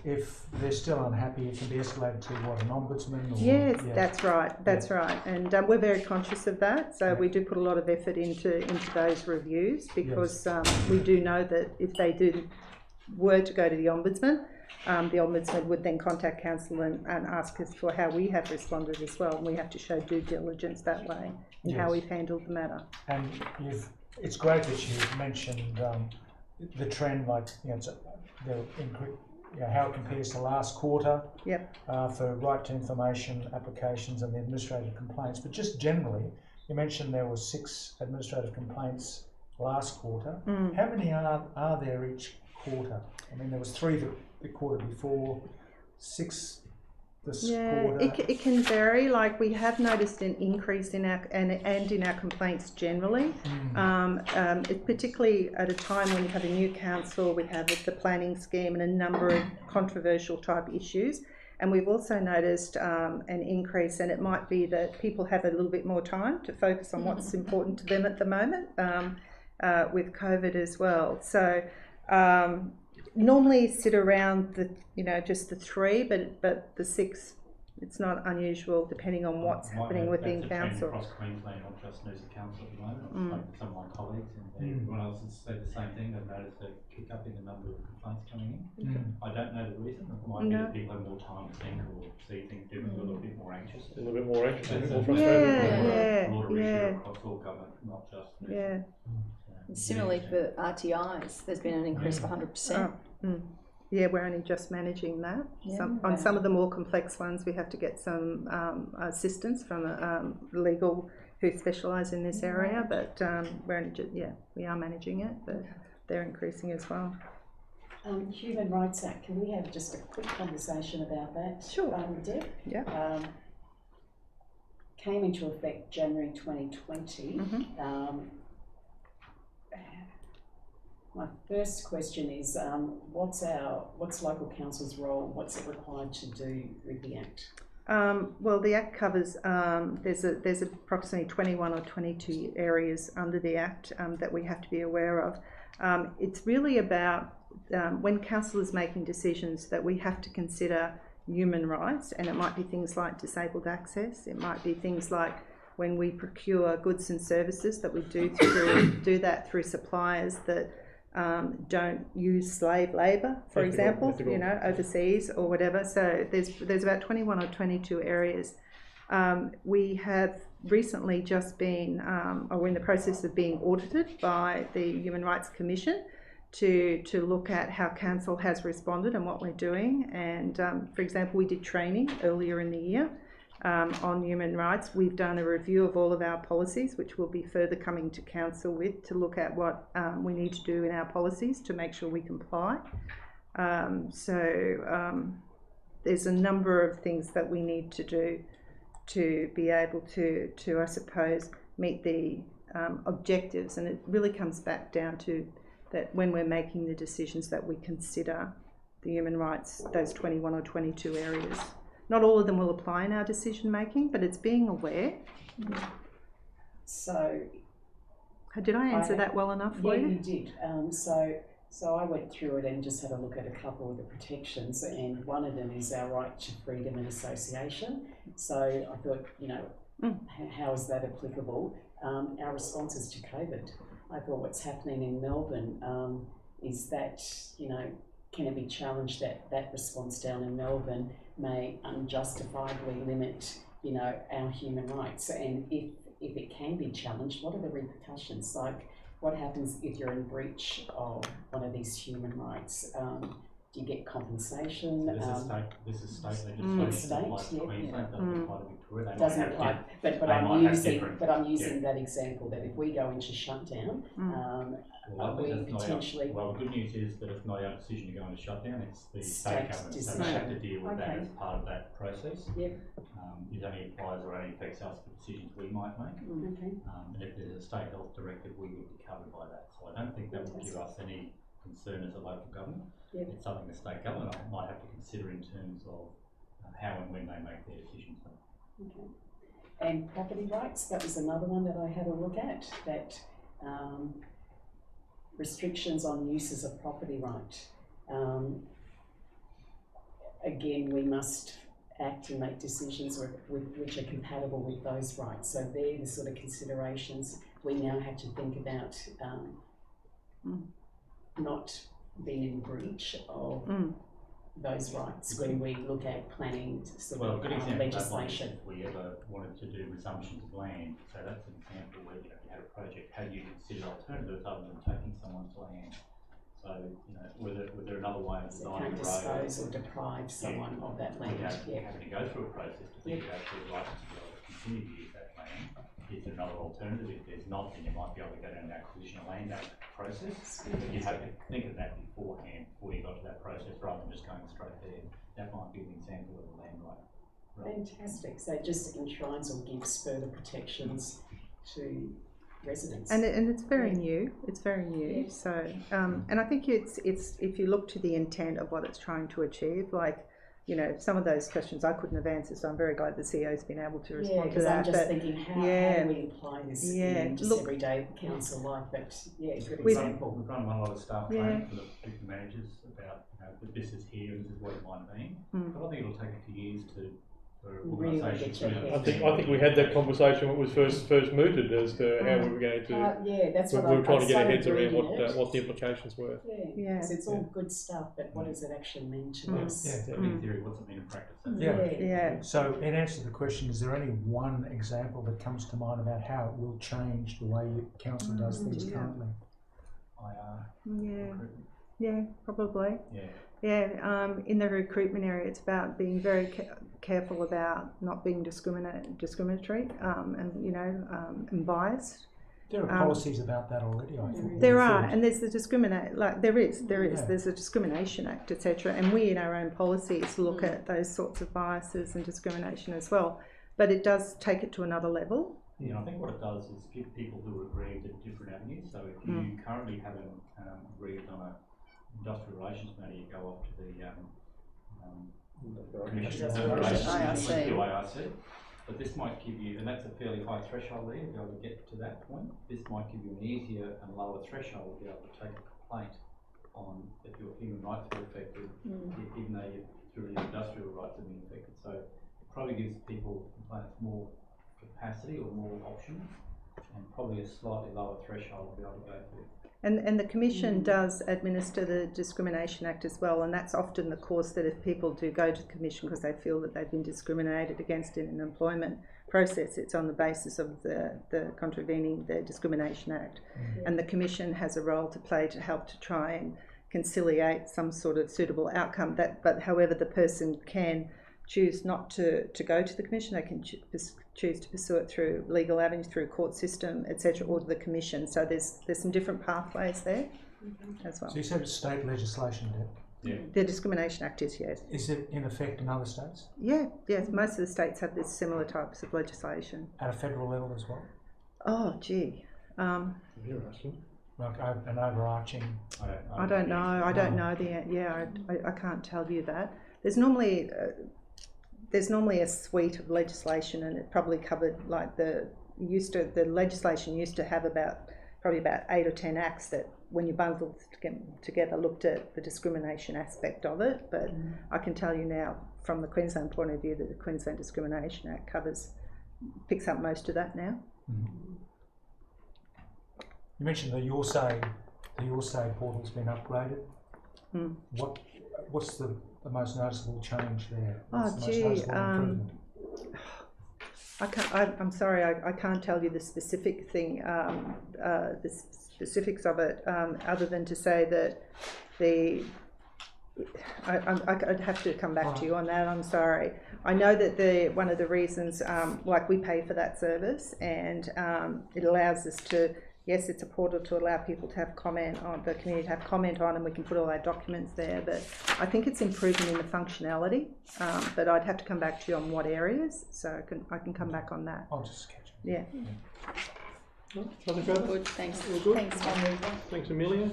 [SPEAKER 12] if they're still unhappy, it can be escalated to what, an ombudsman?
[SPEAKER 11] Yes, that's right. That's right. And we're very conscious of that. So we do put a lot of effort into those reviews, because we do know that if they were to go to the ombudsman would then contact council and ask us for how we have responded as well. And we have to show due diligence that way in how we've handled the matter.
[SPEAKER 12] And it's great that you mentioned the trend, like how it compares to last quarter for right to information applications and the administrative complaints. But just generally, you mentioned there were 6 administrative complaints last quarter. How many are there each quarter? I mean, there was 3 the quarter before, 6 this quarter.
[SPEAKER 11] It can vary. Like, we have noticed an increase in our in our complaints generally. Particularly at a time when you have a new council, we have the planning scheme and a number of controversial type issues. And we've also noticed an increase, and it might be that people have a little bit more time to focus on what's important to them at the moment with COVID as well. So normally sit around just the 3, but the 6, it's not unusual depending on what's happening within council.
[SPEAKER 2] Across Queensland, not just Noosa Council at the moment. I've spoken to some of my colleagues, and everyone else has said the same thing. They've noticed a kick up in the number of complaints coming in. I don't know the reason. It might be that people have more time to think or see things differently, a little bit more anxious. A little bit more anxious, a bit more frustrated. A lot of issue across all government, not just Noosa.
[SPEAKER 7] Similarly for RTIs, there's been an increase of 100%.
[SPEAKER 11] Yeah, we're only just managing that. On some of the more complex ones, we have to get some assistance from legal who specialise in this area. But we're only we are managing it, but they're increasing as well.
[SPEAKER 4] Human Rights Act. Can we have just a quick conversation about that?
[SPEAKER 11] Sure.
[SPEAKER 4] Deb?
[SPEAKER 11] Yeah.
[SPEAKER 4] Came into effect January 2020. My first question is, what's local council's role? What's it required to do with the Act?
[SPEAKER 11] Well, the Act covers, there's approximately 21 or 22 areas under the Act that we have to be aware of. It's really about when council is making decisions that we have to consider human rights, and it might be things like disabled access, it might be things like when we procure goods and services that we do that through suppliers that don't use slave labour, for example, you know, overseas or whatever. So there's about 21 or 22 areas. We have recently just been, or we're in the process of being audited by the Human Rights Commission to look at how council has responded and what we're doing. And for example, we did training earlier in the year on human rights. We've done a review of all of our policies, which we'll be further coming to council with to look at what we need to do in our policies to make sure we comply. There's a number of things that we need to do to be able to I suppose, meet the objectives. And it really comes back down to that when we're making the decisions that we consider the human rights, those 21 or 22 areas. Not all of them will apply in our decision making, but it's being aware.
[SPEAKER 4] So,
[SPEAKER 11] did I answer that well enough for you?
[SPEAKER 4] Yeah, you did. So I went through it and just had a look at a couple of the protections, and one of them is our right to freedom and association. So I thought, you know, how is that applicable? Our responses to COVID. I thought what's happening in Melbourne is that, you know, can it be challenged that that response down in Melbourne may unjustifiably limit, you know, our human rights? And if it can be challenged, what are the repercussions? Like, what happens if you're in breach of one of these human rights? Do you get compensation?
[SPEAKER 2] So this is state legislation. Queensland doesn't apply to Victoria.
[SPEAKER 4] Doesn't apply, but I'm using that example that if we go into shutdown, we potentially.
[SPEAKER 2] Well, the good news is that it's not our decision to go into shutdown. It's the state government, so we have to deal with that as part of that process. Yep. It only applies or only affects us for decisions we might make.
[SPEAKER 4] Okay.
[SPEAKER 2] And if there's a state health directive, we would be covered by that. So I don't think that would give us any concern as a local government. Yep. It's something the state government might have to consider in terms of how and when they make their decisions.
[SPEAKER 4] Okay. And property rights, that was another one that I had a look at, that restrictions on uses of property right. Again, we must act and make decisions which are compatible with those rights. So they're the sort of considerations we now have to think about, not being in breach of those rights when we look at planning sort of legislation.
[SPEAKER 2] If we ever wanted to do resumptions of land, so that's an example where you had a project, how do you consider alternatives other than taking someone's land? So, you know, was there another way of designing a road?
[SPEAKER 4] Dispose or deprive someone of that land.
[SPEAKER 2] Having to go through a process to think about the right to be able to continue to use that land. Is there another alternative? If there's not, then you might be able to go down an acquisition of land act process. But you have to think of that beforehand before you got to that process, rather than just going straight there. That might be an example of a land right.
[SPEAKER 4] Fantastic. So it just enshrines or gives further protections to residents.
[SPEAKER 11] And it's very new. It's very new. Yeah. So and I think it's if you look to the intent of what it's trying to achieve, like, you know, some of those questions I couldn't have answered, so I'm very glad the CEO's been able to respond to that.
[SPEAKER 4] I'm just thinking, how do we apply this in just everyday council life? But good example.
[SPEAKER 2] We've run a lot of staff training for the people managers about, you know, that this is here and this is what it might mean. But I think it'll take a few years for organisations to.
[SPEAKER 1] I think we had that conversation when it was first mooted as to how we were going to.
[SPEAKER 4] That's what
[SPEAKER 1] we were trying to get our heads around what the implications were.
[SPEAKER 4] Because it's all good stuff, but what does it actually mean to us?
[SPEAKER 2] In theory, what's it mean in practice?
[SPEAKER 12] So, in answer to the question, is there any one example that comes to mind about how it will change the way council does things currently?
[SPEAKER 11] Yeah, probably. In the recruitment area, it's about being very careful about not being discriminatory and biased.
[SPEAKER 3] There are policies about that already, I think.
[SPEAKER 11] There are, and there's the there's a Discrimination Act, etc. And we in our own policies look at those sorts of biases and discrimination as well. But it does take it to another level.
[SPEAKER 2] Yeah, I think what it does is give people who are aggrieved at different avenues. So if you currently haven't aggrieved on a industrial relations matter, you go off to the Commission IRC. But this might give you, and that's a fairly high threshold there, to be able to get to that point. This might give you an easier and lower threshold to be able to take a complaint on if your human rights are affected, even though through your industrial rights have been affected. So it probably gives people complaints more capacity or more options, and probably a slightly lower threshold to be able to go through.
[SPEAKER 11] And the Commission does administer the Discrimination Act as well, and that's often the course that if people do go to the Commission because they feel that they've been discriminated against in an employment process, it's on the basis of the contravening the Discrimination Act. And the Commission has a role to play to help to try and conciliate some sort of suitable outcome. But however, the person can choose not to go to the Commission, they can choose to pursue it through legal avenues, through court system, etc., or to the Commission. So there's some different pathways there as well.
[SPEAKER 12] So you said it's state legislation, Deb?
[SPEAKER 2] Yeah.
[SPEAKER 11] The Discrimination Act is, yes.
[SPEAKER 12] Is it in effect in other states?
[SPEAKER 11] Yeah, yes. Most of the states have this similar types of legislation.
[SPEAKER 12] At a federal level as well?
[SPEAKER 11] Oh, gee.
[SPEAKER 1] You're asking.
[SPEAKER 12] Like an overarching...
[SPEAKER 11] I don't know. I don't know I can't tell you that. There's normally a suite of legislation, and it probably covered like the legislation used to have probably about 8 or 10 acts that, when you bundled together, looked at the discrimination aspect of it. But I can tell you now, from the Queensland point of view, that the Queensland Discrimination Act picks up most of that now.
[SPEAKER 12] You mentioned the Your Say portal's been upgraded. What's the most noticeable change there? What's the most noticeable improvement?
[SPEAKER 11] I'm sorry, I can't tell you the specific thing, the specifics of it, other than to say that I'd have to come back to you on that. I'm sorry. I know that one of the reasons, like we pay for that service, and it allows us to. Yes, it's a portal to allow people to have comment on, the community to have comment on, and we can put all our documents there. But I think it's improvement in the functionality. But I'd have to come back to you on what areas, so I can come back on that.
[SPEAKER 12] I'll just sketch it.
[SPEAKER 11] Yeah.
[SPEAKER 1] Nothing further?
[SPEAKER 7] Good, thanks.
[SPEAKER 1] All good?
[SPEAKER 7] Thanks,
[SPEAKER 1] Thanks, Amelia.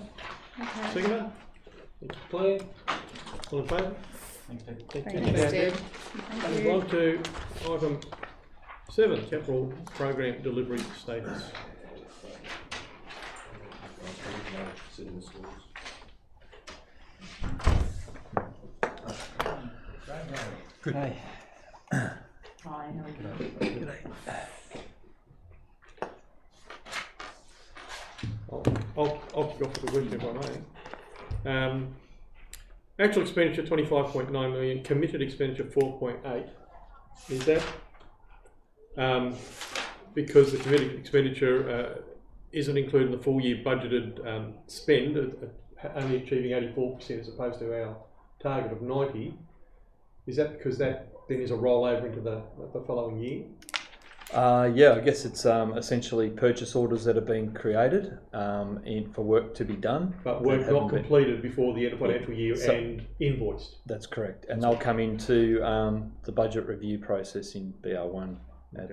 [SPEAKER 7] Okay.
[SPEAKER 1] Seconder? Thanks, Claire. All in favour?
[SPEAKER 2] Thanks, Deb.
[SPEAKER 1] Thank
[SPEAKER 7] Thanks,
[SPEAKER 1] you.
[SPEAKER 7] Deb.
[SPEAKER 1] Move on to item 7, capital program delivery status.
[SPEAKER 13] Good day.
[SPEAKER 4] Hi, how are you?
[SPEAKER 13] Good day.
[SPEAKER 1] I'll kick off with the question if I may. Actual expenditure 25.9 million, committed expenditure 4.8. Is that because the committed expenditure isn't included in the full year budgeted spend, only achieving 84% as opposed to our target of 90%? Is that because that then is a rollover into the following year?
[SPEAKER 13] Yeah, I guess it's essentially purchase orders that have been created for work to be done.
[SPEAKER 1] But work not completed before the end of financial year and invoiced.
[SPEAKER 13] That's correct. And they'll come into the budget review process in BR1 at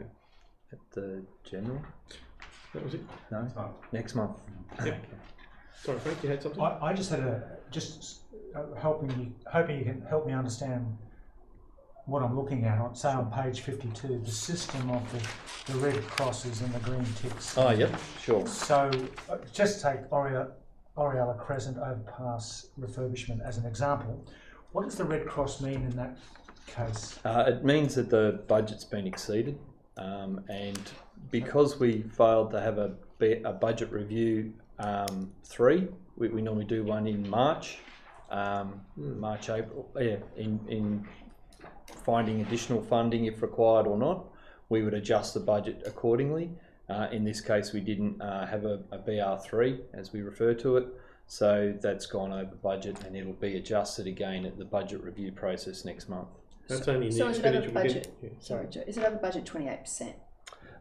[SPEAKER 13] the General.
[SPEAKER 1] That was it?
[SPEAKER 13] No? Next month.
[SPEAKER 1] Yep. Okay. Sorry, Frank, you had something?
[SPEAKER 12] I just had hoping you can help me understand what I'm looking at. On, say on page 52, the system of the red crosses and the green ticks.
[SPEAKER 13] Oh, yep, sure.
[SPEAKER 12] So just take Oriella Crescent overpass refurbishment as an example. What does the red cross mean in that case?
[SPEAKER 13] It means that the budget's been exceeded, and because we failed to have a budget review 3, we normally do one in March, April, in finding additional funding if required or not, we would adjust the budget accordingly. In this case, we didn't have a BR3 as we refer to it, so that's gone over budget and it'll be adjusted again at the budget review process next month.
[SPEAKER 1] That's only in the
[SPEAKER 7] So is it over
[SPEAKER 1] expenditure
[SPEAKER 7] budget?
[SPEAKER 1] we get.
[SPEAKER 7] Sorry, Joe. Is it over budget 28%?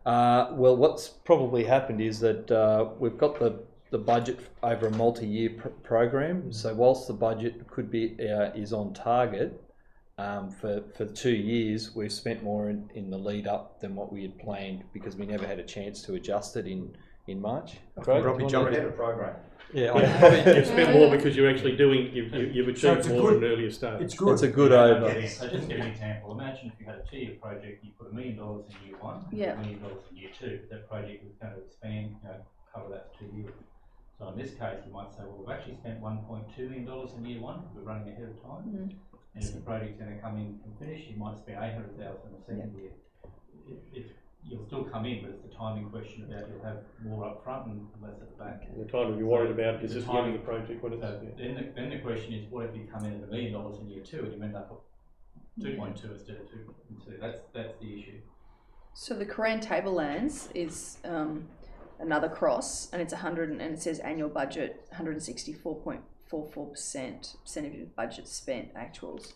[SPEAKER 13] Well, what's probably happened is that we've got the budget over a multi-year program. So whilst the budget could be is on target, For 2 years, we've spent more in the lead up than what we had planned because we never had a chance to adjust it in March.
[SPEAKER 14] Probably jumped ahead of program.
[SPEAKER 1] Yeah, you've spent more because you're actually doing. You've achieved more at an earlier stage.
[SPEAKER 3] It's good.
[SPEAKER 13] It's a good over.
[SPEAKER 2] So just to give an example, imagine if you had a 2-year project, you put $1 million in year 1, and $1 million in year 2. That project was going to expand, cover that for 2 years. So in this case, you might say, well, we've actually spent $1.2 million in year 1. We're running ahead of time. And if the project's going to come in and finish, you might spend $800,000 in the second year. You'll still come in, but it's the timing question about you'll have more up front and less at the back.
[SPEAKER 1] The time you're worried about is just the end of the project. When it's,
[SPEAKER 2] then the question is, what if you come in at $1 million in year 2 and you end up at 2.2 instead of 2.2? That's the issue. So
[SPEAKER 7] the Koran Tablelands is another cross, and it's 100, and it says annual budget 164.44% percentage of budget spent actuals.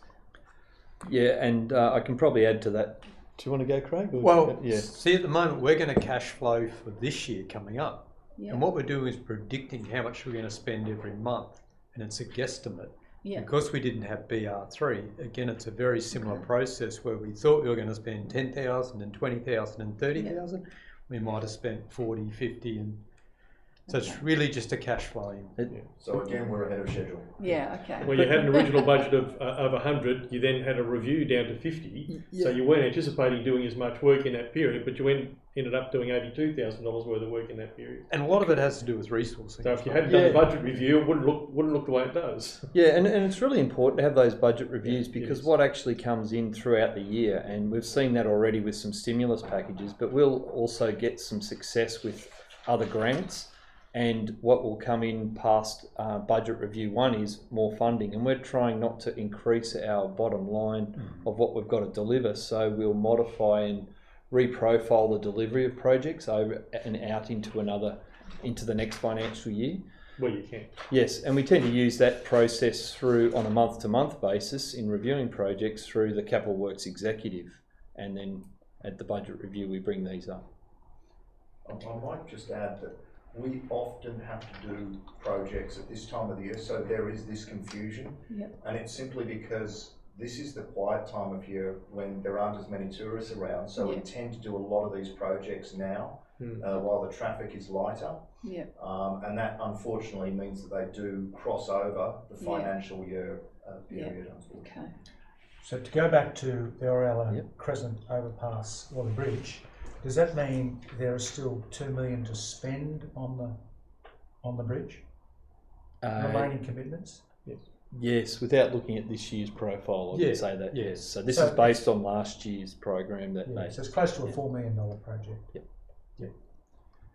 [SPEAKER 13] Yeah, and I can probably add to that. Do you want to go, Craig?
[SPEAKER 14] Well, see, at the moment we're going to cash flow for this year coming up, and what we're doing is predicting how much we're going to spend every month, and it's a guesstimate. Because we didn't have BR3, again, it's a very similar process where we thought we were going to spend 10,000 and 20,000 and 30,000. We might have spent 40, 50, and so it's really just a cash flowing.
[SPEAKER 3] So again, we're ahead of schedule.
[SPEAKER 7] Yeah, okay.
[SPEAKER 1] Well, you had an original budget of 100, you then had a review down to 50, so you weren't anticipating doing as much work in that period, but you ended up doing $82,000 worth of work in that period.
[SPEAKER 14] And a lot of it has to do with resourcing.
[SPEAKER 1] So if you hadn't done the budget review, it wouldn't look the way it does.
[SPEAKER 13] Yeah, and it's really important to have those budget reviews because what actually comes in throughout the year, and we've seen that already with some stimulus packages, but we'll also get some success with other grants. And what will come in past budget review 1 is more funding, and we're trying not to increase our bottom line of what we've got to deliver. So we'll modify and reprofile the delivery of projects over and out into the next financial year.
[SPEAKER 1] Well, you can.
[SPEAKER 13] Yes, and we tend to use that process through on a month-to-month basis in reviewing projects through the Capital Works Executive, and then at the budget review we bring these up.
[SPEAKER 3] I might just add that we often have to do projects at this time of the year, so there is this confusion. And it's simply because this is the quiet time of year when there aren't as many tourists around, so we tend to do a lot of these projects now while the traffic is lighter. And that unfortunately means that they do cross over the financial year period, unfortunately.
[SPEAKER 7] Okay.
[SPEAKER 12] So to go back to the Orella Crescent overpass or the bridge, does that mean there is still $2 million to spend on the bridge? Remaining commitments?
[SPEAKER 13] Yes, without looking at this year's profile, I would say that, yes. So this is based on last year's program. So
[SPEAKER 12] it's close to a $4 million project.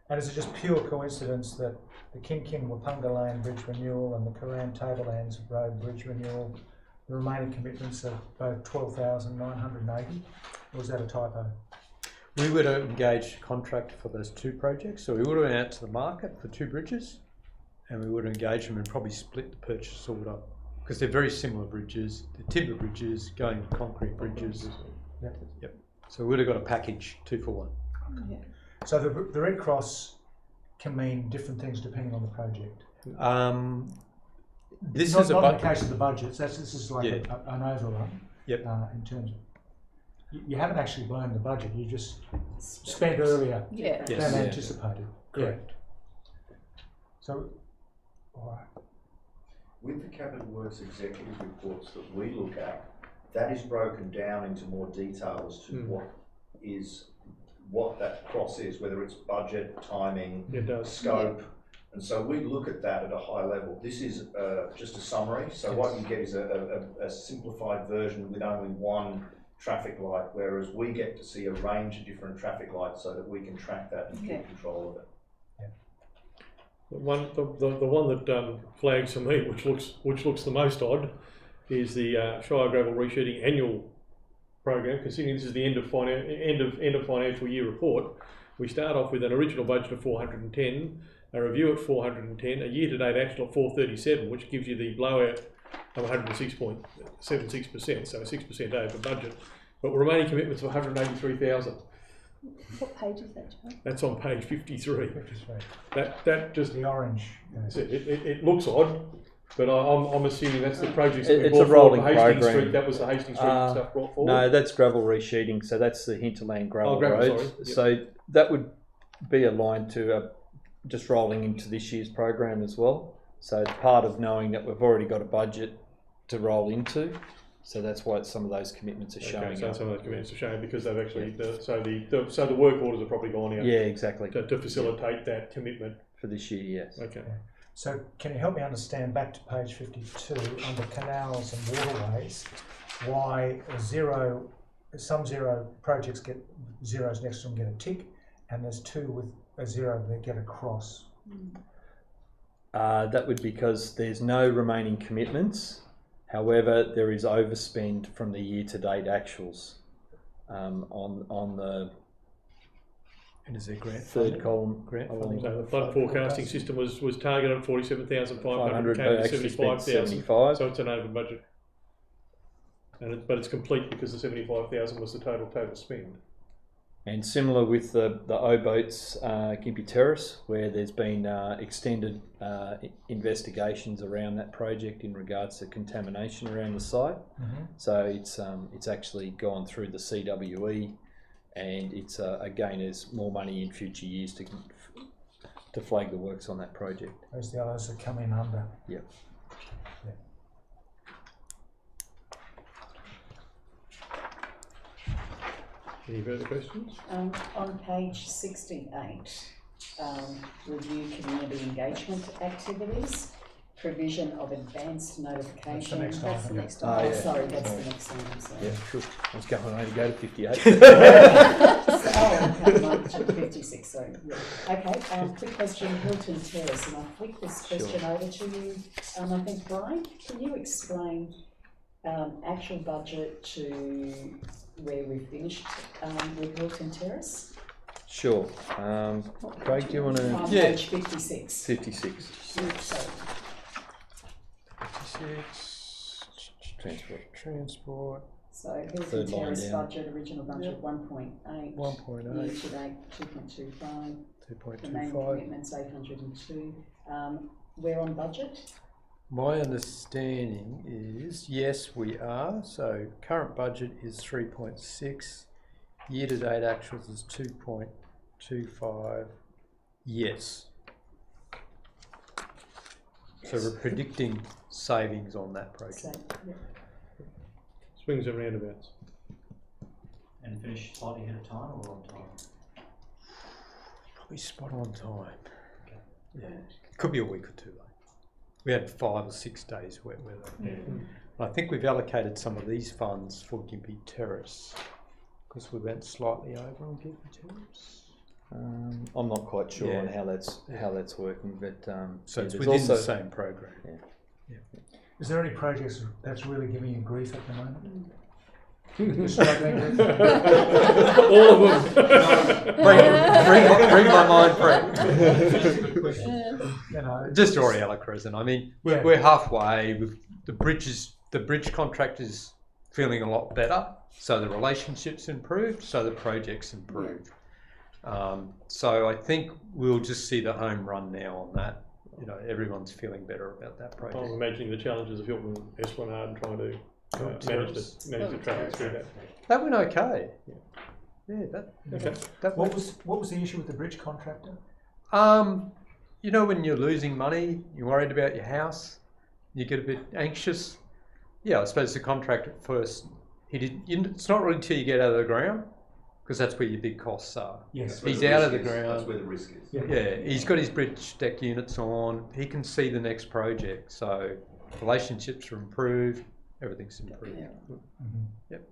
[SPEAKER 12] And is it just pure coincidence that the Kin-Kin-Wapunga Lane Bridge Renewal and the Koran Tablelands Road Bridge Renewal, the remaining commitments are both 12,980, or is that a typo?
[SPEAKER 14] We would have engaged a contractor for those 2 projects, so we would have went out to the market for 2 bridges, and we would have engaged them and probably split the purchase order because they're very similar bridges. They're timber bridges going to concrete bridges. So we would have got a package 2 for 1.
[SPEAKER 12] So the Red Cross can mean different things depending on the project.
[SPEAKER 14] This
[SPEAKER 12] not,
[SPEAKER 14] is
[SPEAKER 12] not in the case of the budgets. This is like an overrun. In terms of you haven't actually blown the budget. You just spent earlier than anticipated.
[SPEAKER 14] Correct.
[SPEAKER 12] So, all right.
[SPEAKER 3] With the Capital Works executive reports that we look at, that is broken down into more detail as to what that cross is, whether it's budget, timing, scope. And so we look at that at a high level. This is just a summary. So what you get is a simplified version with only one traffic light, whereas we get to see a range of different traffic lights so that we can track that and keep control of it.
[SPEAKER 1] The one that flags for me, which looks the most odd, is the Shire Gravel Resheeting annual program. Considering this is the end of financial year report, we start off with an original budget of 410, a review at 410, a year-to-date actual at 437, which gives you the blowout of 106.76%, so 6% over budget. But remaining commitments of 183,000.
[SPEAKER 7] What page is that, John?
[SPEAKER 1] That's on page 53.
[SPEAKER 12] 53.
[SPEAKER 1] That just
[SPEAKER 12] the orange.
[SPEAKER 1] It looks odd, But I'm assuming that's the projects
[SPEAKER 13] It's
[SPEAKER 1] we
[SPEAKER 13] a
[SPEAKER 1] brought forward
[SPEAKER 13] rolling
[SPEAKER 1] for Hastings
[SPEAKER 13] program.
[SPEAKER 1] Street. That was the Hastings Street stuff brought forward.
[SPEAKER 13] No, that's gravel resheeting. So that's the hinterland gravel
[SPEAKER 1] gravel,
[SPEAKER 13] roads.
[SPEAKER 1] sorry. Yep.
[SPEAKER 13] So that would be aligned to just rolling into this year's program as well. So it's part of knowing that we've already got a budget to roll into. So that's why some of those commitments are showing.
[SPEAKER 1] So
[SPEAKER 13] up.
[SPEAKER 1] some of those commitments are showing because they've actually so the work orders have probably gone out.
[SPEAKER 13] Yeah, exactly.
[SPEAKER 1] To facilitate that commitment
[SPEAKER 13] for this year. Yes.
[SPEAKER 1] Okay.
[SPEAKER 12] So can you help me understand, back to page 52, under canals and waterways, why some zero projects get zeros next to them get a tick, and there's two with a zero that get a cross?
[SPEAKER 13] That would be because there's no remaining commitments. However, there is overspend from the year-to-date actuals on the.
[SPEAKER 14] And is there grant
[SPEAKER 13] third column?
[SPEAKER 14] Grant
[SPEAKER 1] funding. So the flood forecasting system was targeted at 47,500, came to
[SPEAKER 13] actually
[SPEAKER 1] 75,000. So it's an over budget. But it's complete because the 75,000 was the total spend.
[SPEAKER 13] And similar with the O-Boats, Gympie Terrace, where there's been extended investigations around that project in regards to contamination around the site. So it's actually gone through the CWE, and it's again there's more money in future years to flag the works on that project.
[SPEAKER 12] Those the others that come in under.
[SPEAKER 13] Yep.
[SPEAKER 1] Any further questions?
[SPEAKER 4] On page 68, review community engagement activities, provision of advanced notification.
[SPEAKER 12] That's the next
[SPEAKER 4] item.
[SPEAKER 13] Yeah.
[SPEAKER 4] Sorry, that's the next item. Sorry.
[SPEAKER 13] Yeah, sure. I was going to go to 58.
[SPEAKER 4] Okay, mine took 56, sorry. Yeah. Okay, quick question, Hilton Terrace, and I'll flick this question over to you. I think, Brian, can you explain actual budget to where we finished with Hilton Terrace?
[SPEAKER 13] Sure. Craig, do you want to?
[SPEAKER 4] Page 56.
[SPEAKER 13] 56.
[SPEAKER 4] Sorry.
[SPEAKER 14] 56. Transport.
[SPEAKER 4] So Hilton Terrace budget, original budget 1.8. 1.8. Year to date 2.25.
[SPEAKER 14] 2.25.
[SPEAKER 4] Remaining commitments 802. We're on budget.
[SPEAKER 14] My understanding is, yes, we are. So current budget is 3.6. Year-to-date actuals is 2.25. Yes. So we're predicting savings on that project.
[SPEAKER 1] Swings and roundabouts.
[SPEAKER 2] And finish slightly ahead of time or on time?
[SPEAKER 14] Probably spot on time. Okay. Yeah. Could be a week or two late. We had 5 or 6 days wet weather. And I think we've allocated some of these funds for Gympie Terrace because we went slightly over on Gympie Terrace.
[SPEAKER 13] I'm not quite sure on how that's working, but
[SPEAKER 14] so it's within the same program.
[SPEAKER 12] Yeah. Is there any projects that's really giving you grief at the moment?
[SPEAKER 1] All of them.
[SPEAKER 14] bring my mind free. Just Oriella Crescent. I mean, we're halfway. With the bridge contract is feeling a lot better. So the relationship's improved. So the project's improved. So I think we'll just see the home run now on that. You know, everyone's feeling better about that project.
[SPEAKER 1] I'm imagining the challenges of Hilton Esplanade and trying to manage the traffic through that.
[SPEAKER 14] That went okay.
[SPEAKER 12] What was the issue with the bridge contractor?
[SPEAKER 14] You know, when you're losing money, you're worried about your house, you get a bit anxious. Yeah, I suppose the contractor at first, it's not really until you get out of the ground, because that's where your big costs are.
[SPEAKER 12] Yes.
[SPEAKER 14] He's out of the ground.
[SPEAKER 15] That's where the risk is.
[SPEAKER 14] Yeah, he's got his bridge deck units on. He can see the next project. So relationships are improved. Everything's improved. Yep.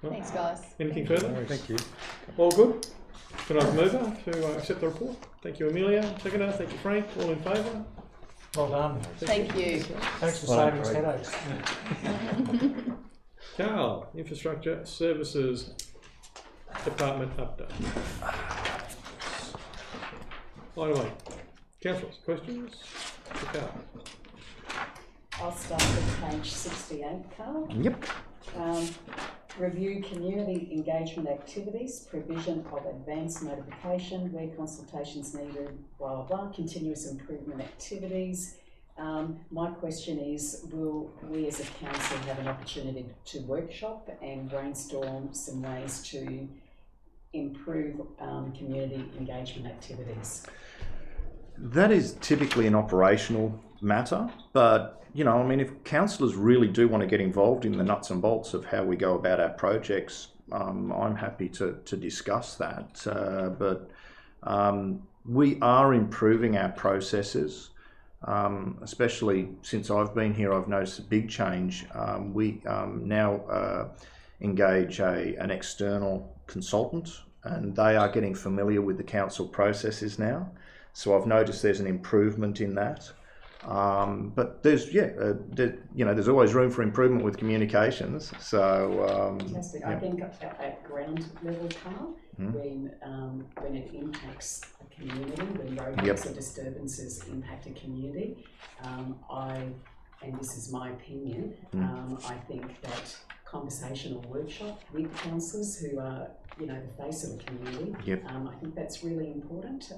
[SPEAKER 7] Thanks, guys.
[SPEAKER 1] Anything further?
[SPEAKER 14] Thank you.
[SPEAKER 1] All good? Can I move to accept the report? Thank you, Amelia. Seconder. Thank you, Frank. All in favour?
[SPEAKER 12] Well done.
[SPEAKER 7] Thank you.
[SPEAKER 12] Thanks for saving us headaches.
[SPEAKER 1] Carl, Infrastructure Services Department update. By the way, councillors, questions for Carl?
[SPEAKER 4] I'll start with page 68, Carl.
[SPEAKER 13] Yep.
[SPEAKER 4] Review community engagement activities, provision of advance notification where consultations needed, blah, blah, blah, continuous improvement activities. My question is, will we as a council have an opportunity to workshop and brainstorm some ways to improve community engagement activities?
[SPEAKER 15] That is typically an operational matter, but you know, I mean, if councillors really do want to get involved in the nuts and bolts of how we go about our projects, I'm happy to discuss that. But we are improving our processes, especially since I've been here. I've noticed a big change. We now engage an external consultant, and they are getting familiar with the council processes now. So I've noticed there's an improvement in that. But there's there's always room for improvement with communications. So
[SPEAKER 4] fantastic. I think at ground level, Carl, when it impacts a community, when roadworks or disturbances impact a community, and this is my opinion, I think that conversational workshop with councillors who are the face of the community, I think that's really important.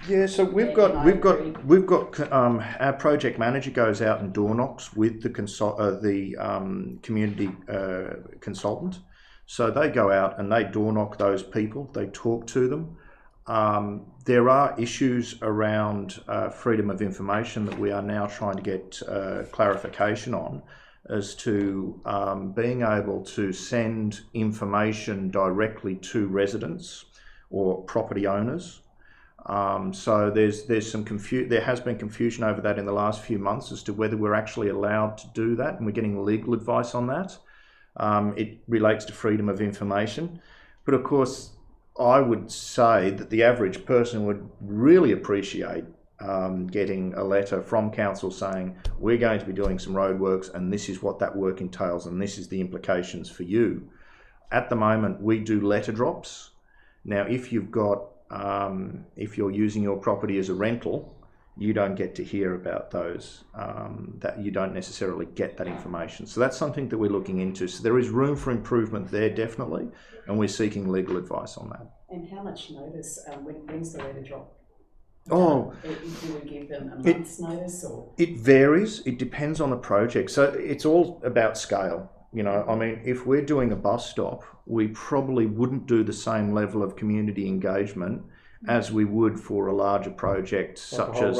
[SPEAKER 15] Yeah, so we've got our project manager goes out and door knocks with the community consultant. So they go out and they door knock those people. They talk to them. There are issues around freedom of information that we are now trying to get clarification on, as to being able to send information directly to residents or property owners. So there's some there has been confusion over that in the last few months as to whether we're actually allowed to do that, and we're getting legal advice on that. It relates to freedom of information, but of course I would say that the average person would really appreciate getting a letter from council saying we're going to be doing some roadworks and this is what that work entails and this is the implications for you. At the moment we do letter drops. Now if you've got if you're using your property as a rental, you don't get to hear about those, that you don't necessarily get that information. So that's something that we're looking into. So there is room for improvement there, definitely, and we're seeking legal advice on that.
[SPEAKER 4] And how much notice, when's the letter drop?
[SPEAKER 15] Oh,
[SPEAKER 4] do we give them a month's notice? Or?
[SPEAKER 15] It varies. It depends on the project. So it's all about scale. You know, I mean, if we're doing a bus stop, we probably wouldn't do the same level of community engagement as we would for a larger project, such as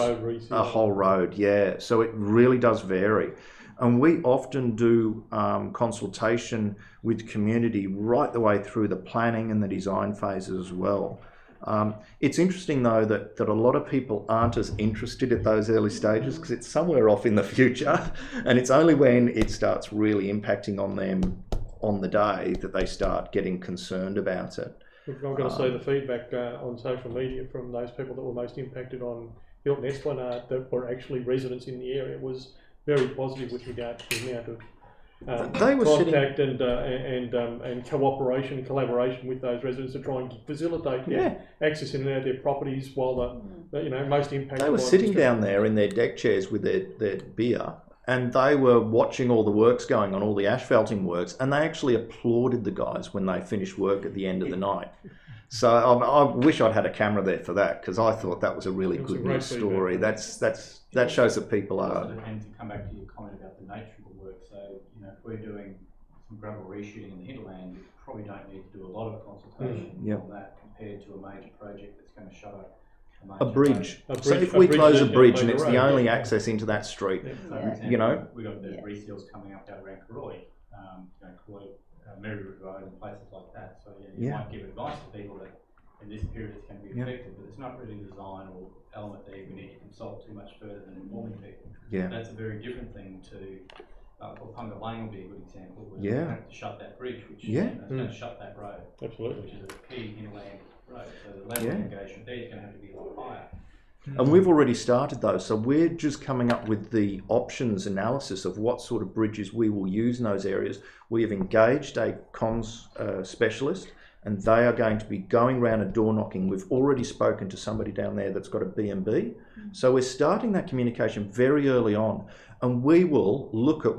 [SPEAKER 15] a whole road. Yeah, so it really does vary. And we often do consultation with community right the way through the planning and the design phases as well. It's interesting though that a lot of people aren't as interested at those early stages because it's somewhere off in the future, and it's only when it starts really impacting on them on the day that they start getting concerned about it.
[SPEAKER 1] I've got to say the feedback on social media from those people that were most impacted on Hilton Esplanade that were actually residents in the area was very positive with regard to the amount of contact and cooperation and collaboration with those residents to try and facilitate their access in and out of their properties while the most impacted.
[SPEAKER 15] They were sitting down there in their deck chairs with their beer, and they were watching all the works going on, all the asphalting works, and they actually applauded the guys when they finished work at the end of the night. So I wish I'd had a camera there for that, because I thought that was a really good news story. That shows that people are.
[SPEAKER 2] And to come back to your comment about the nature of the work, so if we're doing some gravel reshooting in the hinterland, you probably don't need to do a lot of consultation on that compared to a major project that's going to show a
[SPEAKER 15] bridge. So if we close a bridge and it's the only access into that street,
[SPEAKER 2] we've got the reseals coming up out around Karoi, Merry Road Road and places like that. So you might give advice to people that in this period it's going to be affected, but it's not really design or element that we need to consult too much further than informing people.
[SPEAKER 15] Yeah.
[SPEAKER 2] That's a very different thing to. Punga Lane will be a good example. Where we have to shut that bridge, which is going to shut that road.
[SPEAKER 1] Absolutely.
[SPEAKER 2] Which is a key inland road. So the level of engagement there is going to have to be a lot higher.
[SPEAKER 15] And we've already started those, so we're just coming up with the options analysis of what sort of bridges we will use in those areas. We have engaged a comms specialist, and they are going to be going around and door knocking. We've already spoken to somebody down there that's got a B&B. So we're starting that communication very early on, and we will look at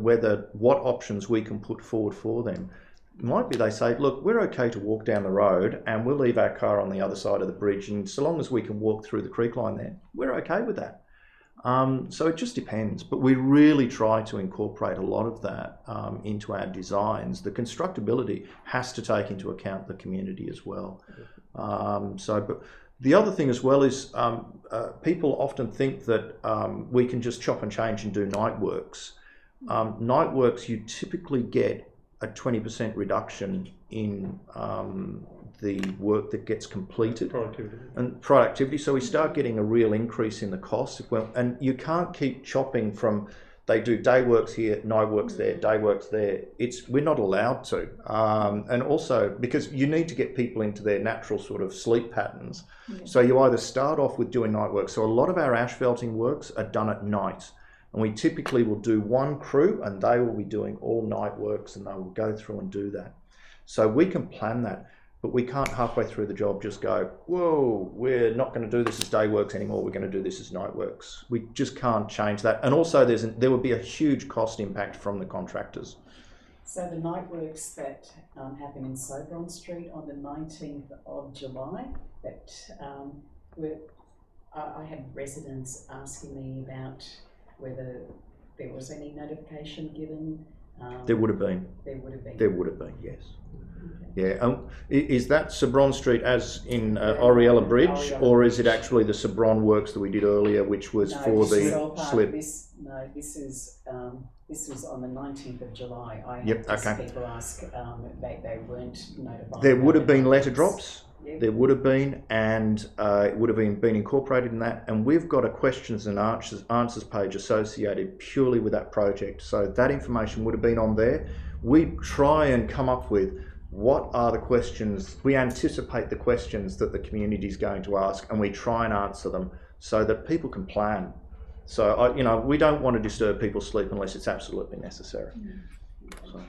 [SPEAKER 15] what options we can put forward for them. It might be they say, look, we're okay to walk down the road and we'll leave our car on the other side of the bridge, and so long as we can walk through the creek line there, we're okay with that. So it just depends, but we really try to incorporate a lot of that into our designs. The constructability has to take into account the community as well. But the other thing as well is people often think that we can just chop and change and do night works. Night works, you typically get a 20% reduction in the work that gets completed. Productivity. So we start getting a real increase in the cost. Well, and you can't keep chopping from, they do day works here, night works there, day works there. We're not allowed to. And also because you need to get people into their natural sort of sleep patterns. Yeah. So you either start off with doing night work. So a lot of our asphalting works are done at night. And we typically will do one crew and they will be doing all night works and they will go through and do that. So we can plan that, but we can't halfway through the job just go, whoa, we're not going to do this as day works anymore, we're going to do this as night works. We just can't change that. And also there would be a huge cost impact from the contractors.
[SPEAKER 4] So the night works that happen in Sobron Street on the 19th of July, that I had residents asking me about whether there was any notification given.
[SPEAKER 15] There would have been.
[SPEAKER 4] There would have been.
[SPEAKER 15] There would have been, yes. Okay. Yeah. Is that Sobron Street as in Oriella Bridge, or is it actually the Sobron works that we did earlier, which was for the slip?
[SPEAKER 4] This was on the 19th of July. I
[SPEAKER 15] had
[SPEAKER 4] people ask, they weren't notified.
[SPEAKER 15] There would have been letter drops. Yep. There would have been, and it would have been incorporated in that. And we've got a questions and answers page associated purely with that project. So that information would have been on there. We try and come up with what are the questions. We anticipate the questions that the community is going to ask, and we try and answer them so that people can plan. So, we don't want to disturb people's sleep unless it's absolutely necessary. So.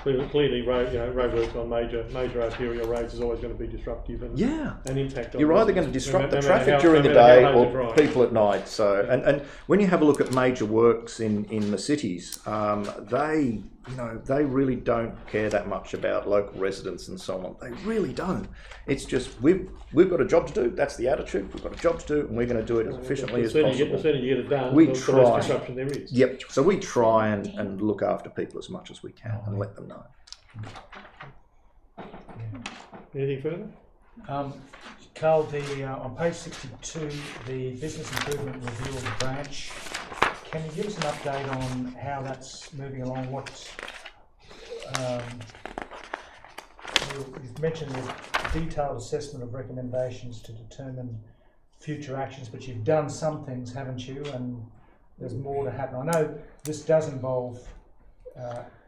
[SPEAKER 1] Clearly, road works on major arterial roads is always going to be disruptive and impact on.
[SPEAKER 15] You're either going to disrupt the traffic during the day or people at night. So, and when you have a look at major works in the cities, they really don't care that much about local residents and so on. They really don't. It's just we've got a job to do. That's the attitude. We've got a job to do, and we're going to do it as efficiently as possible.
[SPEAKER 1] The sooner you get it done,
[SPEAKER 15] we
[SPEAKER 1] the
[SPEAKER 15] try.
[SPEAKER 1] less disruption there is.
[SPEAKER 15] Yep. So we try and look after people as much as we can and let them know.
[SPEAKER 1] Anything further?
[SPEAKER 12] Carl, on page 62, the business improvement review of the branch. Can you give us an update on how that's moving along? You've mentioned the detailed assessment of recommendations to determine future actions, but you've done some things, haven't you? And there's more to happen. I know this does involve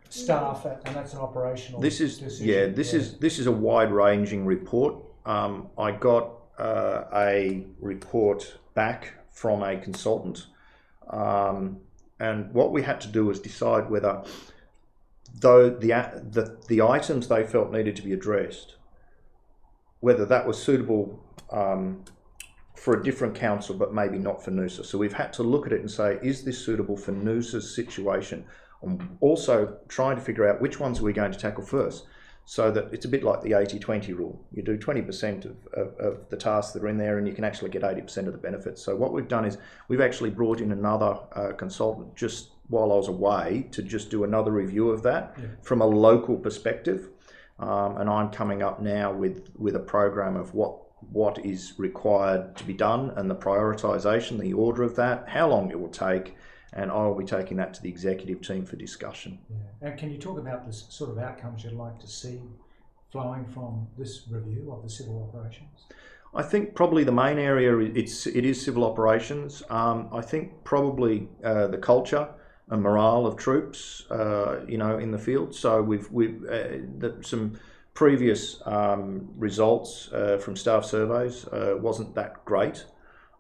[SPEAKER 12] staff, and that's an operational decision.
[SPEAKER 15] This is a wide-ranging report. I got a report back from a consultant, and what we had to do was decide whether, though the items they felt needed to be addressed, whether that was suitable for a different council, but maybe not for Noosa. So we've had to look at it and say, is this suitable for Noosa's situation? And also trying to figure out which ones are we going to tackle first, so that it's a bit like the 80-20 rule. You do 20% of the tasks that are in there and you can actually get 80% of the benefits. So what we've done is we've actually brought in another consultant just while I was away to just do another review of that from a local perspective. And I'm coming up now with a program of what is required to be done and the prioritisation, the order of that, how long it will take, and I will be taking that to the executive team for discussion.
[SPEAKER 3] Yeah. And can you talk about the sort of outcomes you'd like to see flowing from this review of the civil operations?
[SPEAKER 15] I think probably the main area it is civil operations. I think probably the culture and morale of troops, in the field. So we've some previous results from staff surveys wasn't that great.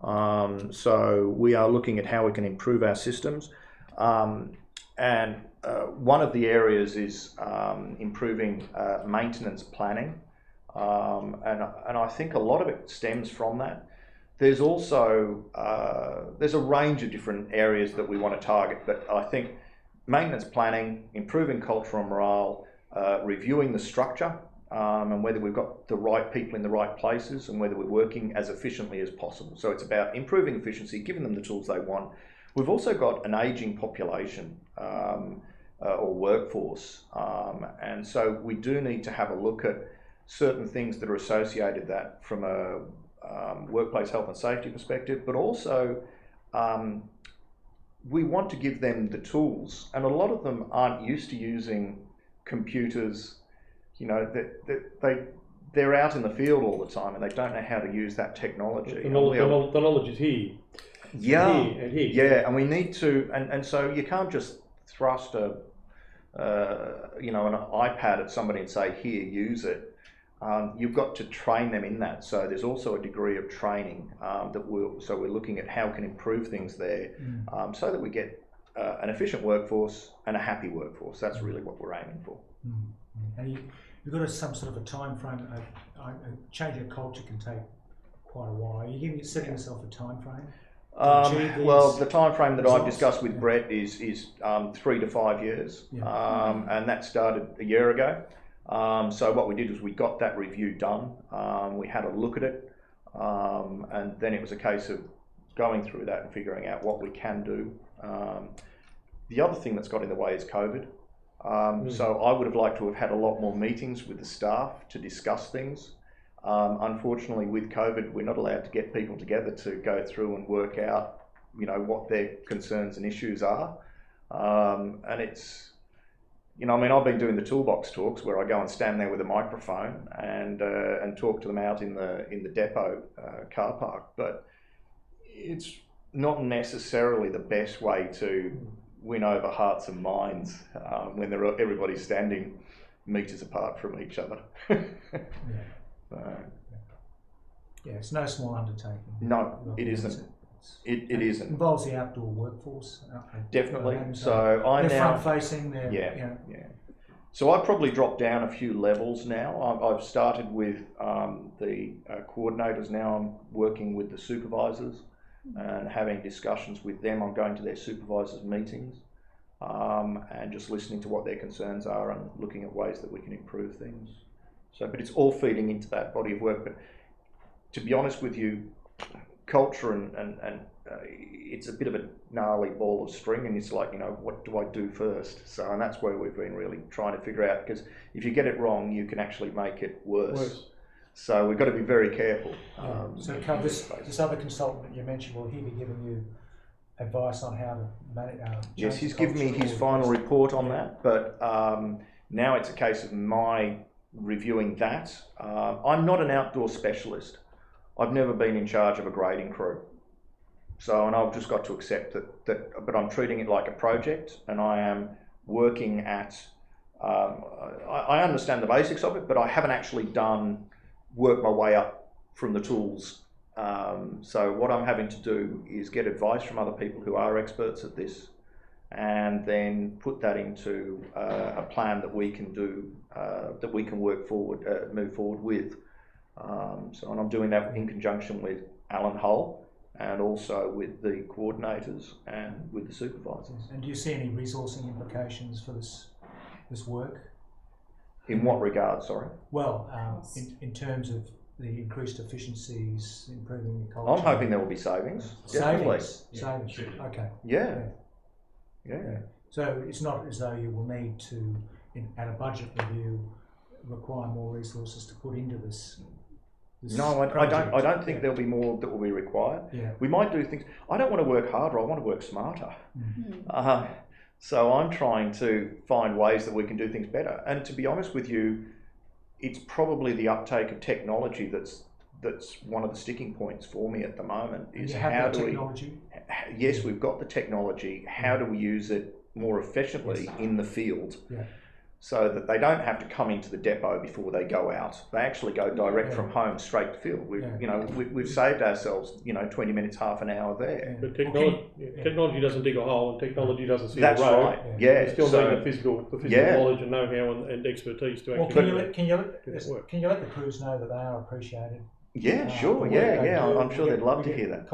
[SPEAKER 15] So we are looking at how we can improve our systems, and one of the areas is improving maintenance planning, and I think a lot of it stems from that. There's also there's a range of different areas that we want to target, but I think maintenance planning, improving culture and morale, reviewing the structure, and whether we've got the right people in the right places and whether we're working as efficiently as possible. So it's about improving efficiency, giving them the tools they want. We've also got an ageing population or workforce, and so we do need to have a look at certain things that are associated that from a workplace health and safety perspective, but also we want to give them the tools, and a lot of them aren't used to using computers. You know, they're out in the field all the time and they don't know how to use that technology.
[SPEAKER 1] The knowledge is here.
[SPEAKER 15] Yeah,
[SPEAKER 1] here and here.
[SPEAKER 15] Yeah, and we need to, and so you can't just thrust an iPad at somebody and say, here, use it. You've got to train them in that. So there's also a degree of training so we're looking at how we can improve things there so that we get an efficient workforce and a happy workforce. That's really what we're aiming for.
[SPEAKER 3] And you've got some sort of a time frame. A change of culture can take quite a while. Are you setting yourself a time frame?
[SPEAKER 15] Well, the time frame that I've discussed with Brett is 3 to 5 years, and that started a year ago. So what we did was we got that review done. We had a look at it, and then it was a case of going through that and figuring out what we can do. The other thing that's got in the way is COVID. So I would have liked to have had a lot more meetings with the staff to discuss things. Unfortunately, with COVID, we're not allowed to get people together to go through and work out, what their concerns and issues are. And it's, I've been doing the toolbox talks where I go and stand there with a microphone and talk to them out in the depot car park, but it's not necessarily the best way to win over hearts and minds when everybody's standing meters apart from each other.
[SPEAKER 3] Yeah, it's no small undertaking.
[SPEAKER 15] No, it isn't. It isn't.
[SPEAKER 3] Involves the outdoor workforce.
[SPEAKER 15] Definitely. So
[SPEAKER 3] they're front-facing.
[SPEAKER 15] Yeah. So I've probably dropped down a few levels now. I've started with the coordinators. Now I'm working with the supervisors and having discussions with them. I'm going to their supervisors' meetings and just listening to what their concerns are and looking at ways that we can improve things. So, but it's all feeding into that body of work. But to be honest with you, culture and it's a bit of a gnarly ball of string, and it's like, what do I do first? So, and that's where we've been really trying to figure out, because if you get it wrong, you can actually make it worse. So we've got to be very careful.
[SPEAKER 3] So Carl, this other consultant that you mentioned, will he be giving you advice on how to manage?
[SPEAKER 15] Yes, he's given me his final report on that, but now it's a case of my reviewing that. I'm not an outdoor specialist. I've never been in charge of a grading crew. So, and I've just got to accept that, but I'm treating it like a project, and I am working at, I understand the basics of it, but I haven't actually worked my way up from the tools. So what I'm having to do is get advice from other people who are experts at this, and then put that into a plan that we can do, that we can move forward with. And I'm doing that in conjunction with Alan Hull, and also with the coordinators and with the supervisors.
[SPEAKER 3] And do you see any resourcing implications for this work?
[SPEAKER 15] In what regard, sorry?
[SPEAKER 3] Well, in terms of the increased efficiencies, improving the culture.
[SPEAKER 15] I'm hoping there will be savings. Definitely.
[SPEAKER 3] Savings. Okay.
[SPEAKER 15] Yeah.
[SPEAKER 3] So it's not as though you will need to, at a budget review, require more resources to put into this.
[SPEAKER 15] No, I don't think there'll be more that will be required.
[SPEAKER 3] Yeah.
[SPEAKER 15] We might do things. I don't want to work harder. I want to work smarter. Mm-hmm. So I'm trying to find ways that we can do things better. And to be honest with you, it's probably the uptake of technology that's one of the sticking points for me at the moment. Is how do we? Yes, we've got the technology. How do we use it more efficiently in the field? Yeah. So that they don't have to come into the depot before they go out. They actually go direct from home straight to field. We've saved ourselves, 20 minutes, half an hour there.
[SPEAKER 1] But technology doesn't dig a hole, and technology doesn't see
[SPEAKER 15] That's
[SPEAKER 1] the road.
[SPEAKER 15] Right. Yeah.
[SPEAKER 1] You still need the physical knowledge and know-how and expertise to actually.
[SPEAKER 3] Can you let the crews know that they are appreciated?
[SPEAKER 15] Yeah, sure. Yeah. I'm sure they'd love to hear that.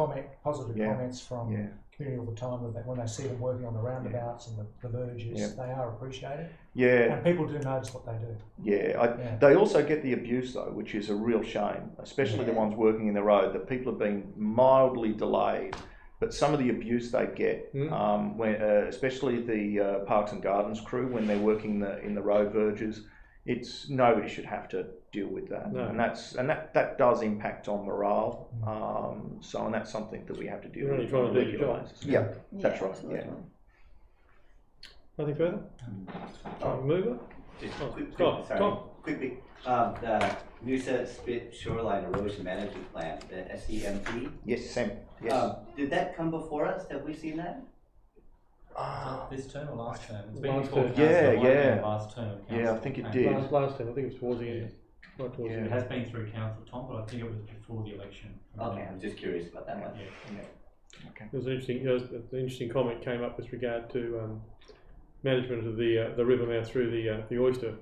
[SPEAKER 3] Positive comments from
[SPEAKER 12] community all the time with that when they see them working on the roundabouts and the verges. They are appreciated.
[SPEAKER 15] Yeah.
[SPEAKER 12] And people do notice what they do.
[SPEAKER 15] Yeah. They also get the abuse though, which is a real shame, especially the ones working in the road, that people have been mildly delayed. But some of the abuse they get, when, especially the Parks and Gardens crew, when they're working in the road verges, nobody should have to deal with that,
[SPEAKER 1] No.
[SPEAKER 15] and that does impact on morale. And that's something that we have to deal
[SPEAKER 1] You're
[SPEAKER 15] with.
[SPEAKER 1] only trying to do your job.
[SPEAKER 15] Yeah, that's right.
[SPEAKER 7] Absolutely.
[SPEAKER 15] Yeah.
[SPEAKER 1] Nothing further? Mover?
[SPEAKER 16] Quickly, the Noosa Spit Shoreline Erosion Management Plan, the SEMP.
[SPEAKER 15] Yes, Sam. Yes.
[SPEAKER 16] Did that come before us? Have we seen that?
[SPEAKER 2] This term or last term? It's
[SPEAKER 1] been
[SPEAKER 2] before
[SPEAKER 1] term.
[SPEAKER 15] Yeah.
[SPEAKER 2] Last term.
[SPEAKER 15] Yeah, I think it did.
[SPEAKER 1] Last time, I think it was towards the end. Right towards the
[SPEAKER 2] It
[SPEAKER 1] end.
[SPEAKER 2] has been through council, Tom, but I think it was before the election.
[SPEAKER 16] Okay, I'm just curious about that one.
[SPEAKER 15] Okay.
[SPEAKER 1] There was an interesting comment came up with regard to management of the river mouth through the oyster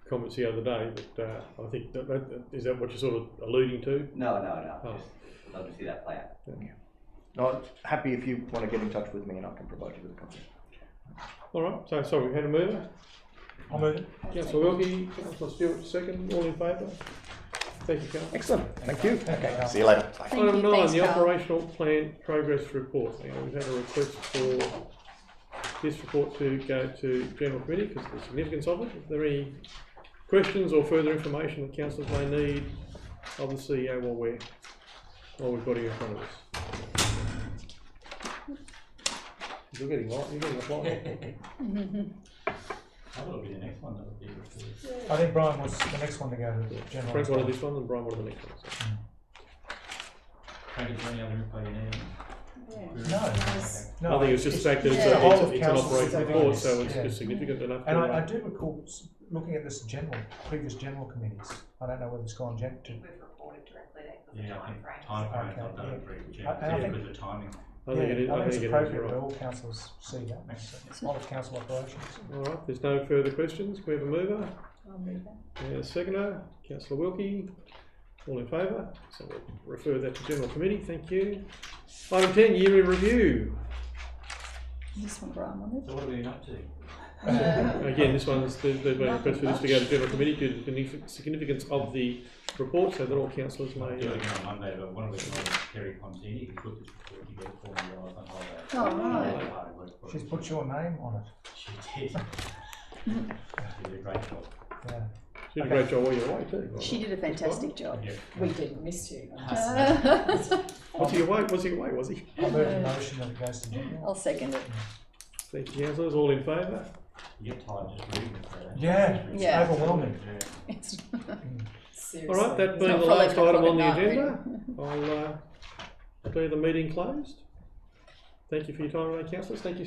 [SPEAKER 1] comments the other day. But I think that is that what you're sort of alluding to?
[SPEAKER 16] No. Just love to see that plan.
[SPEAKER 15] Yeah. No, happy if you want to get in touch with me and I can provide you with a copy.
[SPEAKER 1] All right. So we had a mover.
[SPEAKER 12] I'll move it.
[SPEAKER 1] Councillor Wilkie, Councillor Stewart, second. All in favour? Thank you, Councillor.
[SPEAKER 15] Excellent. Thank you.
[SPEAKER 12] Okay.
[SPEAKER 15] See you later.
[SPEAKER 1] Item 9,
[SPEAKER 7] Thanks,
[SPEAKER 1] the
[SPEAKER 7] Carl.
[SPEAKER 1] operational plan progress report. Now, we've had a request for this report to go to General Committee because of the significance of it. If there are any questions or further information that councillors may need of the CEO while we've got him in front of us. You're getting light. You're getting a light.
[SPEAKER 2] I thought it would be the next one that would be reported.
[SPEAKER 12] I think Brian was the next one to go to the general.
[SPEAKER 1] Frank wanted this one and Brian wanted the next one. So.
[SPEAKER 2] Frank, is there any other info you need?
[SPEAKER 12] No.
[SPEAKER 1] I think it's just the fact that
[SPEAKER 12] Yeah.
[SPEAKER 1] it's an operational report, so it's
[SPEAKER 12] Yeah.
[SPEAKER 1] just significant enough.
[SPEAKER 12] And I do recall looking at this previous general committees. I don't know whether it's gone to.
[SPEAKER 6] We've reported directly to
[SPEAKER 2] Yeah, I think time frames I've done it pretty good with the timing.
[SPEAKER 1] I think it is.
[SPEAKER 12] I think it's
[SPEAKER 1] it is
[SPEAKER 12] appropriate
[SPEAKER 1] right.
[SPEAKER 12] that all councillors see that. It's a lot of council operations.
[SPEAKER 1] All right, there's no further questions. We have a mover.
[SPEAKER 7] I'll move that.
[SPEAKER 1] And a seconder, Councillor Wilkie. All in favour? So we'll refer that to General Committee. Thank you. Item 10, year in review.
[SPEAKER 7] This one, Brian, on
[SPEAKER 2] So what are we up to?
[SPEAKER 1] Again, there's been a request for this to go to General Committee due to the significance of the report, so that all councillors may.
[SPEAKER 2] I'll do it again on Monday, but one of the guys, Kerry Contini, who put this report together for me while I was on holiday.
[SPEAKER 7] Oh, right.
[SPEAKER 2] Hard work for
[SPEAKER 12] She's
[SPEAKER 2] me.
[SPEAKER 12] put your name on it.
[SPEAKER 2] She did. She did a great job.
[SPEAKER 12] Yeah.
[SPEAKER 1] She did a great job all your way too.
[SPEAKER 7] She did a fantastic job.
[SPEAKER 2] Yeah.
[SPEAKER 4] We didn't miss you.
[SPEAKER 1] Was he away? Was he away? Was he?
[SPEAKER 12] I move a motion that it goes to general.
[SPEAKER 7] I'll second it.
[SPEAKER 1] Thank you, councillors. All in favour?
[SPEAKER 2] You get tired just reading it. So
[SPEAKER 12] Yeah, it's
[SPEAKER 7] Yeah.
[SPEAKER 12] overwhelming.
[SPEAKER 7] It's
[SPEAKER 1] All right, that being
[SPEAKER 7] not
[SPEAKER 1] the
[SPEAKER 7] for
[SPEAKER 1] last
[SPEAKER 7] 11
[SPEAKER 1] item on the
[SPEAKER 7] o'clock at night,
[SPEAKER 1] agenda, I'll declare the meeting closed. Thank you for your time today, councillors. Thank you.